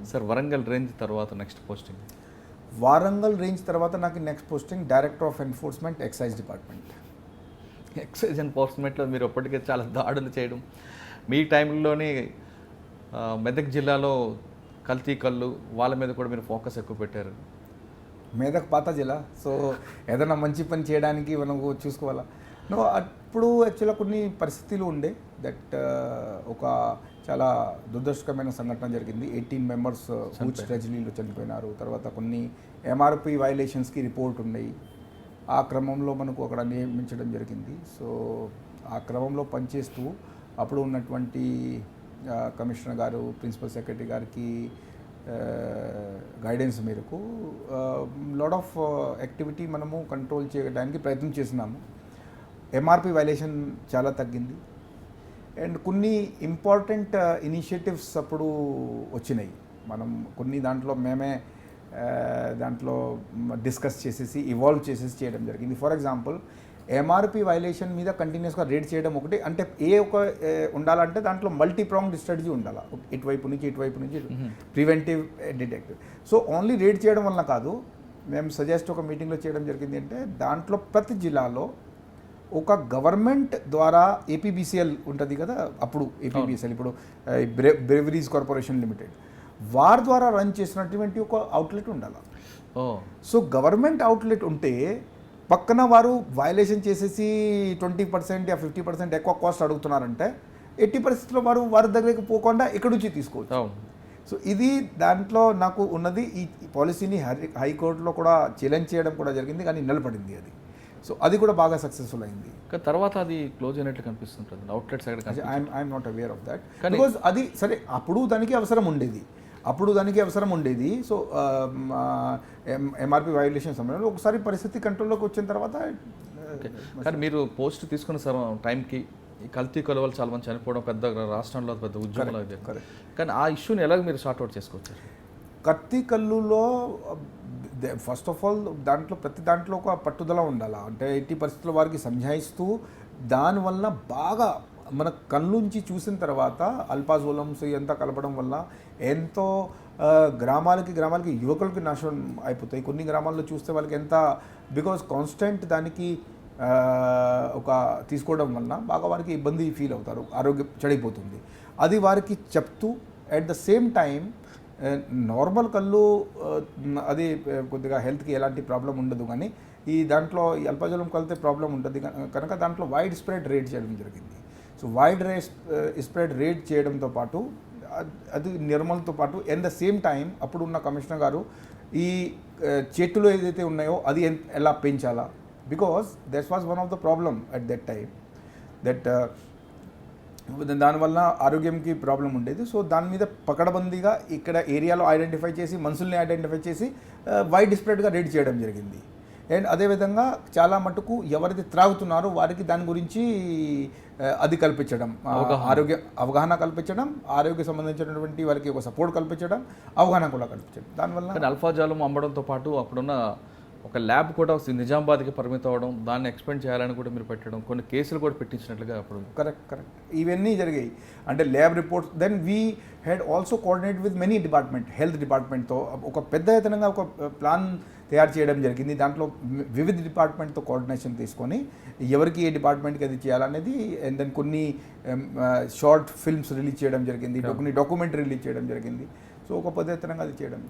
[SPEAKER 1] సార్, వరంగల్ రేంజ్ తర్వాత నెక్స్ట్ పోస్టింగ్?
[SPEAKER 2] వరంగల్ రేంజ్ తర్వాత నాకు next posting director of enforcement, excise department.
[SPEAKER 1] Excise ఎన్ఫోర్స్మెంట్లో మీరు అప్పటికే చాలా దాడులు చేయడం, మీ టైంలోనే మెదక్ జిల్లాలో కల్తీ కళ్ళు వాళ్ళ మీద కూడా మీరు ఫోకస్ ఎక్కువ పెట్టారు.
[SPEAKER 2] మెదక్ పాత జిల్లా, సో ఏదైనా మంచి పని చేయడానికి మనకు చూసుకోవాలా. అప్పుడు యాక్చువల్గా కొన్ని పరిస్థితులు ఉండే దట్ ఒక చాలా దురదృష్టకరమైన సంఘటన జరిగింది. 18 members హూచ్ ట్రెజరీలో చనిపోయినారు. తర్వాత కొన్ని ఎంఆర్పి వైలేషన్స్కి రిపోర్ట్ ఉన్నాయి. ఆ క్రమంలో మనకు అక్కడ నియమించడం జరిగింది. సో ఆ క్రమంలో పనిచేస్తూ అప్పుడు ఉన్నటువంటి కమిషనర్ గారు, ప్రిన్సిపల్ సెక్రటరీ గారికి గైడెన్స్ మేరకు లాట్ ఆఫ్ యాక్టివిటీ మనము కంట్రోల్ చేయడానికి ప్రయత్నం చేసినాము. ఎంఆర్పి వైలేషన్ చాలా తగ్గింది. అండ్ కొన్ని ఇంపార్టెంట్ ఇనిషియేటివ్స్ అప్పుడు వచ్చినాయి. మనం కొన్ని దాంట్లో మేమే దాంట్లో డిస్కస్ చేసేసి ఇవాల్వ్ చేసేసి చేయడం జరిగింది. ఫర్ ఎగ్జాంపుల్ ఎంఆర్పి వైలేషన్ మీద కంటిన్యూస్గా రేడ్ చేయడం ఒకటి, అంటే ఉండాలంటే దాంట్లో మల్టీ ప్రాంగ్డ్ స్ట్రాటజీ ఉండాలి, ఇటువైపు నుంచి preventive detective. So only raid చేయడం వల్ల కాదు, మేము సజెస్ట్ ఒక మీటింగ్లో చేయడం జరిగింది అంటే దాంట్లో ప్రతి జిల్లాలో ఒక గవర్నమెంట్ ద్వారా ఏపీబీసీఎల్ ఉంటుంది కదా, అప్పుడు ఏపీబీసీఎల్ ఇప్పుడు బ్రెవరీస్ కార్పొరేషన్ లిమిటెడ్ వారి ద్వారా రన్ చేసినటువంటి ఒక అవుట్లెట్ ఉండాలి. సో గవర్నమెంట్ అవుట్లెట్ ఉంటే పక్కన వారు వయలేషన్ చేసేసి 20% 50% ఎక్కువ కాస్ట్ అడుగుతున్నారంటే 80% వారి దగ్గరికి పోకుండా ఎక్కడి నుంచి తీసుకోవచ్చు. సో ఇది దాంట్లో నాకు ఉన్నది. ఈ పాలసీని హైకోర్టులో కూడా ఛాలెంజ్ చేయడం కూడా జరిగింది, కానీ నిలబడింది అది. సో అది కూడా బాగా సక్సెస్ఫుల్ అయింది.
[SPEAKER 1] తర్వాత అది క్లోజ్ అయినట్లు కనిపిస్తుంటుంది outlets.
[SPEAKER 2] I'm not aware of that, because అది సరే అప్పుడు దానికి అవసరం ఉండేది. సో ఎంఆర్పి వైలేషన్ సమయంలో ఒకసారి పరిస్థితి కంట్రోల్లోకి వచ్చిన తర్వాత.
[SPEAKER 1] కానీ మీరు పోస్ట్ తీసుకున్న టైంకి ఈ కల్తీ కొలవలు చాలా మంది చనిపోవడం పెద్ద రాష్ట్రంలో పెద్ద ఉద్యోగాలు. కానీ ఆ ఇష్యూని ఎలాగ మీరు సార్ట్అవుట్ చేసుకోవచ్చు?
[SPEAKER 2] కత్తి కల్లులో ఫస్ట్ ఆఫ్ ఆల్ ప్రతి దాంట్లో ఒక పట్టుదల ఉండాలి. అంటే ఎట్టి పరిస్థితుల్లో వారికి సంజాయిస్తూ దానివల్ల బాగా మన కళ్ళుంచి చూసిన తర్వాత అల్పాజోలమ్స్ ఇదంతా కలపడం వల్ల ఎంతో గ్రామాలకి యువకులకి నాశనం అయిపోతాయి. కొన్ని గ్రామాల్లో చూస్తే వాళ్ళకి ఎంత, బికాజ్ కాన్స్టెంట్ దానికి ఒక తీసుకోవడం వల్ల బాగా వారికి ఇబ్బంది ఫీల్ అవుతారు, ఆరోగ్యం చెడిపోతుంది. అది వారికి చెప్తూ at the same time normal కళ్ళు అది కొద్దిగా హెల్త్కి ఎలాంటి ప్రాబ్లం ఉండదు, కానీ ఈ దాంట్లో ఈ అల్పజలం కలితే ప్రాబ్లం ఉంటుంది కనుక దాంట్లో వైడ్ స్ప్రెడ్ రేట్ చేయడం జరిగింది. సో వైడ్ స్ప్రెడ్ రేట్ చేయడంతో పాటు అది నిర్మల్తో పాటు ఎట్ ద సేమ్ టైం అప్పుడు ఉన్న కమిషనర్ గారు ఈ చెట్టులు ఏదైతే ఉన్నాయో అది ఎలా పెంచాలా, because that was one of the problem at that time, that దానివల్ల ఆరోగ్యంకి ప్రాబ్లం ఉండేది. సో దాని మీద పకడ్బందీగా ఇక్కడ ఏరియాలో ఐడెంటిఫై చేసి మనుషుల్ని ఐడెంటిఫై చేసి వైడ్ స్ప్రెడ్గా రేట్ చేయడం జరిగింది. అండ్ అదేవిధంగా చాలా మటుకు ఎవరైతే త్రాగుతున్నారో వారికి దాని గురించి అది కల్పించడం, అవగాహన కల్పించడం, ఆరోగ్య సంబంధించినటువంటి వారికి ఒక సపోర్ట్ కల్పించడం, అవగాహన కూడా కల్పించడం. దానివల్ల
[SPEAKER 1] అల్ఫాజాలం అమ్మడంతో పాటు అప్పుడున్న ఒక ల్యాబ్ కూడా నిజామాబాద్కి పరిమితం అవ్వడం, దాన్ని ఎక్స్పెండ్ చేయాలని కూడా మీరు పెట్టడం, కొన్ని కేసులు కూడా పెట్టించినట్లుగా అప్పుడు.
[SPEAKER 2] కరెక్ట్ ఇవన్నీ జరిగాయి. అంటే lab reports, then we had also coordinate with many department, health డిపార్ట్మెంట్తో ఒక పెద్ద ఎత్తునగా ఒక ప్లాన్ తయారు చేయడం జరిగింది. దాంట్లో వివిధ డిపార్ట్మెంట్తో కోఆర్డినేషన్ తీసుకొని ఎవరికి ఏ డిపార్ట్మెంట్కి అది చేయాలనేది, అండ్ దెన్ కొన్ని షార్ట్ ఫిల్మ్స్ రిలీజ్ చేయడం జరిగింది, కొన్ని డాక్యుమెంటరీ రిలీజ్ చేయడం జరిగింది. సో ఒక పద్ధతిగా అది చేయడం.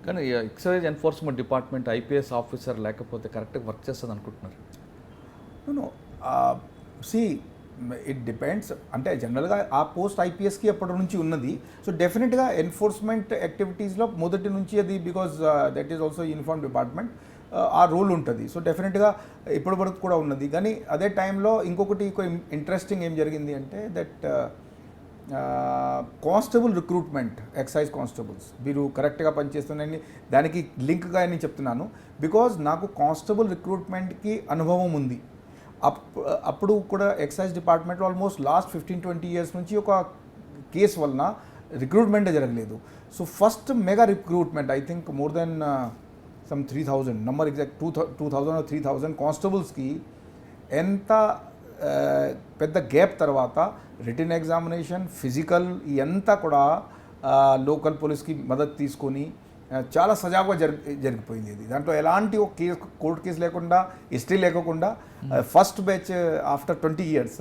[SPEAKER 1] కానీ excise enforcement department IPS officer లేకపోతే కరెక్ట్గా వర్క్ చేస్తుంది అనుకుంటున్నారు?
[SPEAKER 2] It depends. అంటే జనరల్గా ఆ పోస్ట్ ఐపీఎస్కి అప్పటి నుంచి ఉన్నది. సో డెఫినెట్గా ఎన్ఫోర్స్మెంట్ యాక్టివిటీస్లో మొదటి నుంచి అది, because that is also uniform department, ఆ రోల్ ఉంటుంది. సో డెఫినెట్గా ఇప్పటి వరకు కూడా ఉన్నది. కానీ అదే టైంలో ఇంకొకటి ఇంట్రెస్టింగ్ ఏం జరిగింది అంటే that constable recruitment, excise constables మీరు కరెక్ట్గా పనిచేస్తున్నాయని దానికి లింక్గా నేను చెప్తున్నాను. బికాజ్ నాకు కానిస్టేబుల్ రిక్రూట్మెంట్కి అనుభవం ఉంది. అప్పుడు కూడా ఎక్సైజ్ డిపార్ట్మెంట్లో ఆల్మోస్ట్ లాస్ట్ 15-20 years నుంచి ఒక కేసు వలన రిక్రూట్మెంటే జరగలేదు. So first mega recruitment, I think more than some 3,000 number exact 2,000 or 3,000 కానిస్టేబుల్స్కి ఎంత పెద్ద గ్యాప్ తర్వాత రిటన్ ఎగ్జామినేషన్, ఫిజికల్ ఇదంతా కూడా లోకల్ పోలీస్కి మద్దతు తీసుకొని చాలా సజావుగా జరిగిపోయింది. ఇది దాంట్లో ఎలాంటి ఒక కోర్టు కేసు లేకుండా, హిస్టరీ లేకుండా ఫస్ట్ బ్యాచ్ ఆఫ్టర్ 20 years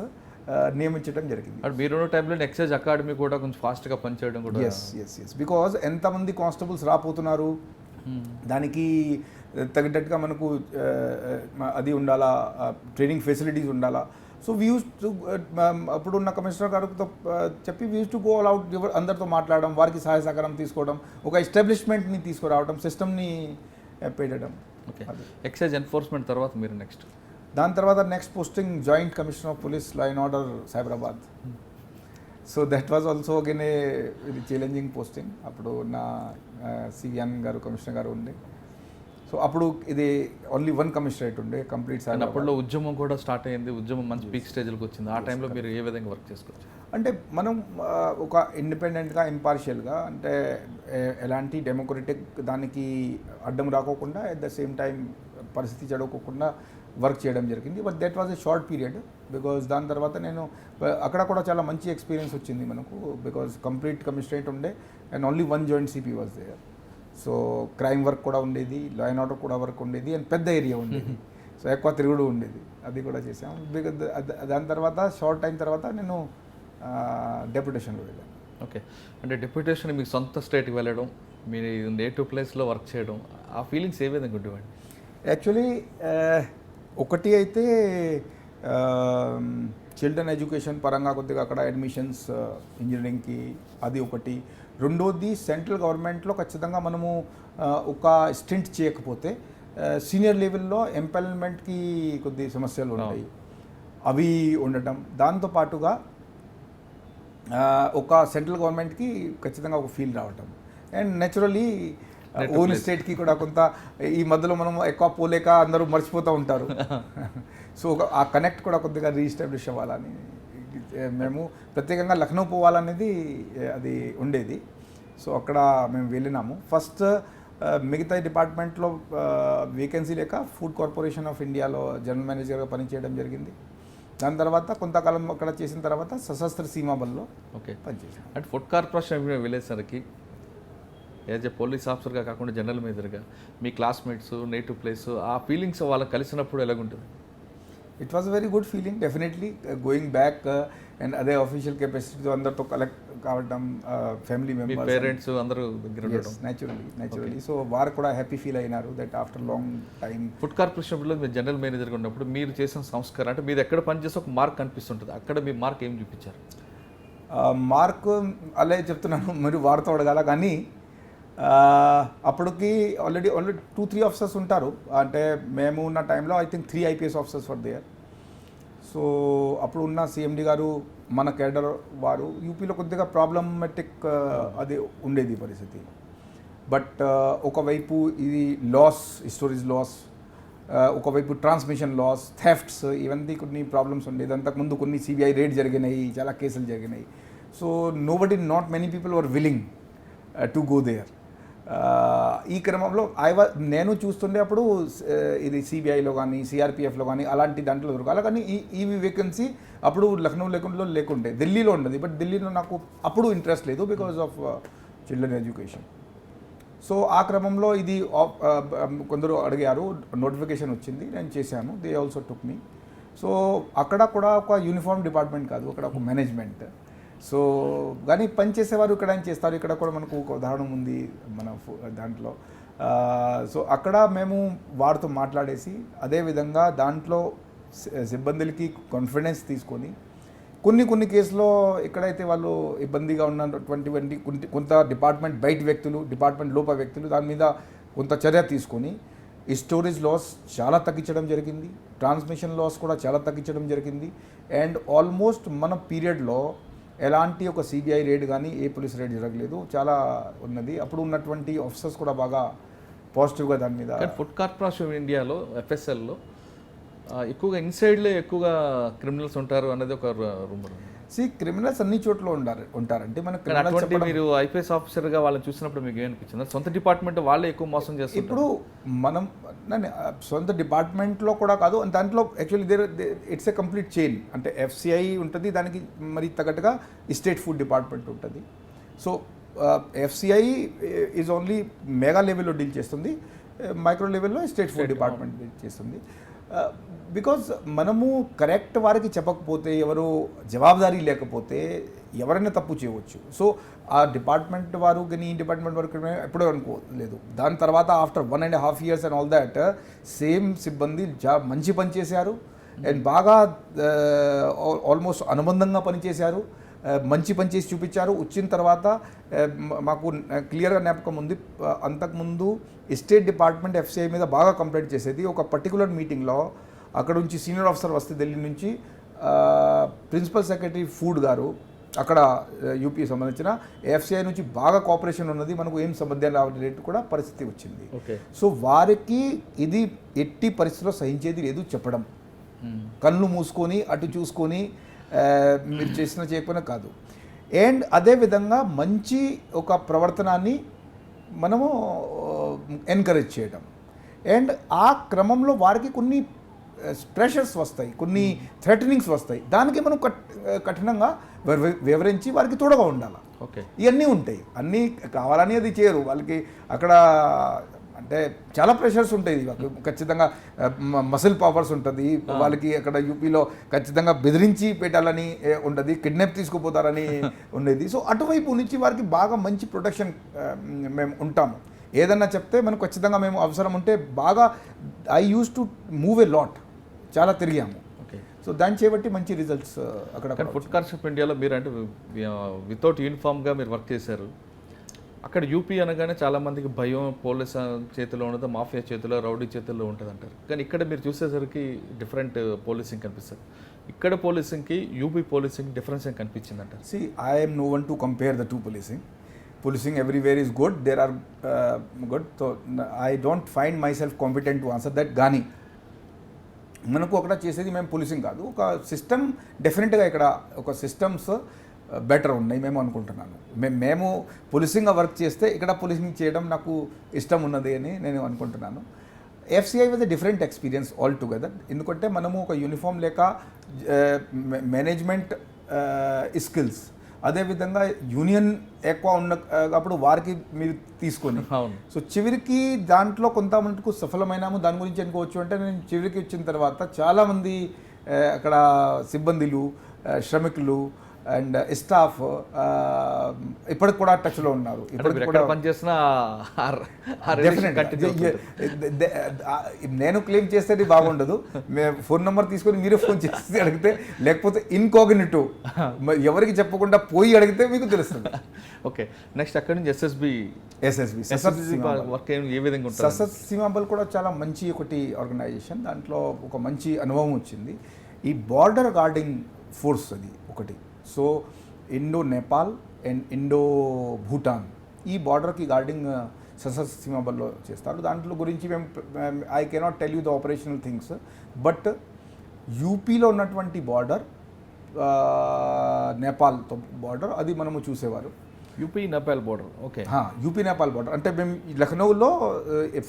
[SPEAKER 2] నియమించడం జరిగింది.
[SPEAKER 1] మీరు టైంలో ఎక్సైజ్ అకాడమీ కూడా కొంచెం ఫాస్ట్గా పనిచేయడం కూడా.
[SPEAKER 2] ఎస్ బికాజ్ ఎంతమంది కానిస్టేబుల్స్ రాపోతున్నారు, దానికి తగ్గట్టుగా మనకు అది ఉండాలా, ట్రైనింగ్ ఫెసిలిటీస్ ఉండాలా. సో వీ యూస్ టు అప్పుడు ఉన్న కమిషనర్ గారితో చెప్పి we use to go all out, అందరితో మాట్లాడడం, వారికి సహాయ సహకారం తీసుకోవడం, ఒక ఎస్టాబ్లిష్మెంట్ని తీసుకురావడం, సిస్టమ్ని పెట్టడం.
[SPEAKER 1] ఓకే, ఎక్సైజ్ ఎన్ఫోర్స్మెంట్ తర్వాత మీరు నెక్స్ట్?
[SPEAKER 2] దాని తర్వాత next posting joint commissioner of police law and order Cyberabad. So that was also again a very challenging posting. అప్పుడు నా సివిఎన్ గారు కమిషనర్ గారు ఉండే. సో అప్పుడు ఇది ఓన్లీ వన్ కమిషనరేట్ ఉండే కంప్లీట్.
[SPEAKER 1] అప్పట్లో ఉద్యమం కూడా స్టార్ట్ అయ్యింది, ఉద్యమం మంచి పీక్ స్టేజ్కి వచ్చింది. ఆ టైంలో మీరు ఏ విధంగా వర్క్ చేసుకోవచ్చు?
[SPEAKER 2] అంటే మనం ఒక ఇండిపెండెంట్గా ఇంపార్షియల్గా అంటే ఎలాంటి డెమోక్రటిక్ దానికి అడ్డం రాకోకుండా అట్ ద సేమ్ టైం పరిస్థితి చెడవకోకుండా వర్క్ చేయడం జరిగింది. But that was a short period because దాని తర్వాత నేను అక్కడ కూడా చాలా మంచి ఎక్స్పీరియన్స్ వచ్చింది మనకు బికాజ్ కంప్లీట్ కమిషనరేట్ ఉండే and only one joint CP was there. So crime work కూడా ఉండేది, లా అండ్ ఆర్డర్ కూడా వర్క్ ఉండేది అండ్ పెద్ద ఏరియా ఉండేది. సో ఎక్కువ తిరుగుడు ఉండేది, అది కూడా చేసాం. బికాజ్ దాని తర్వాత షార్ట్ టైం తర్వాత నేను డెప్యుటేషన్లో వెళ్ళాను.
[SPEAKER 1] ఓకే, అంటే డెప్యుటేషన్ మీకు సొంత స్టేట్కి వెళ్ళడం, మీరు నేటివ్ ప్లేస్లో వర్క్ చేయడం, ఆ ఫీలింగ్స్ ఏ విధంగా ఉండేవండి?
[SPEAKER 2] యాక్చువల్లీ ఒకటి అయితే చిల్డ్రన్ ఎడ్యుకేషన్ పరంగా కొద్దిగా అక్కడ అడ్మిషన్స్ ఇంజనీరింగ్కి అది ఒకటి. రెండోది సెంట్రల్ గవర్నమెంట్లో ఖచ్చితంగా మనము ఒక స్టింట్ చేయకపోతే సీనియర్ లెవెల్లో ఎంపానల్మెంట్కి కొద్ది సమస్యలు ఉంటాయి, అవి ఉండటం. దాంతోపాటుగా ఒక సెంట్రల్ గవర్నమెంట్కి ఖచ్చితంగా ఒక ఫీల్ రావటం అండ్ నేచురల్లీ ఓన్ స్టేట్కి కూడా కొంత ఈ మధ్యలో మనం ఎక్కువ పోలేక అందరూ మర్చిపోతూ ఉంటారు. సో ఆ కనెక్ట్ కూడా కొద్దిగా రీఎస్టాబ్లిష్ అవ్వాలని మేము ప్రత్యేకంగా లక్నో పోవాలనేది అది ఉండేది. సో అక్కడ మేము వెళ్ళినాము. ఫస్ట్ మిగతా డిపార్ట్మెంట్లో వేకెన్సీ లేక ఫుడ్ కార్పొరేషన్ ఆఫ్ ఇండియాలో జనరల్ మేనేజర్గా పనిచేయడం జరిగింది. దాని తర్వాత కొంతకాలం అక్కడ చేసిన తర్వాత సశస్త్ర సీమా బల్లో పనిచేసాను.
[SPEAKER 1] అంటే ఫుడ్ కార్పొరేషన్ వెళ్ళేసరికి యాజ్ ఏ పోలీస్ ఆఫీసర్గా కాకుండా జనరల్ మేనేజర్గా మీ క్లాస్మేట్స్, నేటివ్ ప్లేస్, ఆ ఫీలింగ్స్ వాళ్ళకి కలిసినప్పుడు ఎలాగుంటుంది?
[SPEAKER 2] It was very good feeling definitely. Going back and అదే ఆఫీషియల్ కెపాసిటీతో అందరితో కలెక్ట్ కావడం, ఫ్యామిలీ మెంబర్స్,
[SPEAKER 1] పేరెంట్స్ అందరూ దగ్గర ఉండడం,
[SPEAKER 2] నేచురల్లీ. సో వారు కూడా హ్యాపీ ఫీల్ అయినారు that after long time.
[SPEAKER 1] Food కార్పొరేషన్లో మీరు జనరల్ మేనేజర్గా ఉన్నప్పుడు మీరు చేసిన సంస్కారం అంటే మీరు ఎక్కడ పనిచేస్తే ఒక మార్క్ కనిపిస్తుంటుంది, అక్కడ మీ మార్క్ ఏం చూపించారు?
[SPEAKER 2] మార్క్ అలాగే చెప్తున్నాను, మీరు వారితో అడగాల. కానీ అప్పటికి ఆల్రెడీ 2-3 ఆఫీసర్స్ ఉంటారు. అంటే మేము ఉన్న టైంలో I think 3 IPS officers for their. So అప్పుడు ఉన్న సిఎండి గారు మన కేడర్ వారు యూపీలో కొద్దిగా ప్రాబ్లమెటిక్ అది ఉండేది పరిస్థితి. బట్ ఒకవైపు ఇది లాస్, స్టోరేజ్ లాస్, ఒకవైపు ట్రాన్స్మిషన్ లాస్, థెఫ్ట్స్, ఇవన్నీ కొన్ని ప్రాబ్లమ్స్ ఉండేది. అంతకుముందు కొన్ని సిబిఐ రేడ్ జరిగినాయి, చాలా కేసులు జరిగినాయి. So not many people were willing to go there. ఈ క్రమంలో నేను చూస్తుండే అప్పుడు ఇది సిబిఐలో కానీ సిఆర్పిఎఫ్లో కానీ అలాంటి దాంట్లో దొరకాలి. కానీ ఈ వేకెన్సీ అప్పుడు లక్నో లేకుండే, ఢిల్లీలో ఉండదు. బట్ ఢిల్లీలో నాకు అప్పుడు ఇంట్రెస్ట్ లేదు because of children education. So ఆ క్రమంలో ఇది కొందరు అడిగారు, నోటిఫికేషన్ వచ్చింది, నేను చేశాను. They also took me. So అక్కడ కూడా ఒక యూనిఫామ్ డిపార్ట్మెంట్ కాదు, అక్కడ ఒక మేనేజ్మెంట్. సో కానీ పనిచేసేవారు ఇక్కడ ఏం చేస్తారు, ఇక్కడ కూడా మనకు ఒక ఉదాహరణ ఉంది మన దాంట్లో. సో అక్కడ మేము వారితో మాట్లాడేసి అదేవిధంగా దాంట్లో సిబ్బందులకి కాన్ఫిడెన్స్ తీసుకొని కొన్ని కేసులో ఎక్కడైతే వాళ్ళు ఇబ్బందిగా ఉన్నటువంటి కొంత డిపార్ట్మెంట్ బయట వ్యక్తులు, డిపార్ట్మెంట్ లోప వ్యక్తులు దాని మీద కొంత చర్య తీసుకొని ఈ స్టోరేజ్ లాస్ చాలా తగ్గించడం జరిగింది, ట్రాన్స్మిషన్ లాస్ కూడా చాలా తగ్గించడం జరిగింది. అండ్ ఆల్మోస్ట్ మన పీరియడ్లో ఎలాంటి ఒక సిబిఐ రేడ్ కానీ ఏ పోలీస్ రేడ్ జరగలేదు, చాలా ఉన్నది. అప్పుడు ఉన్నటువంటి ఆఫీసర్స్ కూడా బాగా పాజిటివ్గా దాని మీద.
[SPEAKER 1] ఫుడ్ కార్పొరేషన్ ఆఫ్ ఇండియాలో ఎఫ్ఎస్ఎల్లో ఎక్కువగా ఇన్సైడ్లో ఎక్కువగా క్రిమినల్స్ ఉంటారు అనేది ఒక రూమర్.
[SPEAKER 2] క్రిమినల్స్ అన్ని చోట్ల ఉంటారంటే
[SPEAKER 1] మనకు మీరు ఐపీఎస్ ఆఫీసర్గా వాళ్ళని చూసినప్పుడు మీకు ఏమనిపించింది? సొంత డిపార్ట్మెంట్ వాళ్ళే ఎక్కువ మోసం చేస్తారు.
[SPEAKER 2] ఇప్పుడు మనం సొంత డిపార్ట్మెంట్లో కూడా కాదు, దాంట్లో actually it's a complete chain. అంటే ఎఫ్సిఐ ఉంటుంది, దానికి మరి తగ్గట్టుగా స్టేట్ ఫుడ్ డిపార్ట్మెంట్ ఉంటుంది. So FCI is only mega లెవెల్లో డీల్ చేస్తుంది, మైక్రో లెవెల్లో స్టేట్ ఫుడ్ డిపార్ట్మెంట్ డీల్ చేస్తుంది. బికాజ్ మనము కరెక్ట్ వారికి చెప్పకపోతే, ఎవరు జవాబుదారీ లేకపోతే ఎవరైనా తప్పు చేయవచ్చు. సో ఆ డిపార్ట్మెంట్ వారు కానీ ఈ డిపార్ట్మెంట్ వారు ఎప్పుడూ అనుకోలేదు. దాని తర్వాత after 1.5 years and all that same సిబ్బంది మంచి పని చేశారు అండ్ బాగా ఆల్మోస్ట్ అనుబంధంగా పనిచేశారు, మంచి పని చేసి చూపించారు. వచ్చిన తర్వాత మాకు క్లియర్గా జ్ఞాపకం ఉంది, అంతకుముందు స్టేట్ డిపార్ట్మెంట్ ఎఫ్సిఐ మీద బాగా కంప్లైంట్ చేసేది. ఒక పర్టికులర్ మీటింగ్లో అక్కడ నుంచి సీనియర్ ఆఫీసర్ వస్తే ఢిల్లీ నుంచి ప్రిన్సిపల్ సెక్రటరీ ఫుడ్ గారు, అక్కడ యూపీ సంబంధించిన ఎఫ్సిఐ నుంచి బాగా కోఆపరేషన్ ఉన్నది, మనకు ఏం సంబంధం రావడం కూడా పరిస్థితి వచ్చింది. సో వారికి ఇది ఎట్టి పరిస్థితిలో సహించేది లేదు చెప్పడం, కళ్ళు మూసుకొని అటు చూసుకొని మీరు చేసినా చేయకపోయినా కాదు. అండ్ అదేవిధంగా మంచి ఒక ప్రవర్తనాన్ని మనము ఎంకరేజ్ చేయడం. అండ్ ఆ క్రమంలో వారికి కొన్ని ప్రెషర్స్ వస్తాయి, కొన్ని థ్రెటనింగ్స్ వస్తాయి, దానికి మనం కఠినంగా వివరించి వారికి తోడుగా ఉండాలి.
[SPEAKER 1] ఓకే,
[SPEAKER 2] ఇవన్నీ ఉంటాయి. అన్నీ కావాలని అది చేయరు. వాళ్ళకి అక్కడ అంటే చాలా ప్రెషర్స్ ఉంటాయి. ఖచ్చితంగా మసిల్ పవర్స్ ఉంటుంది వాళ్ళకి. అక్కడ యూపీలో ఖచ్చితంగా బెదిరించి పెట్టాలని ఉంటుంది, కిడ్నాప్ తీసుకుపోతారని ఉండేది. సో అటువైపు నుంచి వారికి బాగా మంచి ప్రొటెక్షన్ మేము ఉంటాము. ఏదన్నా చెప్తే మనకు ఖచ్చితంగా మేము అవసరం ఉంటే బాగా I use to move a lot, చాలా తిరిగాము.
[SPEAKER 1] ఓకే,
[SPEAKER 2] సో దాన్ని చేయబట్టి మంచి రిజల్ట్స్ అక్కడ.
[SPEAKER 1] ఫుడ్ కార్స్ ఆఫ్ ఇండియాలో మీరు అంటే వితౌట్ యూనిఫామ్గా మీరు వర్క్ చేశారు. అక్కడ యూపీ అనగానే చాలామందికి భయం, పోలీస్ చేతిలో ఉండదు, మాఫియా చేతిలో, రౌడీ చేతిలో ఉంటుంది అంటారు. కానీ ఇక్కడ మీరు చూసేసరికి డిఫరెంట్ పోలీసింగ్ కనిపిస్తుంది. ఇక్కడ పోలీసింగ్కి యూపీ పోలీసింగ్ డిఫరెన్స్ ఏం కనిపించింది అంటారు?
[SPEAKER 2] See, I am no one to compare the two policing. Policing everywhere is good. There are good. So I don't find myself competent to answer that. కానీ మనకు అక్కడ చేసేది మేము పోలీసింగ్ కాదు, ఒక సిస్టమ్. డెఫినెట్గా ఇక్కడ ఒక సిస్టమ్స్ బెటర్ ఉన్నాయి మేము అనుకుంటున్నాను. మేము పోలీసింగ్గా వర్క్ చేస్తే ఇక్కడ పోలీసింగ్ చేయడం నాకు ఇష్టం ఉన్నది అని నేను అనుకుంటున్నాను. FCI was a different experience all together. ఎందుకంటే మనము ఒక యూనిఫామ్ లేక మేనేజ్మెంట్ స్కిల్స్, అదేవిధంగా యూనియన్ ఎక్కువ ఉన్నప్పుడు వారికి మీరు తీసుకొని, సో చివరికి దాంట్లో కొంత మటుకు సఫలమైనాము. దాని గురించి అనుకోవచ్చు. అంటే నేను చివరికి వచ్చిన తర్వాత చాలామంది అక్కడ సిబ్బందులు, శ్రమికులు అండ్ స్టాఫ్ ఇప్పటికి కూడా టచ్లో ఉన్నారు. ఇప్పటికి కూడా నేను క్లెయిమ్ చేస్తే బాగుండదు. ఫోన్ నెంబర్ తీసుకొని మీరే ఫోన్ చేసి అడిగితే, లేకపోతే ఇన్కాగ్నిటో ఎవరికి చెప్పకుండా పోయి అడిగితే మీకు తెలుస్తుంది.
[SPEAKER 1] ఓకే, నెక్స్ట్ అక్కడి నుంచి ఎస్ఎస్బి వర్క్ ఏ విధంగా ఉంటుంది?
[SPEAKER 2] సశస్త్ర సీమాబల్ కూడా చాలా మంచి ఒకటి ఆర్గనైజేషన్. దాంట్లో ఒక మంచి అనుభవం వచ్చింది. ఈ బార్డర్ గార్డింగ్ ఫోర్స్ అది ఒకటి. So Indo Nepal and Indo Bhutan ఈ బార్డర్కి గార్డింగ్ సశస్త్ర సీమాబల్లో చేస్తారు. దాంట్లో గురించి మేము I cannot tell you the operational things, but యూపీలో ఉన్నటువంటి బార్డర్, నేపాల్తో బార్డర్, అది మనము చూసేవారు.
[SPEAKER 1] UP Nepal border. Okay,
[SPEAKER 2] UP Nepal border అంటే మేము లఖనౌలో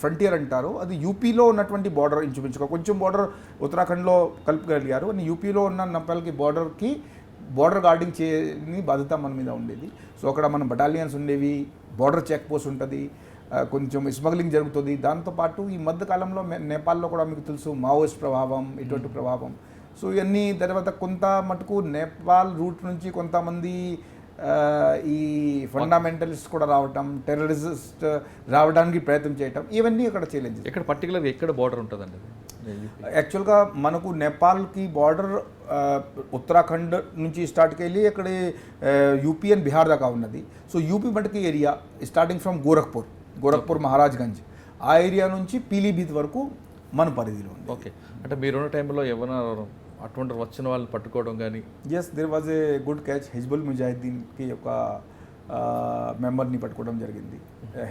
[SPEAKER 2] ఫ్రంటియర్ అంటారు, అది యూపీలో ఉన్నటువంటి బార్డర్. ఇంచుమించుగా కొంచెం బార్డర్ ఉత్తరాఖండ్లో కలుపుగలిగారు. అని యూపీలో ఉన్న నేపాల్కి బార్డర్ గార్డింగ్ చేయని బాధ్యత మన మీద ఉండేది. సో అక్కడ మన బటాలియన్స్ ఉండేవి, బార్డర్ చెక్ పోస్ట్ ఉంటుంది, కొంచెం స్మగ్లింగ్ జరుగుతుంది. దాంతోపాటు ఈ మధ్యకాలంలో నేపాల్లో కూడా మీకు తెలుసు మావోయిస్ట్ ప్రభావం, ఇటువంటి ప్రభావం. సో ఇవన్నీ తర్వాత కొంత మటుకు నేపాల్ రూట్ నుంచి కొంతమంది ఈ ఫండమెంటలిస్ట్ కూడా రావటం, టెర్రరిస్ట్ రావడానికి ప్రయత్నం చేయటం, ఇవన్నీ అక్కడ ఛాలెంజెస్.
[SPEAKER 1] ఇక్కడ పర్టికులర్గా ఎక్కడ బార్డర్ ఉంటుందండి?
[SPEAKER 2] యాక్చువల్గా మనకు నేపాల్కి బార్డర్ ఉత్తరాఖండ్ నుంచి స్టార్ట్కి వెళ్ళి అక్కడ యూపీ అండ్ బీహార్ దాకా ఉన్నది. సో యూపీ మటుకి area starting from Gorakhpur Maharajganj ఆ ఏరియా నుంచి పీలీభీత్ వరకు మన పరిధిలో ఉంది.
[SPEAKER 1] ఓకే, అంటే మీరున్న టైంలో ఏమైనా అటువంటి వచ్చిన వాళ్ళని పట్టుకోవడం కానీ?
[SPEAKER 2] Yes, there was a good catch. Hizbul ముజాహిద్దీన్కి ఒక మెంబర్ని పట్టుకోవడం జరిగింది.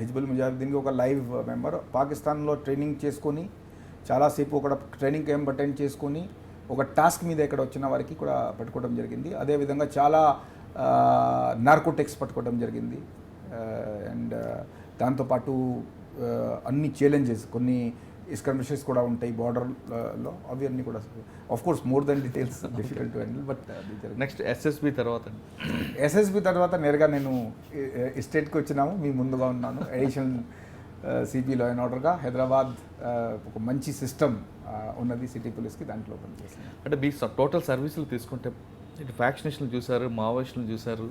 [SPEAKER 2] హిజ్బుల్ ముజాహిద్దీన్కి ఒక లైవ్ మెంబర్ పాకిస్తాన్లో ట్రైనింగ్ చేసుకొని చాలాసేపు ఒక ట్రైనింగ్ క్యాంప్ అటెండ్ చేసుకొని ఒక టాస్క్ మీద ఇక్కడ వచ్చిన వారికి కూడా పట్టుకోవడం జరిగింది. అదేవిధంగా చాలా నార్కోటిక్స్ పట్టుకోవడం జరిగింది. అండ్ దాంతోపాటు అన్ని ఛాలెంజెస్, కొన్ని స్కర్మిషెస్ కూడా ఉంటాయి బార్డర్లో, అవి అన్నీ కూడా of course more then details difficult to handle. But
[SPEAKER 1] next SSB
[SPEAKER 2] తర్వాత నేరుగా నేను స్టేట్కి వచ్చినాము. మీ ముందుగా ఉన్నాను ఎడిషనల్ సిపి లా అండ్ ఆర్డర్గా. హైదరాబాద్ ఒక మంచి సిస్టమ్ ఉన్నది సిటీ పోలీస్కి, దాంట్లో పనిచేస్తుంది.
[SPEAKER 1] అంటే మీ టోటల్ సర్వీసులు తీసుకుంటే ఇటు ఫ్యాక్షనిస్టులు చూశారు, మావోయిస్టులు చూశారు,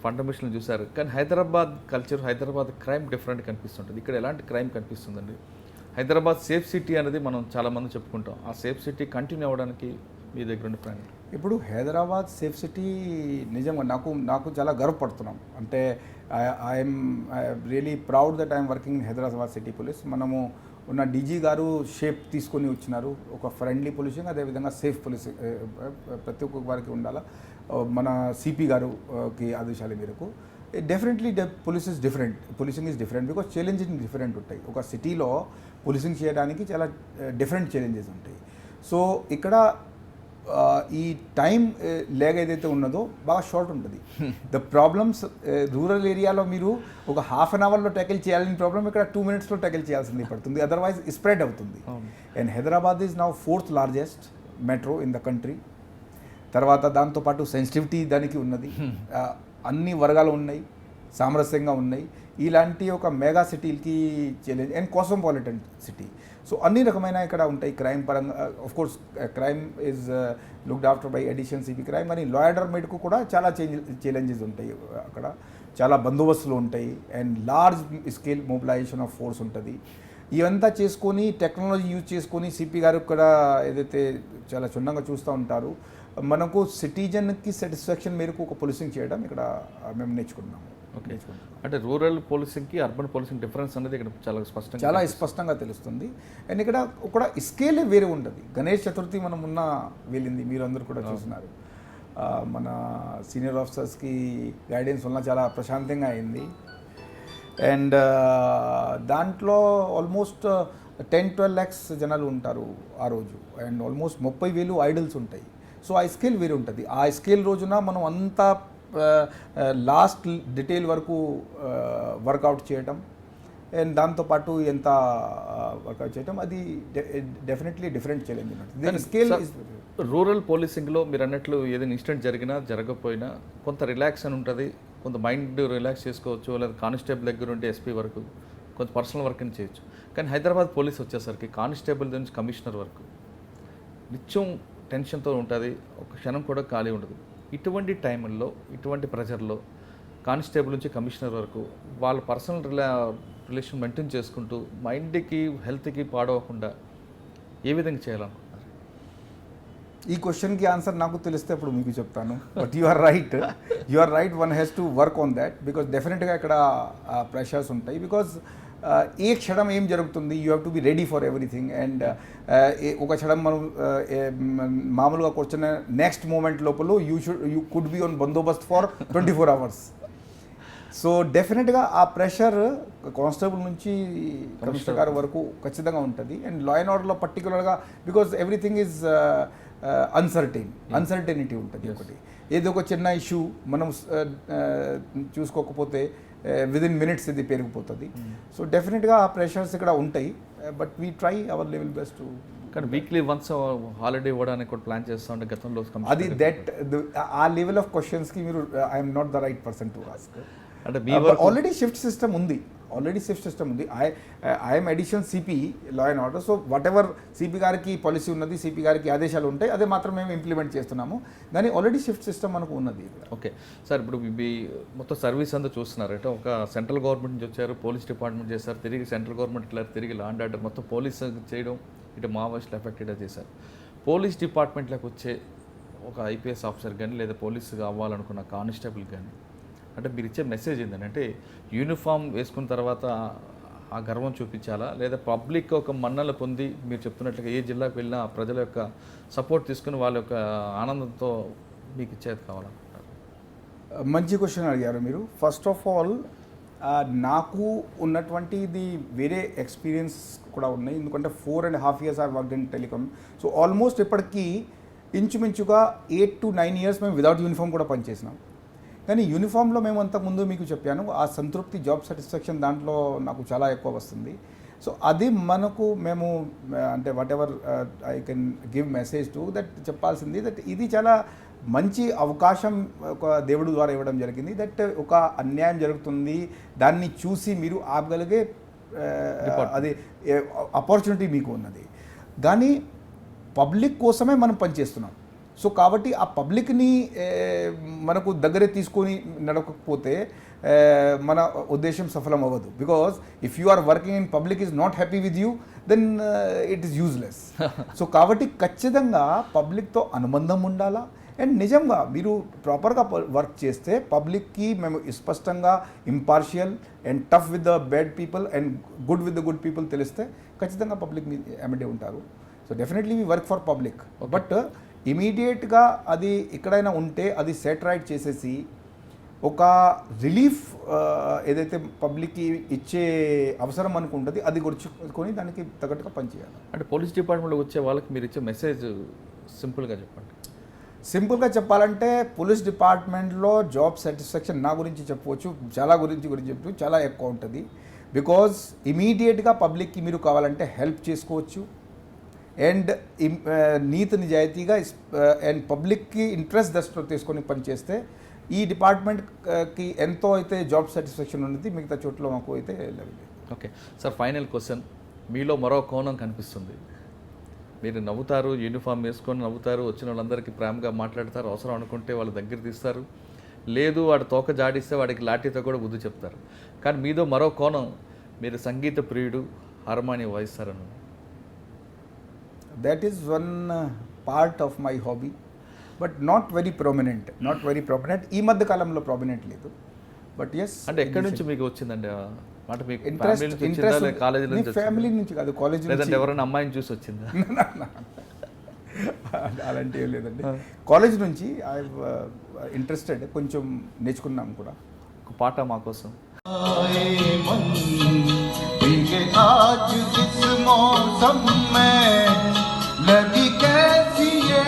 [SPEAKER 1] ఫండమెంటలిస్టులు చూశారు, కానీ Hyderabad culture, Hyderabad crime different కనిపిస్తుంటుంది. ఇక్కడ ఎలాంటి క్రైమ్ కనిపిస్తుందండి? హైదరాబాద్ సేఫ్ సిటీ అనేది మనం చాలామంది చెప్పుకుంటాం. ఆ సేఫ్ సిటీ కంటిన్యూ అవ్వడానికి మీ దగ్గర ఉండే ప్లాన్?
[SPEAKER 2] ఇప్పుడు హైదరాబాద్ సేఫ్ సిటీ నిజంగా నాకు చాలా గర్వపడుతున్నాం. అంటే I'm really proud that I'm working in Hyderabad city police. మనము ఉన్న డీజీ గారు షేప్ తీసుకొని వచ్చినారు, ఒక ఫ్రెండ్లీ పోలీసింగ్, అదేవిధంగా సేఫ్ పోలీసింగ్ ప్రతి ఒక్క వారికి ఉండాలా. మన సిపి గారుకి ఆదేశాల మేరకు definitely policing is different because challenging different ఉంటాయి. ఒక సిటీలో పోలీసింగ్ చేయడానికి చాలా డిఫరెంట్ ఛాలెంజెస్ ఉంటాయి. సో ఇక్కడ ఈ టైం లేగ్ ఏదైతే ఉన్నదో బాగా షార్ట్ ఉంటుంది. ద ప్రాబ్లమ్స్ రూరల్ ఏరియాలో మీరు ఒక హాఫ్ అన్ అవర్లో ట్యాకిల్ చేయాలని ప్రాబ్లమ్ ఇక్కడ 2 minutesలో ట్యాకిల్ చేయాల్సింది పడుతుంది, అదర్వైజ్ స్ప్రెడ్ అవుతుంది. And Hyderabad is now 4th largest metro in the country. తర్వాత దాంతోపాటు సెన్సిటివిటీ దానికి ఉన్నది, అన్ని వర్గాలు ఉన్నాయి, సామరస్యంగా ఉన్నాయి. ఇలాంటి ఒక మెగా సిటీకి challenge and cosmopolitan city. So అన్ని రకమైన ఇక్కడ ఉంటాయి. క్రైమ్ పరంగా of course crime is looked after by addition CP crime, కానీ లా అండ్ ఆర్డర్ మీదకు కూడా చాలా ఛాలెంజెస్ ఉంటాయి. అక్కడ చాలా బందోబస్తులు ఉంటాయి and large scale mobilization of force ఉంటుంది. ఇవంతా చేసుకొని టెక్నాలజీ యూజ్ చేసుకొని సిపి గారు కూడా ఏదైతే చాలా క్షుణ్ణంగా చూస్తూ ఉంటారు. మనకు సిటిజన్కి సాటిస్ఫాక్షన్ మేరకు ఒక పోలీసింగ్ చేయడం ఇక్కడ మేము నేర్చుకున్నాము.
[SPEAKER 1] ఓకే, అంటే రూరల్ పోలీసింగ్కి అర్బన్ పోలీసింగ్ డిఫరెన్స్ అనేది ఇక్కడ చాలా
[SPEAKER 2] స్పష్టంగా తెలుస్తుంది. అండ్ ఇక్కడ కూడా స్కేలే వేరే ఉంటుంది. గణేష్ చతుర్థి మనం వెళ్ళింది, మీరు అందరూ కూడా చూస్తున్నారు. మన సీనియర్ ఆఫీసర్స్కి గైడెన్స్ వల్ల చాలా ప్రశాంతంగా అయింది. అండ్ దాంట్లో ఆల్మోస్ట్ 10-12 lakhs జనాలు ఉంటారు ఆ రోజు. అండ్ ఆల్మోస్ట్ 30,000 ఐడల్స్ ఉంటాయి. సో ఆ స్కేల్ వేరే ఉంటుంది. ఆ స్కేల్ రోజున మనం అంతా లాస్ట్ డీటెయిల్ వరకు వర్కౌట్ చేయటం అండ్ దాంతోపాటు ఎంత వర్కౌట్ చేయటం, అది డెఫినెట్లీ డిఫరెంట్ ఛాలెంజ్ ఉంటుంది. స్కేల్
[SPEAKER 1] రూరల్ పోలీసింగ్లో మీరు అన్నట్లు ఏదైనా ఇన్సిడెంట్ జరిగినా జరగకపోయినా కొంత రిలాక్స్ అని ఉంటుంది, కొంత మైండ్ రిలాక్స్ చేసుకోవచ్చు, లేదా కానిస్టేబుల్ దగ్గర ఉంటే ఎస్పీ వరకు కొంత పర్సనల్ వర్క్ అని చేయొచ్చు. కానీ హైదరాబాద్ పోలీస్ వచ్చేసరికి కానిస్టేబుల్ నుంచి కమిషనర్ వరకు నిత్యం టెన్షన్తో ఉంటుంది, ఒక క్షణం కూడా ఖాళీ ఉండదు. ఇటువంటి టైంల్లో, ఇటువంటి ప్రెజర్లో కానిస్టేబుల్ నుంచి కమిషనర్ వరకు వాళ్ళ పర్సనల్ రిలేషన్ మెయింటైన్ చేసుకుంటూ మైండ్కి హెల్త్కి పాడవకుండా ఏ విధంగా చేయాలనుకుంటున్నారు?
[SPEAKER 2] ఈ క్వశ్చన్కి ఆన్సర్ నాకు తెలిస్తే అప్పుడు మీకు చెప్తాను. But you are right, one has to work on that. Because డెఫినెట్గా ఇక్కడ ప్రెషర్స్ ఉంటాయి. బికాజ్ ఏ క్షణం ఏం జరుగుతుంది, you have to be ready for everything. And ఒక క్షణం మనం మామూలుగా కూర్చున్న నెక్స్ట్ మూమెంట్ లోపల యూ కుడ్ బి ఆన్ బందోబస్త్ ఫర్ 24 hours. సో డెఫినెట్గా ఆ ప్రెషర్ కానిస్టేబుల్ నుంచి కమిషనర్ గారి వరకు ఖచ్చితంగా ఉంటుంది. అండ్ లా అండ్ ఆర్డర్లో పర్టికులర్గా బికాజ్ ఎవ్రీథింగ్ ఈజ్ అన్సర్టెనిటీ ఉంటుంది. ఒకటి ఏదో ఒక చిన్న ఇష్యూ మనం చూసుకోకపోతే విదిన్ మినిట్స్ ఇది పెరిగిపోతుంది. సో డెఫినెట్గా ఆ ప్రెషర్స్ ఇక్కడ ఉంటాయి. But we try our level best.
[SPEAKER 1] కానీ వీక్లీ వన్స్ హాలిడే ఇవ్వడానికి కూడా ప్లాన్ చేస్తూ ఉంటే గతంలో
[SPEAKER 2] అది ఆ లెవెల్ ఆఫ్ క్వశ్చన్స్కి మీరు I'm not the right person to ask.
[SPEAKER 1] అంటే
[SPEAKER 2] ఆల్రెడీ షిఫ్ట్ సిస్టమ్ ఉంది. I'm additional CP law and order. So what ever CP గారికి పాలసీ ఉన్నది, సిపి గారికి ఆదేశాలు ఉంటాయి, అదే మాత్రం మేము ఇంప్లిమెంట్ చేస్తున్నాము. కానీ ఆల్రెడీ షిఫ్ట్ సిస్టమ్ మనకు ఉన్నది.
[SPEAKER 1] ఓకే సార్, ఇప్పుడు మొత్తం సర్వీస్ అంతా చూస్తున్నారు అంటే ఒక సెంట్రల్ గవర్నమెంట్ నుంచి వచ్చారు, పోలీస్ డిపార్ట్మెంట్ చేశారు, తిరిగి సెంట్రల్ గవర్నమెంట్ ఇట్లా తిరిగి లా అండ్ ఆర్డర్ మొత్తం పోలీస్ చేయడం, ఇటు మావోయిస్టులు ఎఫెక్టెడ్గా చేశారు. పోలీస్ డిపార్ట్మెంట్లోకి వచ్చే ఒక ఐపీఎస్ ఆఫీసర్ కానీ లేదా పోలీసుగా అవ్వాలనుకున్న కానిస్టేబుల్ కానీ అంటే మీరు ఇచ్చే మెసేజ్ ఏంటంటే, అంటే యూనిఫామ్ వేసుకున్న తర్వాత ఆ గర్వం చూపించాలా, లేదా పబ్లిక్ ఒక మన్నలు పొంది మీరు చెప్తున్నట్లుగా ఏ జిల్లాకు వెళ్ళినా ప్రజల యొక్క సపోర్ట్ తీసుకుని వాళ్ళ యొక్క ఆనందంతో మీకు ఇచ్చేది కావాలనుకుంటారు?
[SPEAKER 2] మంచి క్వశ్చన్ అడిగారు మీరు. ఫస్ట్ ఆఫ్ ఆల్ నాకు ఉన్నటువంటి ఇది వేరే ఎక్స్పీరియన్స్ కూడా ఉన్నాయి. ఎందుకంటే 4.5 years I worked in telecom. So almost ఇప్పటికీ ఇంచుమించుగా 8 to 9 years మేము వితౌట్ యూనిఫామ్ కూడా పనిచేసినాం. కానీ యూనిఫామ్లో మేము అంతకుముందు మీకు చెప్పాను, ఆ సంతృప్తి, జాబ్ సాటిస్ఫాక్షన్ దాంట్లో నాకు చాలా ఎక్కువ వస్తుంది. సో అది మేము అంటే what ever I can give message to that చెప్పాల్సింది దట్ ఇది చాలా మంచి అవకాశం ఒక దేవుడు ద్వారా ఇవ్వడం జరిగింది. దట్ ఒక అన్యాయం జరుగుతుంది, దాన్ని చూసి మీరు ఆపగలిగే అది ఆపర్చునిటీ మీకు ఉన్నది. కానీ పబ్లిక్ కోసమే మనం పనిచేస్తున్నాం. సో కాబట్టి ఆ పబ్లిక్ని మనకు దగ్గరే తీసుకొని నడవకపోతే మన ఉద్దేశం సఫలం అవ్వదు. Because if you are working in public is not happy with you, then it is useless. So కాబట్టి ఖచ్చితంగా పబ్లిక్తో అనుబంధం ఉండాలా. అండ్ నిజంగా మీరు ప్రాపర్గా వర్క్ చేస్తే పబ్లిక్కి మేము స్పష్టంగా impartial and tough with the bad people and good with the good people తెలిస్తే ఖచ్చితంగా పబ్లిక్ మీ ఎమిడే ఉంటారు. So definitely we work for public. But ఇమీడియట్గా అది ఎక్కడైనా ఉంటే అది సెట్ రైట్ చేసేసి ఒక రిలీఫ్ ఏదైతే పబ్లిక్కి ఇచ్చే అవసరం అనుకుంటుంది అది గుర్చుకొని దానికి తగ్గట్టుగా పనిచేయాలి.
[SPEAKER 1] అంటే పోలీస్ డిపార్ట్మెంట్లో వచ్చే వాళ్ళకి మీరు ఇచ్చే మెసేజ్ సింపుల్గా చెప్పండి.
[SPEAKER 2] సింపుల్గా చెప్పాలంటే పోలీస్ డిపార్ట్మెంట్లో జాబ్ సాటిస్ఫాక్షన్ నా గురించి చెప్పవచ్చు, చాలా గురించి చెప్పచ్చు, చాలా ఎక్కువ ఉంటుంది. బికాజ్ ఇమీడియట్గా పబ్లిక్కి మీరు కావాలంటే హెల్ప్ చేసుకోవచ్చు అండ్ నీతి నిజాయితీగా అండ్ పబ్లిక్కి ఇంట్రెస్ట్ దృష్టిలో తీసుకొని పనిచేస్తే ఈ డిపార్ట్మెంట్కి ఎంతో అయితే జాబ్ సాటిస్ఫాక్షన్ ఉన్నది, మిగతా చోట్ల మాకు అయితే లేదు.
[SPEAKER 1] Okay sir, final question. మీలో మరో కోణం కనిపిస్తుంది. మీరు నవ్వుతారు, యూనిఫామ్ వేసుకొని నవ్వుతారు, వచ్చిన వాళ్ళందరికీ ప్రేమగా మాట్లాడతారు, అవసరం అనుకుంటే వాళ్ళ దగ్గర తీస్తారు, లేదు వాడు తోక జాడిస్తే వాడికి లాఠీతో కూడా బుద్ధి చెప్తారు. కానీ మీదో మరో కోణం, మీరు సంగీత ప్రియుడు, హార్మోనియం వాయిస్తారని.
[SPEAKER 2] That is one part of my hobby, but not very prominent. ఈ మధ్య కాలంలో ప్రొమినెంట్ లేదు, బట్ ఎస్.
[SPEAKER 1] అంటే ఎక్కడి నుంచి మీకు వచ్చిందండి మాట? మీకు
[SPEAKER 2] ఇంట్రెస్ట్
[SPEAKER 1] కాలేజీ నుంచి,
[SPEAKER 2] ఫ్యామిలీ నుంచి కాదు, కాలేజ్
[SPEAKER 1] లేదంటే ఎవరైనా అమ్మాయిని చూసి వచ్చిందా?
[SPEAKER 2] అలాంటి ఏం లేదండి, కాలేజ్ నుంచి ఐ ఇంట్రెస్టెడ్, కొంచెం నేర్చుకున్నాం కూడా.
[SPEAKER 1] ఒక పాట మా కోసం.
[SPEAKER 3] आज इस मौसम में लगी कैसी ये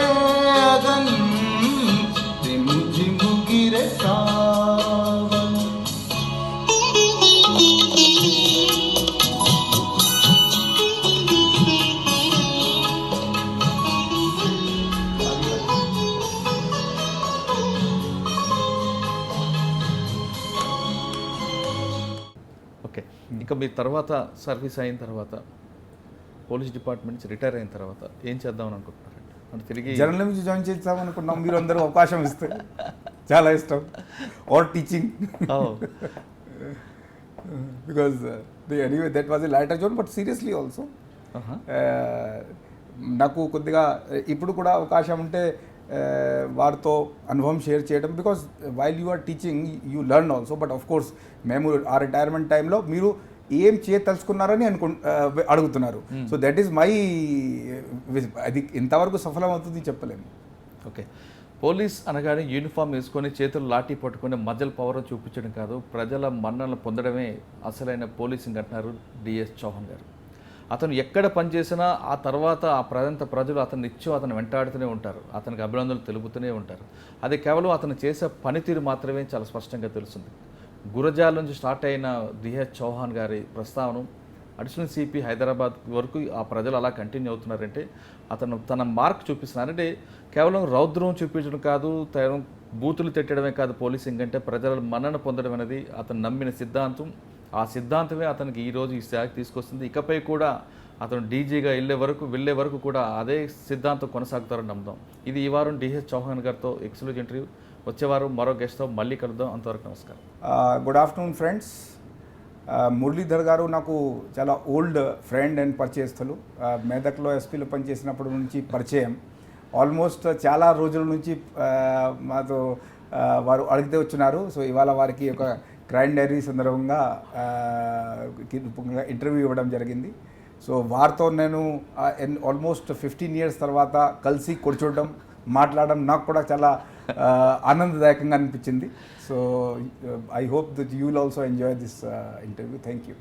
[SPEAKER 3] अगन, रिम झिम गिरे सावन.
[SPEAKER 1] ఓకే, ఇంకా మీ తర్వాత సర్వీస్ అయిన తర్వాత, పోలీస్ డిపార్ట్మెంట్ నుంచి రిటైర్ అయిన తర్వాత ఏం చేద్దామని అనుకుంటున్నారండి? అంటే తిరిగి
[SPEAKER 2] జర్నలిజం జాయిన్ చేద్దాం అనుకున్నాం, మీరు అందరూ అవకాశం ఇస్తే చాలా ఇష్టం. Or teaching, because anyway that was a lighter zone, but seriously also నాకు కొద్దిగా ఇప్పుడు కూడా అవకాశం ఉంటే వారితో అనుభవం షేర్ చేయడం, because while you are teaching you learn also. But of course మేము ఆ రిటైర్మెంట్ టైంలో మీరు ఏం చేయదలుచుకున్నారని అడుగుతున్నారు. సో దట్ ఈస్ మై, అది ఎంతవరకు సఫలం అవుతుంది చెప్పలేము.
[SPEAKER 1] ఓకే, పోలీస్ అనగానే యూనిఫామ్ వేసుకొని చేతులు లాఠీ పట్టుకొని మధ్యలో పవర్ చూపించడం కాదు, ప్రజల మన్ననలు పొందడమే అసలైన పోలీసింగ్ అంటున్నారు డిఎస్ చౌహాన్ గారు. అతను ఎక్కడ పనిచేసినా ఆ తర్వాత ఆ ప్రజలు అతను నిత్యం అతను వెంటాడుతూనే ఉంటారు, అతనికి అభినందనలు తెలుపుతూనే ఉంటారు. అది కేవలం అతను చేసే పనితీరు మాత్రమే చాలా స్పష్టంగా తెలుస్తుంది. గురజాల నుంచి స్టార్ట్ అయిన డిఎస్ చౌహాన్ గారి ప్రస్తావన అడిషనల్ సిపి హైదరాబాద్ వరకు ఆ ప్రజలు అలా కంటిన్యూ అవుతున్నారంటే అతను తన మార్క్ చూపిస్తున్నారంటే కేవలం రౌద్రం చూపించడం కాదు, బూతులు తిట్టడమే కాదు పోలీసింగ్ అంటే, ప్రజల మన్నన పొందడం అనేది అతను నమ్మిన సిద్ధాంతం. ఆ సిద్ధాంతమే అతనికి ఈరోజు ఈ స్థాయికి తీసుకొస్తుంది. ఇకపై కూడా అతను డీజీగా వెళ్ళే వరకు కూడా అదే సిద్ధాంతం కొనసాగుతారని నమ్ముదాం. ఇది ఈ వారం డిఎస్ చౌహాన్ గారితో ఎక్స్క్లూజివ్ ఇంటర్వ్యూ. వచ్చే వారం మరో గెస్ట్తో మళ్ళీ కలుద్దాం. అంతవరకు నమస్కారం.
[SPEAKER 2] Good afternoon friends. మురళీధర్ గారు నాకు చాలా ఓల్డ్ ఫ్రెండ్ అండ్ పరిచయస్తులు. మేదక్లో ఎస్పీలో పనిచేసినప్పటి నుంచి పరిచయం. ఆల్మోస్ట్ చాలా రోజుల నుంచి మాతో వారు అడిగితే వచ్చినారు. సో ఇవాళ వారికి ఒక క్రైమ్ డైరీ సందర్భంగా ఇంటర్వ్యూ ఇవ్వడం జరిగింది. సో వారితో నేను ఆల్మోస్ట్ 15 years తర్వాత కలిసి కూర్చోవడం, మాట్లాడడం నాకు కూడా చాలా ఆనందదాయకంగా అనిపించింది. So I hope that you will also enjoy this interview. Thank you.